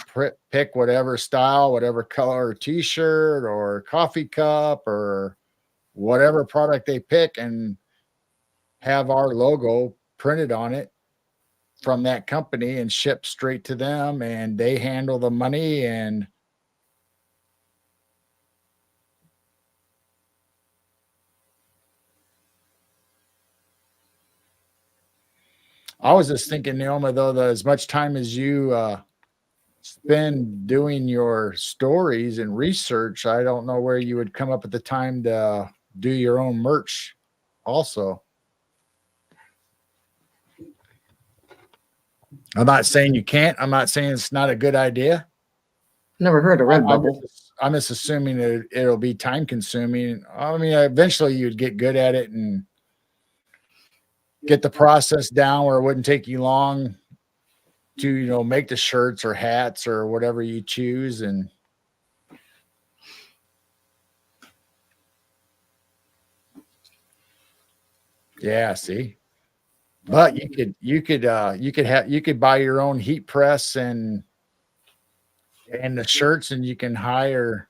pick whatever style, whatever color t-shirt or coffee cup or whatever product they pick, and have our logo printed on it from that company and shipped straight to them, and they handle the money. And I was just thinking, Naoma, though, that as much time as you spend doing your stories and research, I don't know where you would come up with the time to do your own merch also. I'm not saying you can't. I'm not saying it's not a good idea. Never heard of Redbubble. I'm just assuming that it'll be time consuming. I mean, eventually you'd get good at it and get the process down where it wouldn't take you long to, you know, make the shirts or hats or whatever you choose. And yeah, see, but you could buy your own heat press and the shirts, and you can hire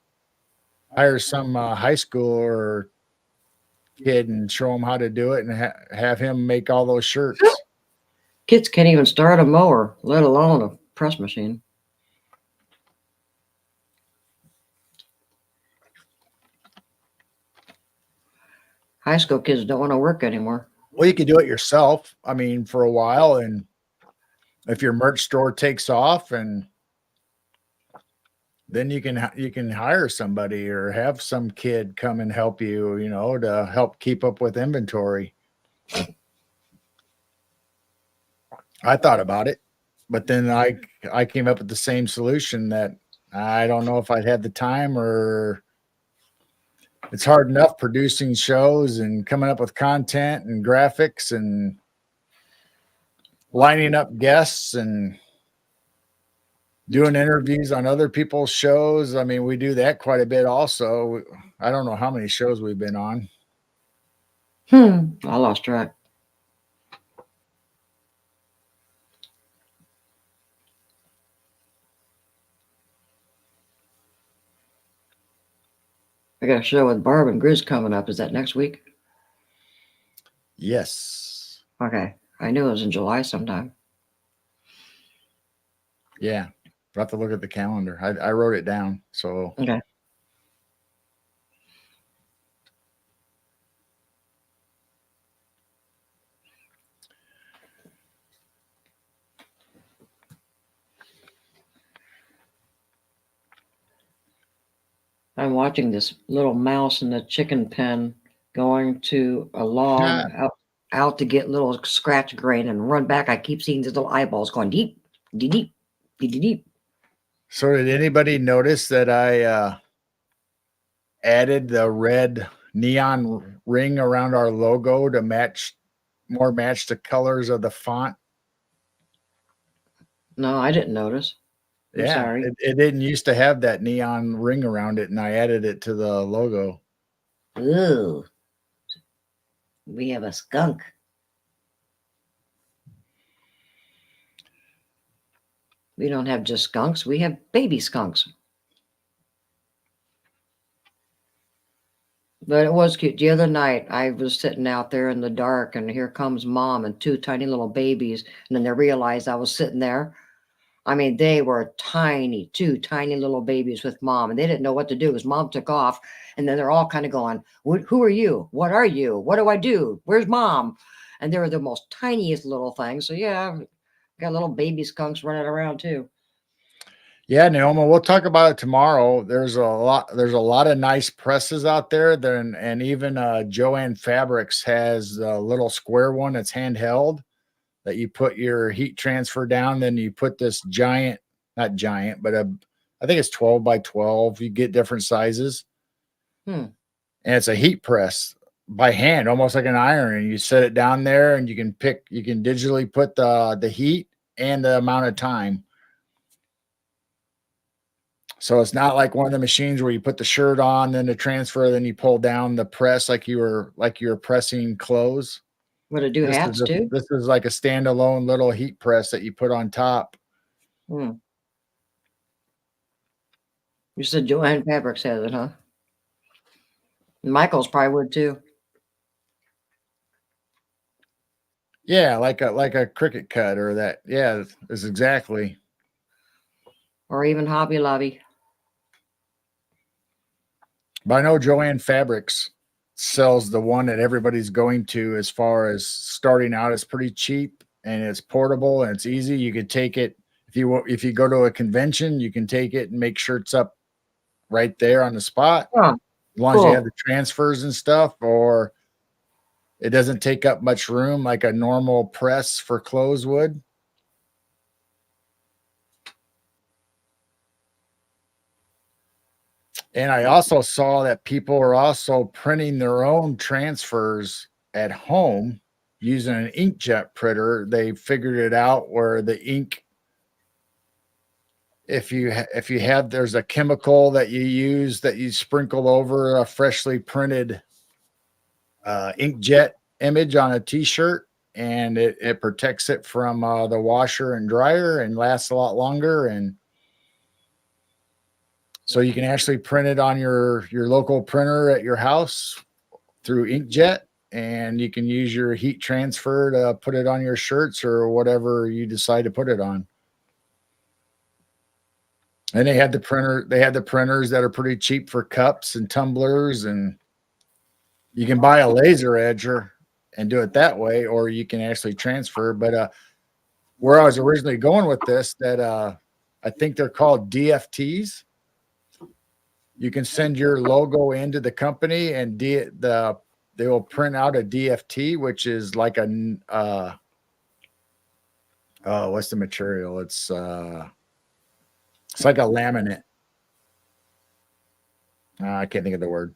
some high school or kid and show him how to do it, and have him make all those shirts. Kids can't even start a mower, let alone a press machine. High school kids don't want to work anymore. Well, you could do it yourself. I mean, for a while, and if your merch store takes off, and then you can hire somebody or have some kid come and help you, you know, to help keep up with inventory. I thought about it, but then I came up with the same solution that I don't know if I'd have the time, or it's hard enough producing shows and coming up with content and graphics and lining up guests and doing interviews on other people's shows. I mean, we do that quite a bit also. I don't know how many shows we've been on. I lost track. I got a show with Barb and Grizz coming up. Is that next week? Yes. Okay. I knew it was in July sometime. Yeah. We'll have to look at the calendar. I wrote it down. So Okay. I'm watching this little mouse in the chicken pen going to a log out to get little scratch grain and run back. I keep seeing these little eyeballs going deep, deep, deep, deep, deep. So did anybody notice that I added the red neon ring around our logo to match the colors of the font? No, I didn't notice. I'm sorry. It didn't used to have that neon ring around it, and I added it to the logo. Ooh. We have a skunk. We don't have just skunks. We have baby skunks. But it was cute. The other night, I was sitting out there in the dark, and here comes Mom and two tiny little babies. And then they realized I was sitting there. I mean, they were tiny, two tiny little babies with Mom, and they didn't know what to do because Mom took off. And then they're all kind of going, who are you? What are you? What do I do? Where's Mom? And they were the most tiniest little things. So yeah, got little baby skunks running around too. Yeah, Naoma, we'll talk about it tomorrow. There's a lot of nice presses out there. And even Joanne Fabrics has a little square one that's handheld that you put your heat transfer down. Then you put this giant, not giant, but I think it's 12 by 12. You get different sizes. And it's a heat press by hand, almost like an iron. And you set it down there, and you can digitally put the heat and the amount of time. So it's not like one of the machines where you put the shirt on, then the transfer, then you pull down the press like you were pressing clothes. Would it do hats too? This is like a standalone little heat press that you put on top. Hmm. You said Joanne Fabrics has it, huh? Michael's probably would too. Yeah, like a Cricut cut or that. Yeah, is exactly. Or even Hobby Lobby. But I know Joanne Fabrics sells the one that everybody's going to as far as starting out. It's pretty cheap and it's portable and it's easy. You could take it if you go to a convention, you can take it and make shirts up right there on the spot. Oh, As long as you have the transfers and stuff, or it doesn't take up much room like a normal press for clothes would. And I also saw that people are also printing their own transfers at home using an inkjet printer. They figured it out where the ink, if you have, there's a chemical that you use that you sprinkle over a freshly printed inkjet image on a t-shirt, and it protects it from the washer and dryer and lasts a lot longer. And so you can actually print it on your local printer at your house through inkjet, and you can use your heat transfer to put it on your shirts or whatever you decide to put it on. And they had the printers that are pretty cheap for cups and tumblers, and you can buy a laser edger and do it that way, or you can actually transfer. But where I was originally going with this, that I think they're called DFTs. You can send your logo into the company, and they will print out a DFT, which is like a what's the material? It's like a laminate. I can't think of the word.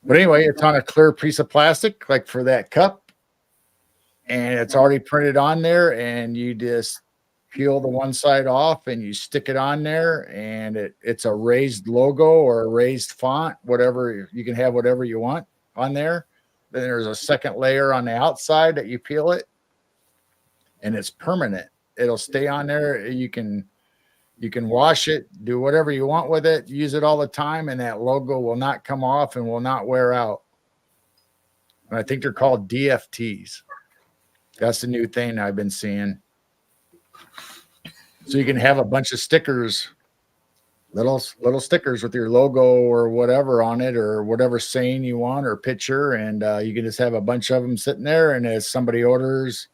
But anyway, it's on a clear piece of plastic, like for that cup, and it's already printed on there, and you just peel the one side off and you stick it on there, and it's a raised logo or a raised font, whatever. You can have whatever you want on there. Then there's a second layer on the outside that you peel it, and it's permanent. It'll stay on there. You can wash it, do whatever you want with it, use it all the time, and that logo will not come off and will not wear out. And I think they're called DFTs. That's the new thing I've been seeing. So you can have a bunch of stickers, little stickers with your logo or whatever on it, or whatever saying you want or picture, and you can just have a bunch of them sitting there. And as somebody orders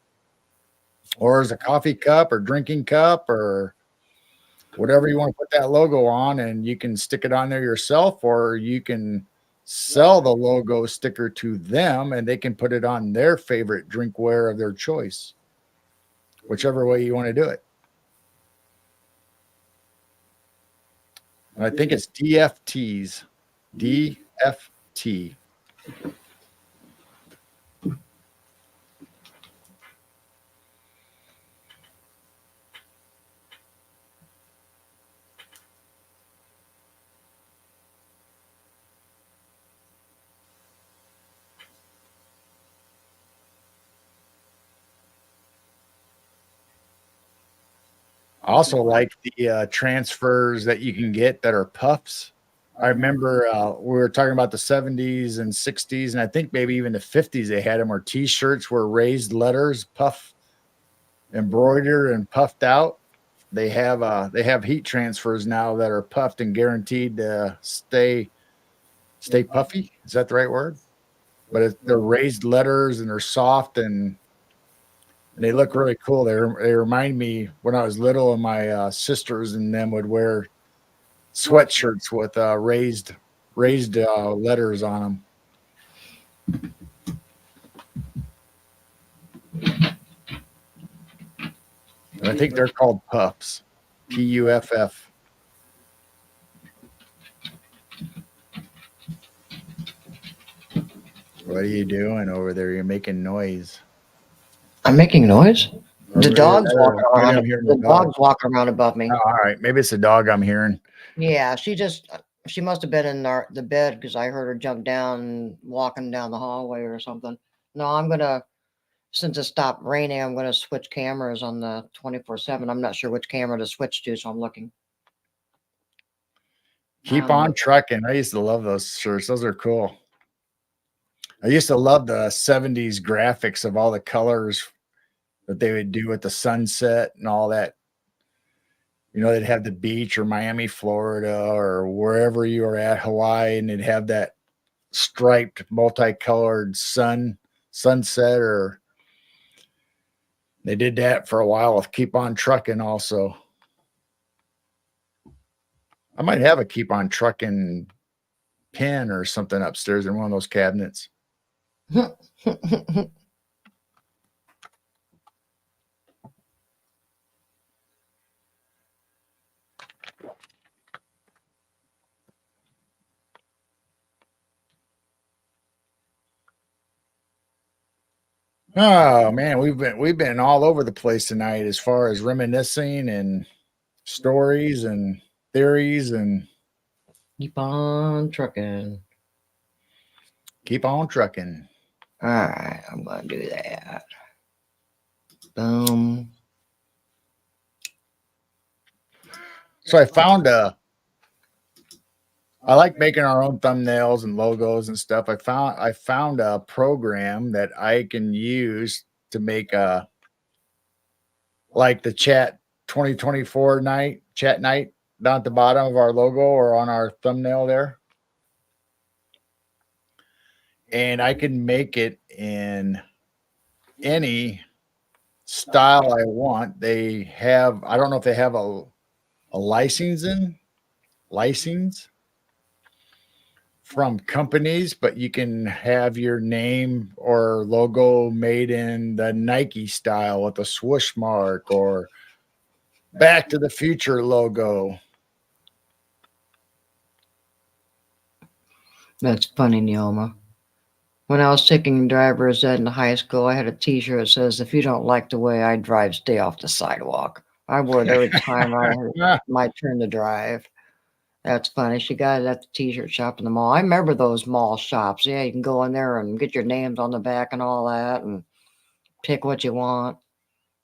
a coffee cup or drinking cup or whatever you want to put that logo on, and you can stick it on there yourself, or you can sell the logo sticker to them and they can put it on their favorite drinkware of their choice, whichever way you want to do it. And I think it's DFTs. DFT. I also like the transfers that you can get that are puffs. I remember we were talking about the 70s and 60s, and I think maybe even the 50s they had them, where t-shirts were raised letters, puff, embroidered and puffed out. They have heat transfers now that are puffed and guaranteed to stay puffy. Is that the right word? But they're raised letters and they're soft, and they look really cool. They remind me when I was little, and my sisters and them would wear sweatshirts with raised letters on them. And I think they're called puffs. Puff. What are you doing over there? You're making noise. I'm making noise? Or The dog's walking Maybe around. I'm hearing The the dog. dog's walking around above me. Oh, all right. Maybe it's a dog I'm hearing. Yeah, she must have been in the bed because I heard her jump down and walking down the hallway or something. No, I'm gonna, since it stopped raining, I'm gonna switch cameras on the 24/7. I'm not sure which camera to switch to, so I'm looking. Keep on trucking. I used to love those shirts. Those are cool. I used to love the 70s graphics of all the colors that they would do with the sunset and all that. You know, they'd have the beach or Miami, Florida, or wherever you were at, Hawaii, and they'd have that striped, multicolored sunset, or they did that for a while with Keep on Trucking also. I might have a Keep on Trucking pin or something upstairs in one of those cabinets. Oh man, we've been all over the place tonight as far as reminiscing and stories and theories, and Keep on trucking. keep on trucking. All right, I'm gonna do that. Boom. So I like making our own thumbnails and logos and stuff. I found a program that I can use to make like the chat 2024 chat night down at the bottom of our logo or on our thumbnail there. And I can make it in any style I want. They have, I don't know if they have a license from companies, but you can have your name or logo made in the Nike style with a swoosh mark or Back to the Future logo. That's funny, Neoma. When I was taking driver's ed in high school, I had a T-shirt that says, "If you don't like the way I drive, stay off the sidewalk." I wore it every time I had my turn to drive. That's funny. She got it at the T-shirt shop in the mall. I remember those mall shops. Yeah, you can go in there and get your names on the back and all that, and pick what you want.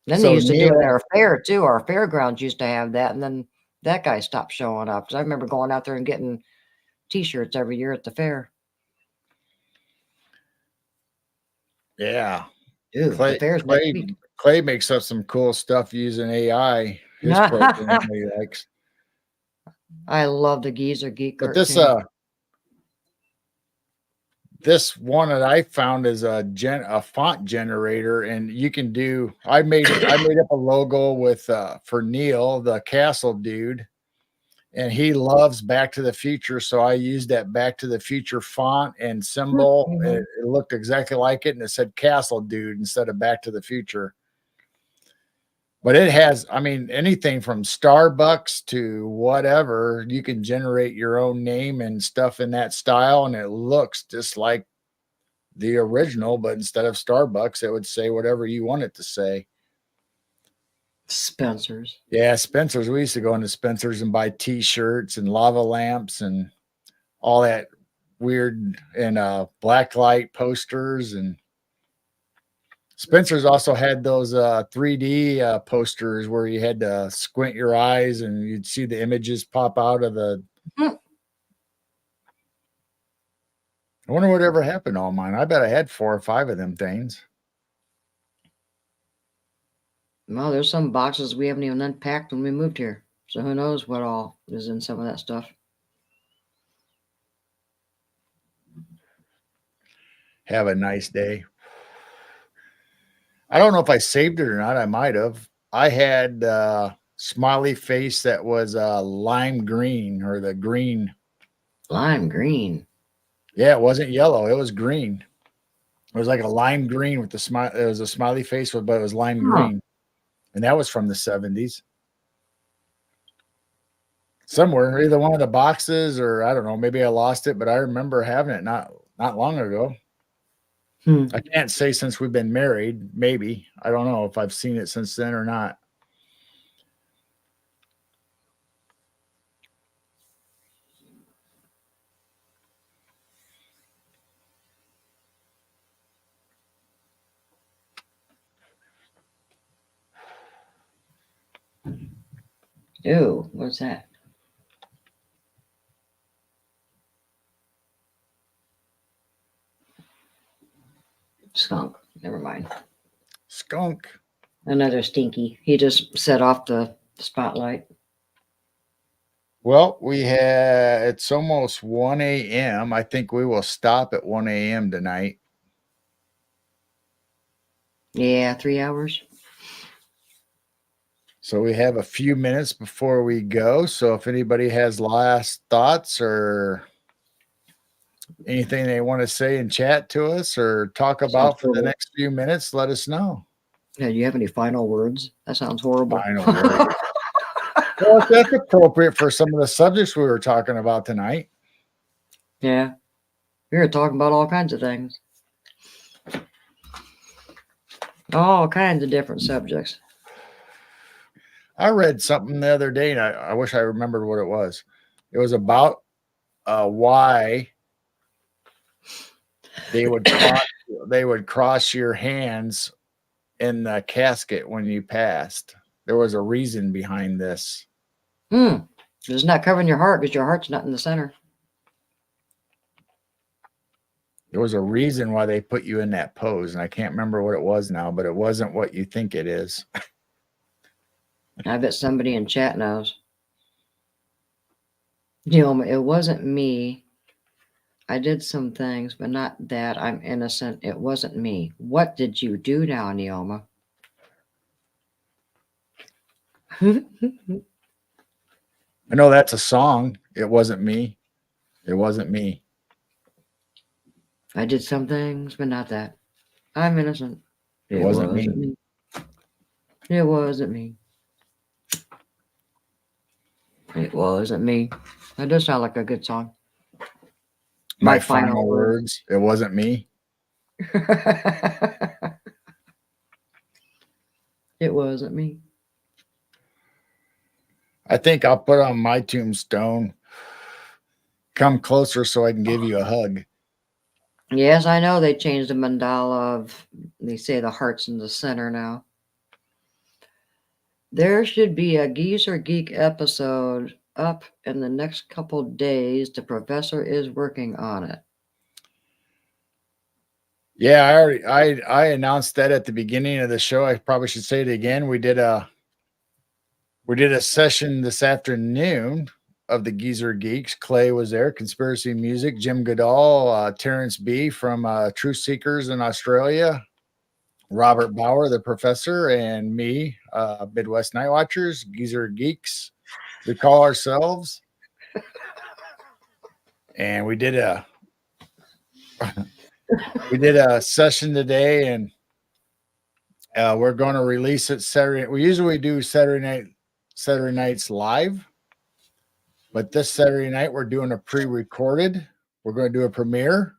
Then they So used to do it at Neil, our fair too. Our fairgrounds used to have that, and then that guy stopped showing up. 'Cause I remember going out there and getting T-shirts every year at the fair. yeah, Dude, the fair's next week. Clay makes up some cool stuff using AI. His program he likes. I love the Geezer Geek But cartoon. this one that I found is a font generator, and you can do. I made up a logo with for Neil, the castle dude, and he loves Back to the Future, so I used that Back to the Future font and symbol. Mhm. It looked exactly like it, and it said Castle Dude instead of Back to the Future. But it has, I mean, anything from Starbucks to whatever, you can generate your own name and stuff in that style, and it looks just like the original, but instead of Starbucks, it would say whatever you want it to say. Spencer's. Yeah, Spencer's. We used to go into Spencer's and buy T-shirts and lava lamps and all that weird and black light posters. And Spencer's also had those 3D posters where you had to squint your eyes and you'd see the images pop out of the. Mhm. I wonder whatever happened to all mine. I bet I had 4 or 5 of them things. Well, there's some boxes we haven't even unpacked when we moved here. So who knows what all is in some of that stuff. Have a nice day. I don't know if I saved it or not. I might have. I had smiley face that was lime green or the green. Lime green. Yeah, it wasn't yellow. It was green. It was like a lime green with the smile. It was a smiley face, but it was lime green. And that was from the 70s. Somewhere, either one of the boxes or I don't know, maybe I lost it, but I remember having it not long ago. I can't say since we've been married, maybe. I don't know if I've seen it since then or not. Ew, what's that? Skunk. Never mind. Skunk. Another stinky. He just set off the spotlight. Well, it's almost 1 a.m. I think we will stop at 1 a.m. tonight. Yeah, 3 hours. So we have a few minutes before we go. So if anybody has last thoughts or anything they want to say and chat to us or talk about for the next few minutes, let us know. Yeah, do you have any final words? That sounds horrible. Final words. Well, if that's appropriate for some of the subjects we were talking about tonight. Yeah. We were talking about all kinds of things. All kinds of different subjects. I read something the other day, and I wish I remembered what it was. It was about why they would cross your hands in the casket when you passed. There was a reason behind this. It's not covering your heart because your heart's not in the center. There was a reason why they put you in that pose, and I can't remember what it was now, but it wasn't what you think it is. I bet somebody in chat knows. Neoma, it wasn't me. I did some things, but not that. I'm innocent. It wasn't me. What did you do now, Neoma? I know that's a song. It wasn't me. It wasn't me. I did some things, but not that. I'm innocent. It wasn't me. It wasn't me. It wasn't me. That does sound like a good song. My final words. It wasn't me. It wasn't me. I think I'll put on my tombstone. Come closer so I can give you a hug. Yes, I know they changed the mandala they say the heart's in the center now. There should be a Geezer Geek episode up in the next couple days. The professor is working on it. Yeah, I announced that at the beginning of the show. I probably should say it again. We did a session this afternoon of the Geezer Geeks. Clay was there, Conspiracy Music, Jim Goodall, Terrence B from Truth Seekers in Australia, Robert Bauer, the professor, and me, Midwest Night Watchers, Geezer Geeks, we call ourselves. And we did a session today, and we're going to release it Saturday. We usually do Saturday nights live, but this Saturday night we're doing a pre-recorded. We're going to do a premiere,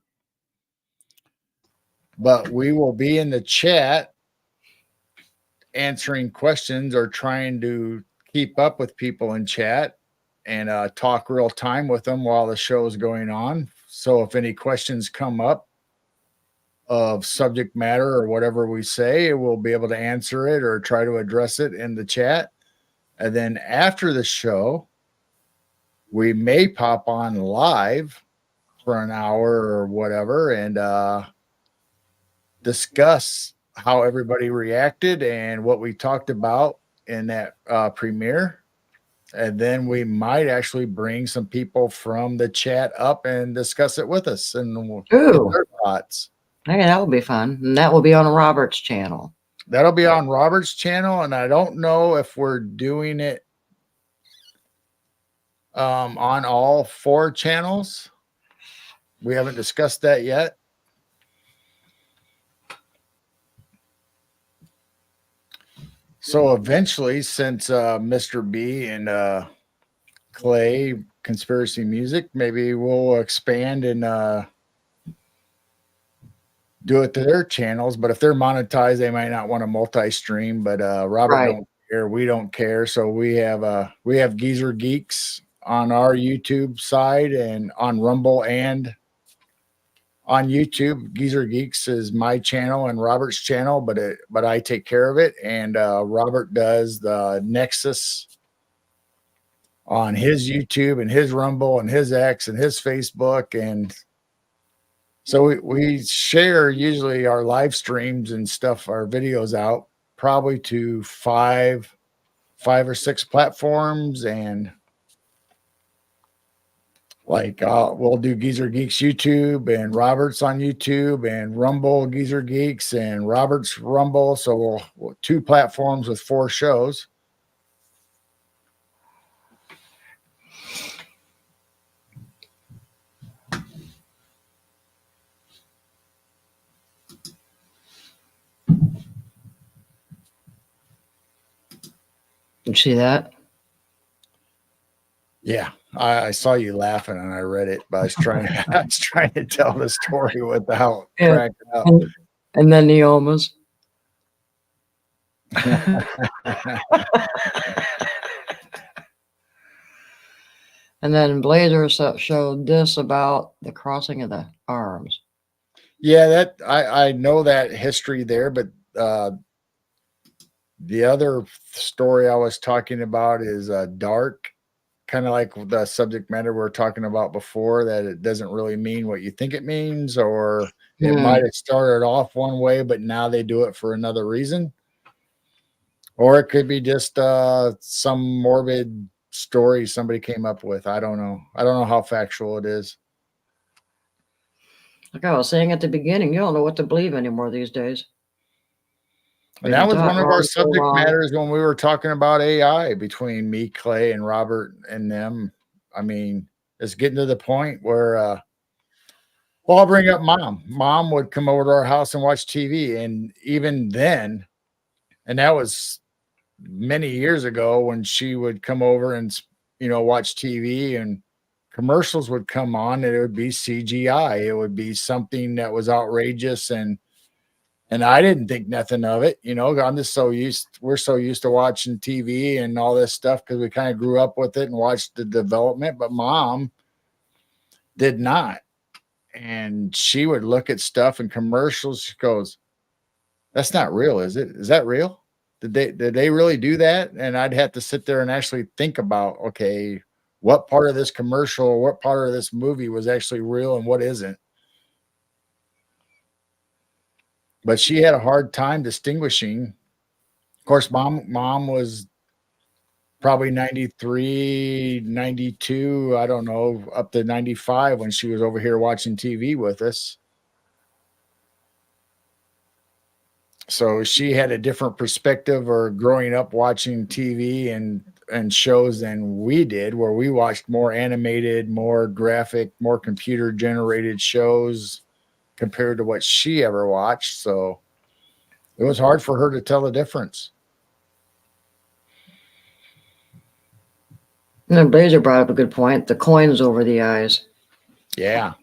but we will be in the chat answering questions or trying to keep up with people in chat and talk real time with them while the show is going on. So if any questions come up of subject matter or whatever we say, we'll be able to answer it or try to address it in the chat. And then after the show, we may pop on live for an hour or whatever and discuss how everybody reacted and what we talked about in that premiere. And then we might actually bring some people from the chat up and discuss it with us and get their thoughts. Okay, that will be fun. And that will be on Robert's channel. That'll be on Robert's channel. And I don't know if we're doing it on all 4 channels. We haven't discussed that yet. So eventually, since Mr. B and Clay, Conspiracy Music, maybe we'll expand and do it to their channels. But if they're monetized, they might not want to multi-stream. But Robert Right. don't care. We don't care. So we have Geezer Geeks on our YouTube side and on Rumble and on YouTube. Geezer Geeks is my channel and Robert's channel, but I take care of it. And Robert does the Nexus on his YouTube and his Rumble and his X and his Facebook. And so we share usually our live streams and stuff, our videos out probably to five or six platforms. And like we'll do Geezer Geeks YouTube and Roberts on YouTube and Rumble Geezer Geeks and Roberts Rumble. So we'll 2 platforms with 4 shows. You see that? Yeah, I saw you laughing and I read it, but I was trying to tell the story without Yeah. cracking up. And then Neomas. And then Blazer showed this about the crossing of the arms. Yeah, that I know that history there, but the other story I was talking about is dark, kind of like the subject matter we were talking about before, that it doesn't really mean what you think it means, or it might have started off one way, but now they do it for another reason. Or it could be just some morbid story somebody came up with. I don't know. I don't know how factual it is. Like I was saying at the beginning, you don't know what to believe anymore these days. And that was one of our subject matters when we were talking about AI between me, Clay, and Robert and them. I mean, it's getting to the point where, well, I'll bring up mom. Mom would come over to our house and watch TV. And even then, and that was many years ago when she would come over and, watch TV and commercials would come on and it would be CGI. It would be something that was outrageous and I didn't think nothing of it. I'm just we're so used to watching TV and all this stuff because we kind of grew up with it and watched the development, but mom did not. And she would look at stuff and commercials. She goes, "That's not real, is it? Is that real? Did they really do that?" And I'd have to sit there and actually think about, okay, what part of this commercial or what part of this movie was actually real and what isn't. But she had a hard time distinguishing. Of course, mom was probably 93, 92, I don't know, up to 95 when she was over here watching TV with us. So she had a different perspective or growing up watching TV and shows than we did, where we watched more animated, more graphic, more computer generated shows compared to what she ever watched. So it was hard for her to tell the difference. And then Blazer brought up a good point, the coins over the eyes. Yeah.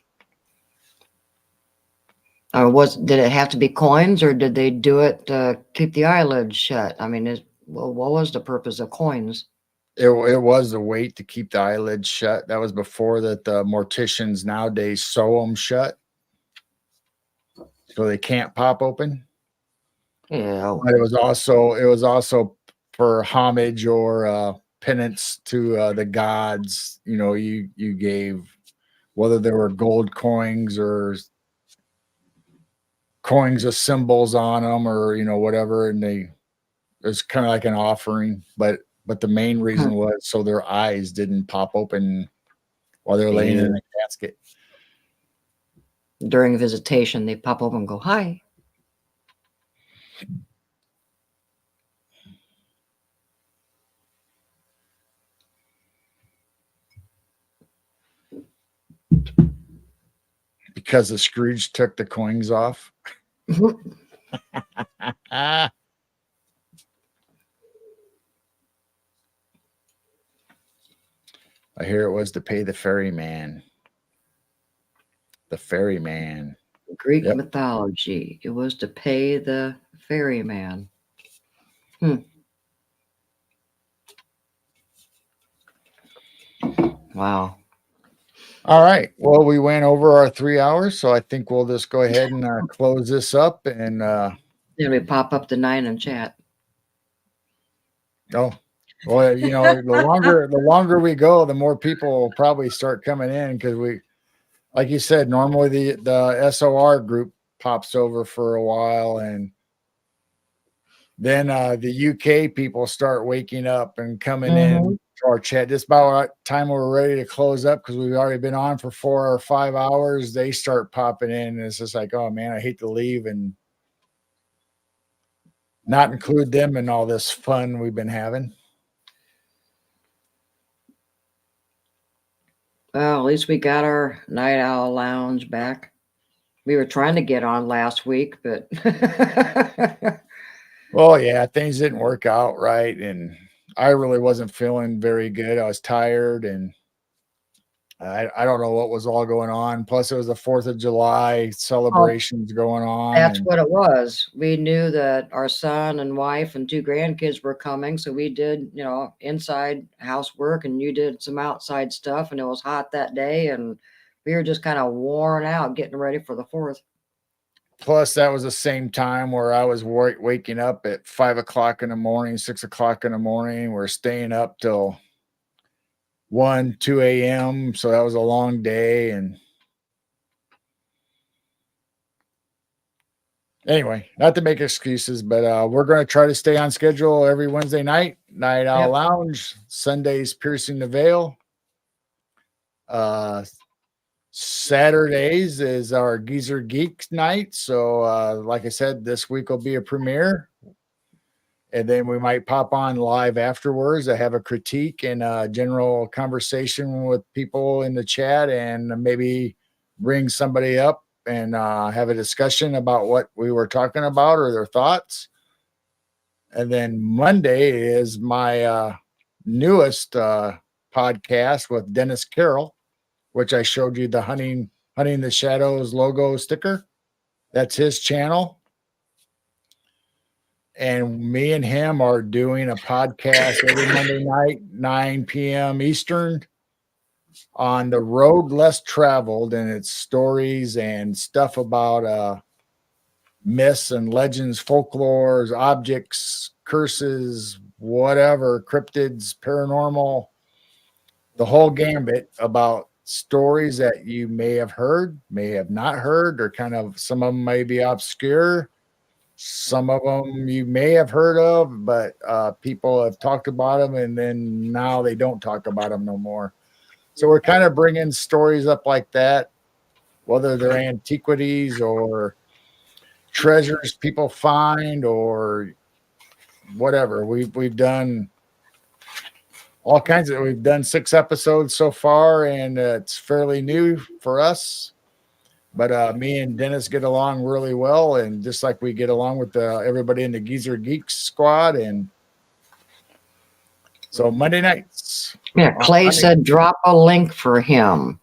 Did it have to be coins or did they do it to keep the eyelids shut? I mean, what was the purpose of coins? It was a weight to keep the eyelids shut. That was before that the morticians nowadays sew them shut so they can't pop open. Yeah. But it was also for homage or penance to the gods. You gave, whether there were gold coins or coins with symbols on them or whatever, and it was kind of like an offering, but the main reason was so their eyes didn't pop open while they're laying in a casket. During visitation, they pop open and go, "Hi." Because the Scrooge took the coins off. I hear it was to pay the ferryman. The ferryman. Greek Yep. mythology. It was to pay the ferryman. Wow. All right. Well, we went over our 3 hours, so I think we'll just go ahead and close this up. And Then we pop up the 9 in chat. oh, well, you know, the longer we go, the more people will probably start coming in because we, like you said, normally the SOR group pops over for a while, and then the UK people start waking up and coming in to our chat. Just about time we're ready to close up because we've already been on for 4 or 5 hours. They start popping in, and it's just like, oh man, I hate to leave and not include them in all this fun we've been having. Well, at least we got our Night Owl Lounge back. We were trying to get on last week, but Well, yeah, things didn't work out right, and I really wasn't feeling very good. I was tired, and I don't know what was all going on. Plus, it was the 4th of July celebrations going on. that's And what it was. We knew that our son and wife and 2 grandkids were coming, so we did, inside housework, and you did some outside stuff, and it was hot that day, and we were just kind of worn out getting ready for the 4th. plus, that was the same time where I was waking up at 5 o'clock in the morning, 6 o'clock in the morning. We're staying up till 1, 2 a.m. So that was a long day. And anyway, not to make excuses, but we're going to try to stay on schedule every Wednesday night, Night Owl Lounge, Sundays, Piercing the Veil. Saturdays is our Geezer Geeks night. So, like I said, this week will be a premiere. And then we might pop on live afterwards. I have a critique and a general conversation with people in the chat and maybe bring somebody up and have a discussion about what we were talking about or their thoughts. And then Monday is my newest podcast with Dennis Carroll, which I showed you the Hunting the Shadows logo sticker. That's his channel. And me and him are doing a podcast every Monday night, 9 p.m. Eastern, on the road less traveled, and it's stories and stuff about myths and legends, folklores, objects, curses, whatever, cryptids, paranormal, the whole gambit about stories that you may have heard, may have not heard, or kind of some of them may be obscure. Some of them you may have heard of, but people have talked about them, and then now they don't talk about them no more. So we're kind of bringing stories up like that, whether they're antiquities or treasures people find or whatever. We've done all kinds of. We've done 6 episodes so far, and it's fairly new for us. But me and Dennis get along really well, and just like we get along with everybody in the Geezer Geeks squad. And so Monday nights. Yeah, Clay said drop a link for him.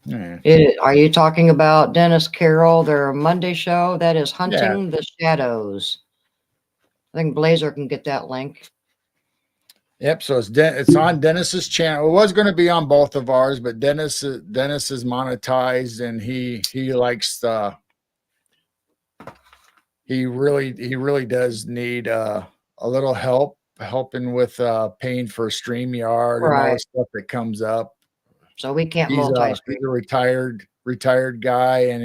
Yeah. Are you talking about Dennis Carroll, their Monday show? That is Hunting the Shadows. I think Blazer can get that link. Yep. So it's on Dennis's channel. It was going to be on both of ours, but Dennis is monetized, and he likes he really does need a little helping with paying for StreamYard and all the stuff that comes up. So we can't He's multi-stream. a retired guy, and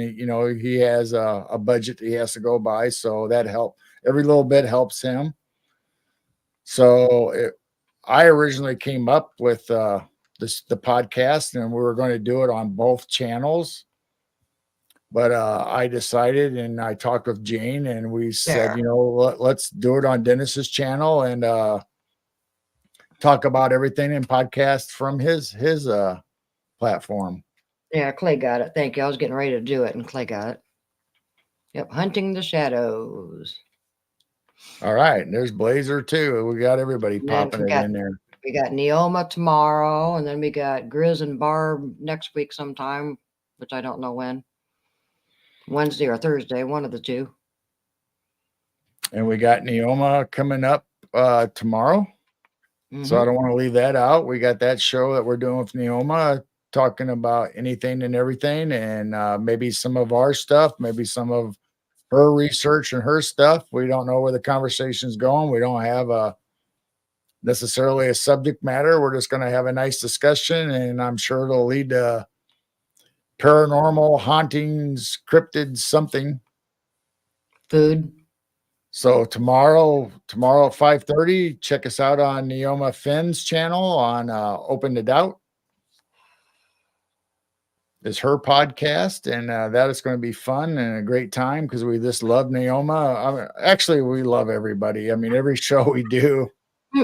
he has a budget that he has to go by, so that help. Every little bit helps him. So I originally came up with the podcast, and we were going to do it on both channels. But I decided, and I talked with Jane, and we said, let's do it on Dennis's channel and talk about everything in podcast from his platform. Yeah, Clay got it. Thank you. I was getting ready to do it, and Clay got it. Yep, Hunting the Shadows. All right, and there's Blazer too. We got everybody popping in there. We got Neoma tomorrow, and then we got Grizz and Barb next week sometime, which I don't know when. Wednesday or Thursday, one of the two. And we got Neoma coming up tomorrow. So I don't want to leave that out. We got that show that we're doing with Neoma, talking about anything and everything, and maybe some of our stuff, maybe some of her research and her stuff. We don't know where the conversation's going. We don't have necessarily a subject matter. We're just going to have a nice discussion, and I'm sure it'll lead to paranormal, hauntings, cryptids, something. Food. So tomorrow at 5:30, check us out on Neoma Finn's channel on Open to Doubt. It's her podcast, and that is going to be fun and a great time because we just love Neoma. Actually, we love everybody. I mean, every show we do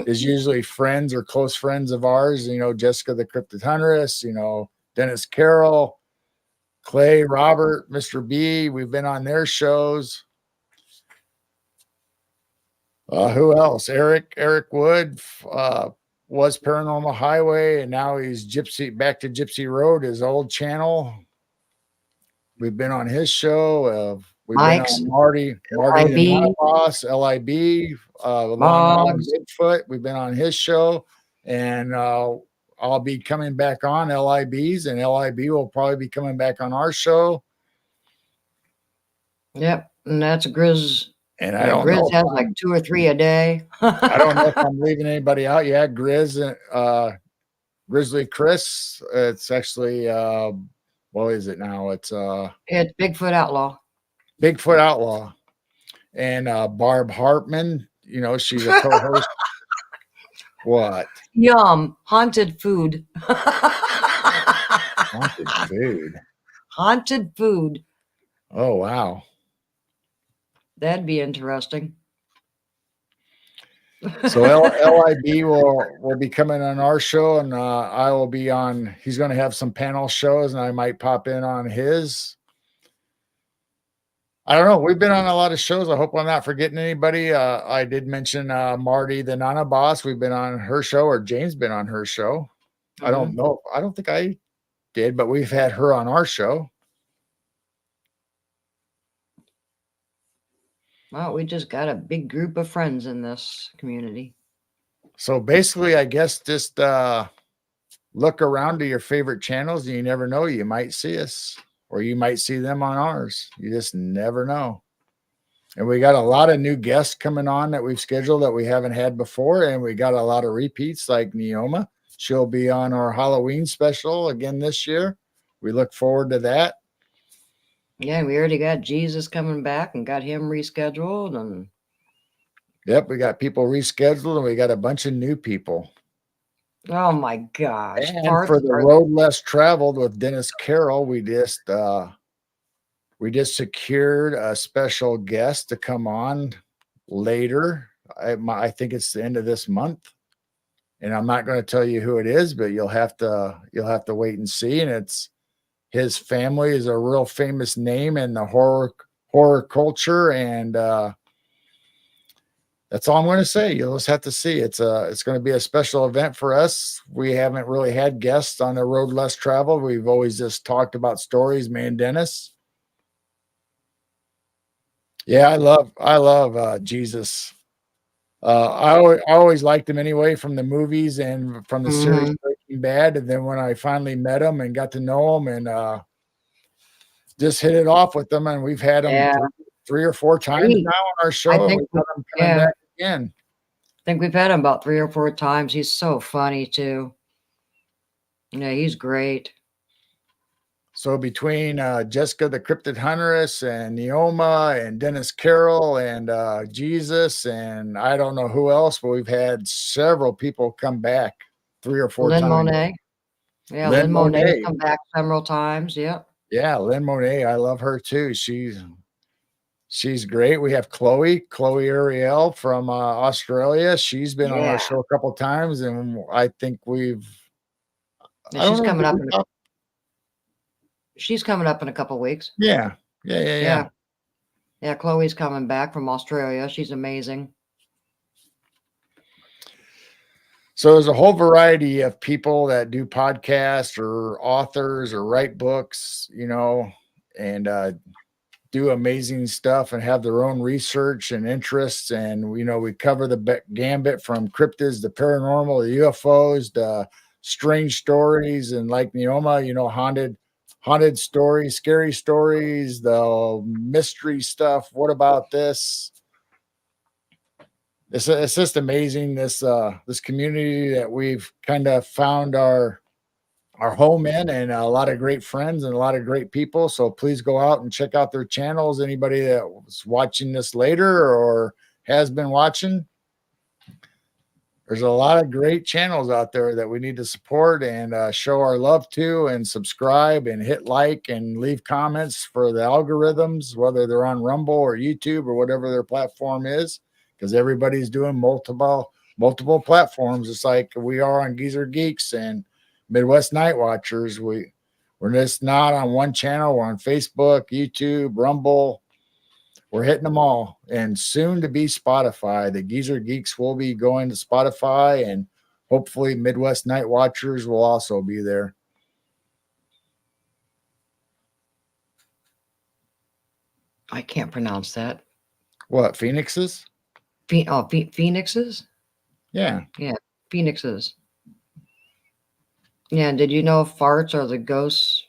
is usually friends or close friends of ours. You know, Jessica the Cryptid Huntress, you know, Dennis Carroll, Clay, Robert, Mr. B. We've been on their shows. Who else? Eric Wood was Paranormal Highway, and now he's back to Gypsy Road, his old channel. We've been on his show. We've Mike's, been on Marty the Boss, LIB, Long Bigfoot. We've been on his show, and I'll be coming back on LIB's, and LIB will probably be coming back on our show. Yep, and that's Grizz. And I don't know. Grizz has like 2 or 3 a day. I don't know if I'm leaving anybody out. Yeah, Grizz, Grizzly Chris. It's actually what is it now? It's Bigfoot Outlaw. Bigfoot Outlaw. And Barb Hartman, you know, she's a co-host. What? Yum. Haunted food. Haunted food. Haunted food. Oh, wow. That'd be interesting. So LIB will be coming on our show, and I will be on. He's going to have some panel shows, and I might pop in on his. I don't know. We've been on a lot of shows. I hope I'm not forgetting anybody. I did mention Marty the Nana Boss. We've been on her show, or Jane's been on her show. Mm-hmm. I don't know. I don't think I did, but we've had her on our show. Well, we just got a big group of friends in this community. So basically, I guess just look around to your favorite channels, and you never know. You might see us, or you might see them on ours. You just never know. And we got a lot of new guests coming on that we've scheduled that we haven't had before. And we got a lot of repeats like Neoma. She'll be on our Halloween special again this year. We look forward to that. Yeah, we already got Jesus coming back and got him rescheduled. And yep, we got people rescheduled, and we got a bunch of new people. Oh my gosh. And for the road less traveled with Dennis Carroll, we just secured a special guest to come on later. I think it's the end of this month, and I'm not going to tell you who it is, but you'll have to wait and see. And it's his family is a real famous name in the horror culture, and that's all I'm going to say. You'll just have to see. It's going to be a special event for us. We haven't really had guests on the road less traveled. We've always just talked about stories, me and Dennis. Yeah, I love Jesus. I always liked him anyway from the movies and from the series Breaking Bad. And then when I finally met him and got to know him and just hit it off with them, and we've had him three or four times now on our show. I think we've got him coming back again. I think we've had him about 3 or 4 times. He's so funny too. Yeah, he's great. So between Jessica the Cryptid Huntress and Neoma and Dennis Carroll and Jesus and I don't know who else, but we've had several people come back 3 or 4 times. Lynn Monet. Yeah, Lynn Monet come back several times. Yep. Yeah, Lynn Monet. I love her too. She's great. We have Chloe Ariel from Australia. She's been on our show a couple times, and I think she's coming up. She's coming up in a couple weeks. Yeah. Yeah, Chloe's coming back from Australia. She's amazing. So there's a whole variety of people that do podcasts or authors or write books, you know, and do amazing stuff and have their own research and interests. And, you know, we cover the gambit from cryptids, the paranormal, the UFOs, the strange stories, and like Neoma, you know, haunted stories, scary stories, the mystery stuff. What about this? It's just amazing, this community that we've kind of found our home in, and a lot of great friends and a lot of great people. So please go out and check out their channels. Anybody that was watching this later or has been watching, there's a lot of great channels out there that we need to support and show our love to, and subscribe and hit like and leave comments for the algorithms, whether they're on Rumble or YouTube or whatever their platform is, because everybody's doing multiple platforms. It's like we are on Geezer Geeks and Midwest Night Watchers. We're just not on one channel. We're on Facebook, YouTube, Rumble. We're hitting them all, and soon to be Spotify. The Geezer Geeks will be going to Spotify, and hopefully Midwest Night Watchers will also be there. I can't pronounce that. What, Phoenixes? Phoenixes? Yeah. Yeah, Phoenixes. Yeah, did you know farts are the ghosts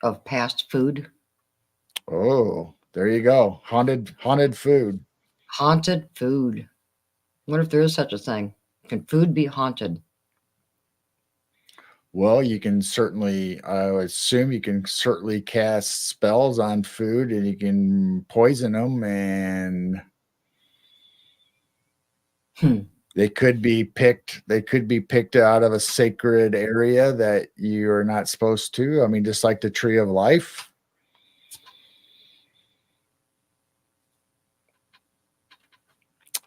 of past food? Oh, there you go. Haunted food. Haunted food. What if there is such a thing? Can food be haunted? Well, you can certainly, I would assume you can certainly cast spells on food, and you can poison them, and they could be picked out of a sacred area that you're not supposed to. I mean, just like the tree of life.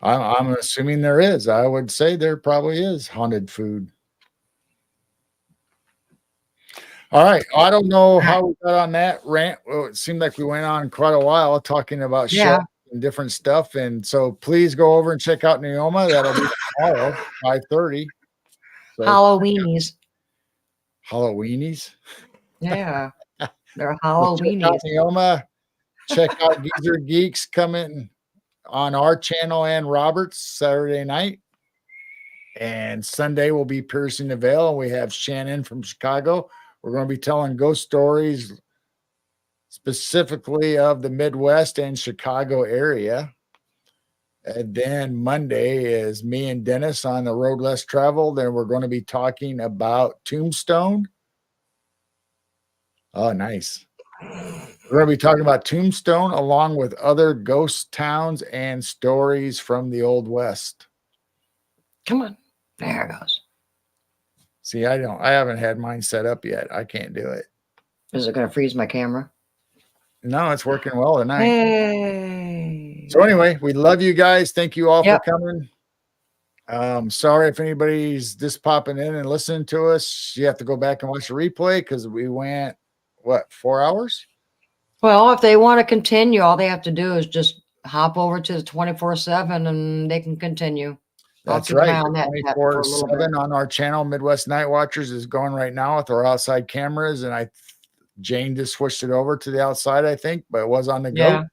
I'm assuming there is. I would say there probably is haunted food. All right. I don't know how we got on that rant. Well, it seemed like we went on quite a while talking about Yeah. shows and different stuff. And so please go over and check out Neoma. That'll be tomorrow, 5:30. So Halloweenies. Halloweenies. Yeah. They're Well, check out Halloweenies. Neoma. Check out Geezer Geeks coming on our channel and Robert's Saturday night. And Sunday will be Piercing the Veil. And we have Shannon from Chicago. We're going to be telling ghost stories specifically of the Midwest and Chicago area. And then Monday is me and Dennis on the Road Less Traveled. And we're going to be talking about Tombstone. Oh, nice. We're going to be talking about Tombstone along with other ghost towns and stories from the Old West. Come on. There it goes. See, I haven't had mine set up yet. I can't do it. Is it going to freeze my camera? No, it's working well tonight. Hey. So anyway, we love you guys. Thank you all for coming. Sorry if anybody's just popping in and listening to us. You have to go back and watch the replay because we went, 4 hours? Well, if they want to continue, all they have to do is just hop over to the 24/7 and they can continue. That's right. 24/7 on our channel, Midwest Night Watchers, is going right now with our outside cameras. And Jane just switched it over to the outside, I think, but it was on the go.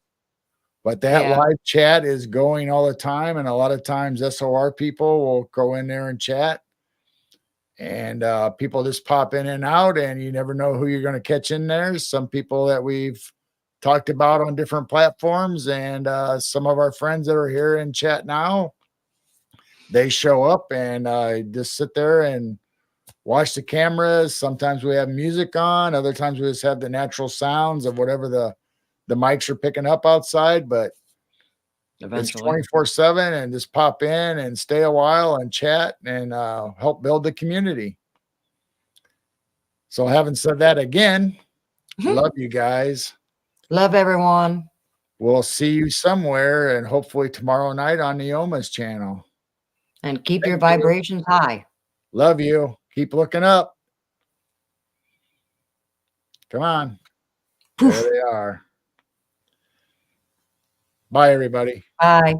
But that live chat is going all the time. And a lot of times SOR people will go in there and chat. And people just pop in and out, and you never know who you're going to catch in there. Some people that we've talked about on different platforms, and some of our friends that are here in chat now, they show up and just sit there and watch the cameras. Sometimes we have music on. Other times we just have the natural sounds of whatever the mics are picking up outside. But eventually it's 24/7, and just pop in and stay a while and chat and help build the community. So having said that, again, love you guys. Love everyone. We'll see you somewhere, and hopefully tomorrow night on Neoma's channel. And keep your vibrations high. Love you. Keep looking up. Come on. There they are. Bye, everybody. Bye.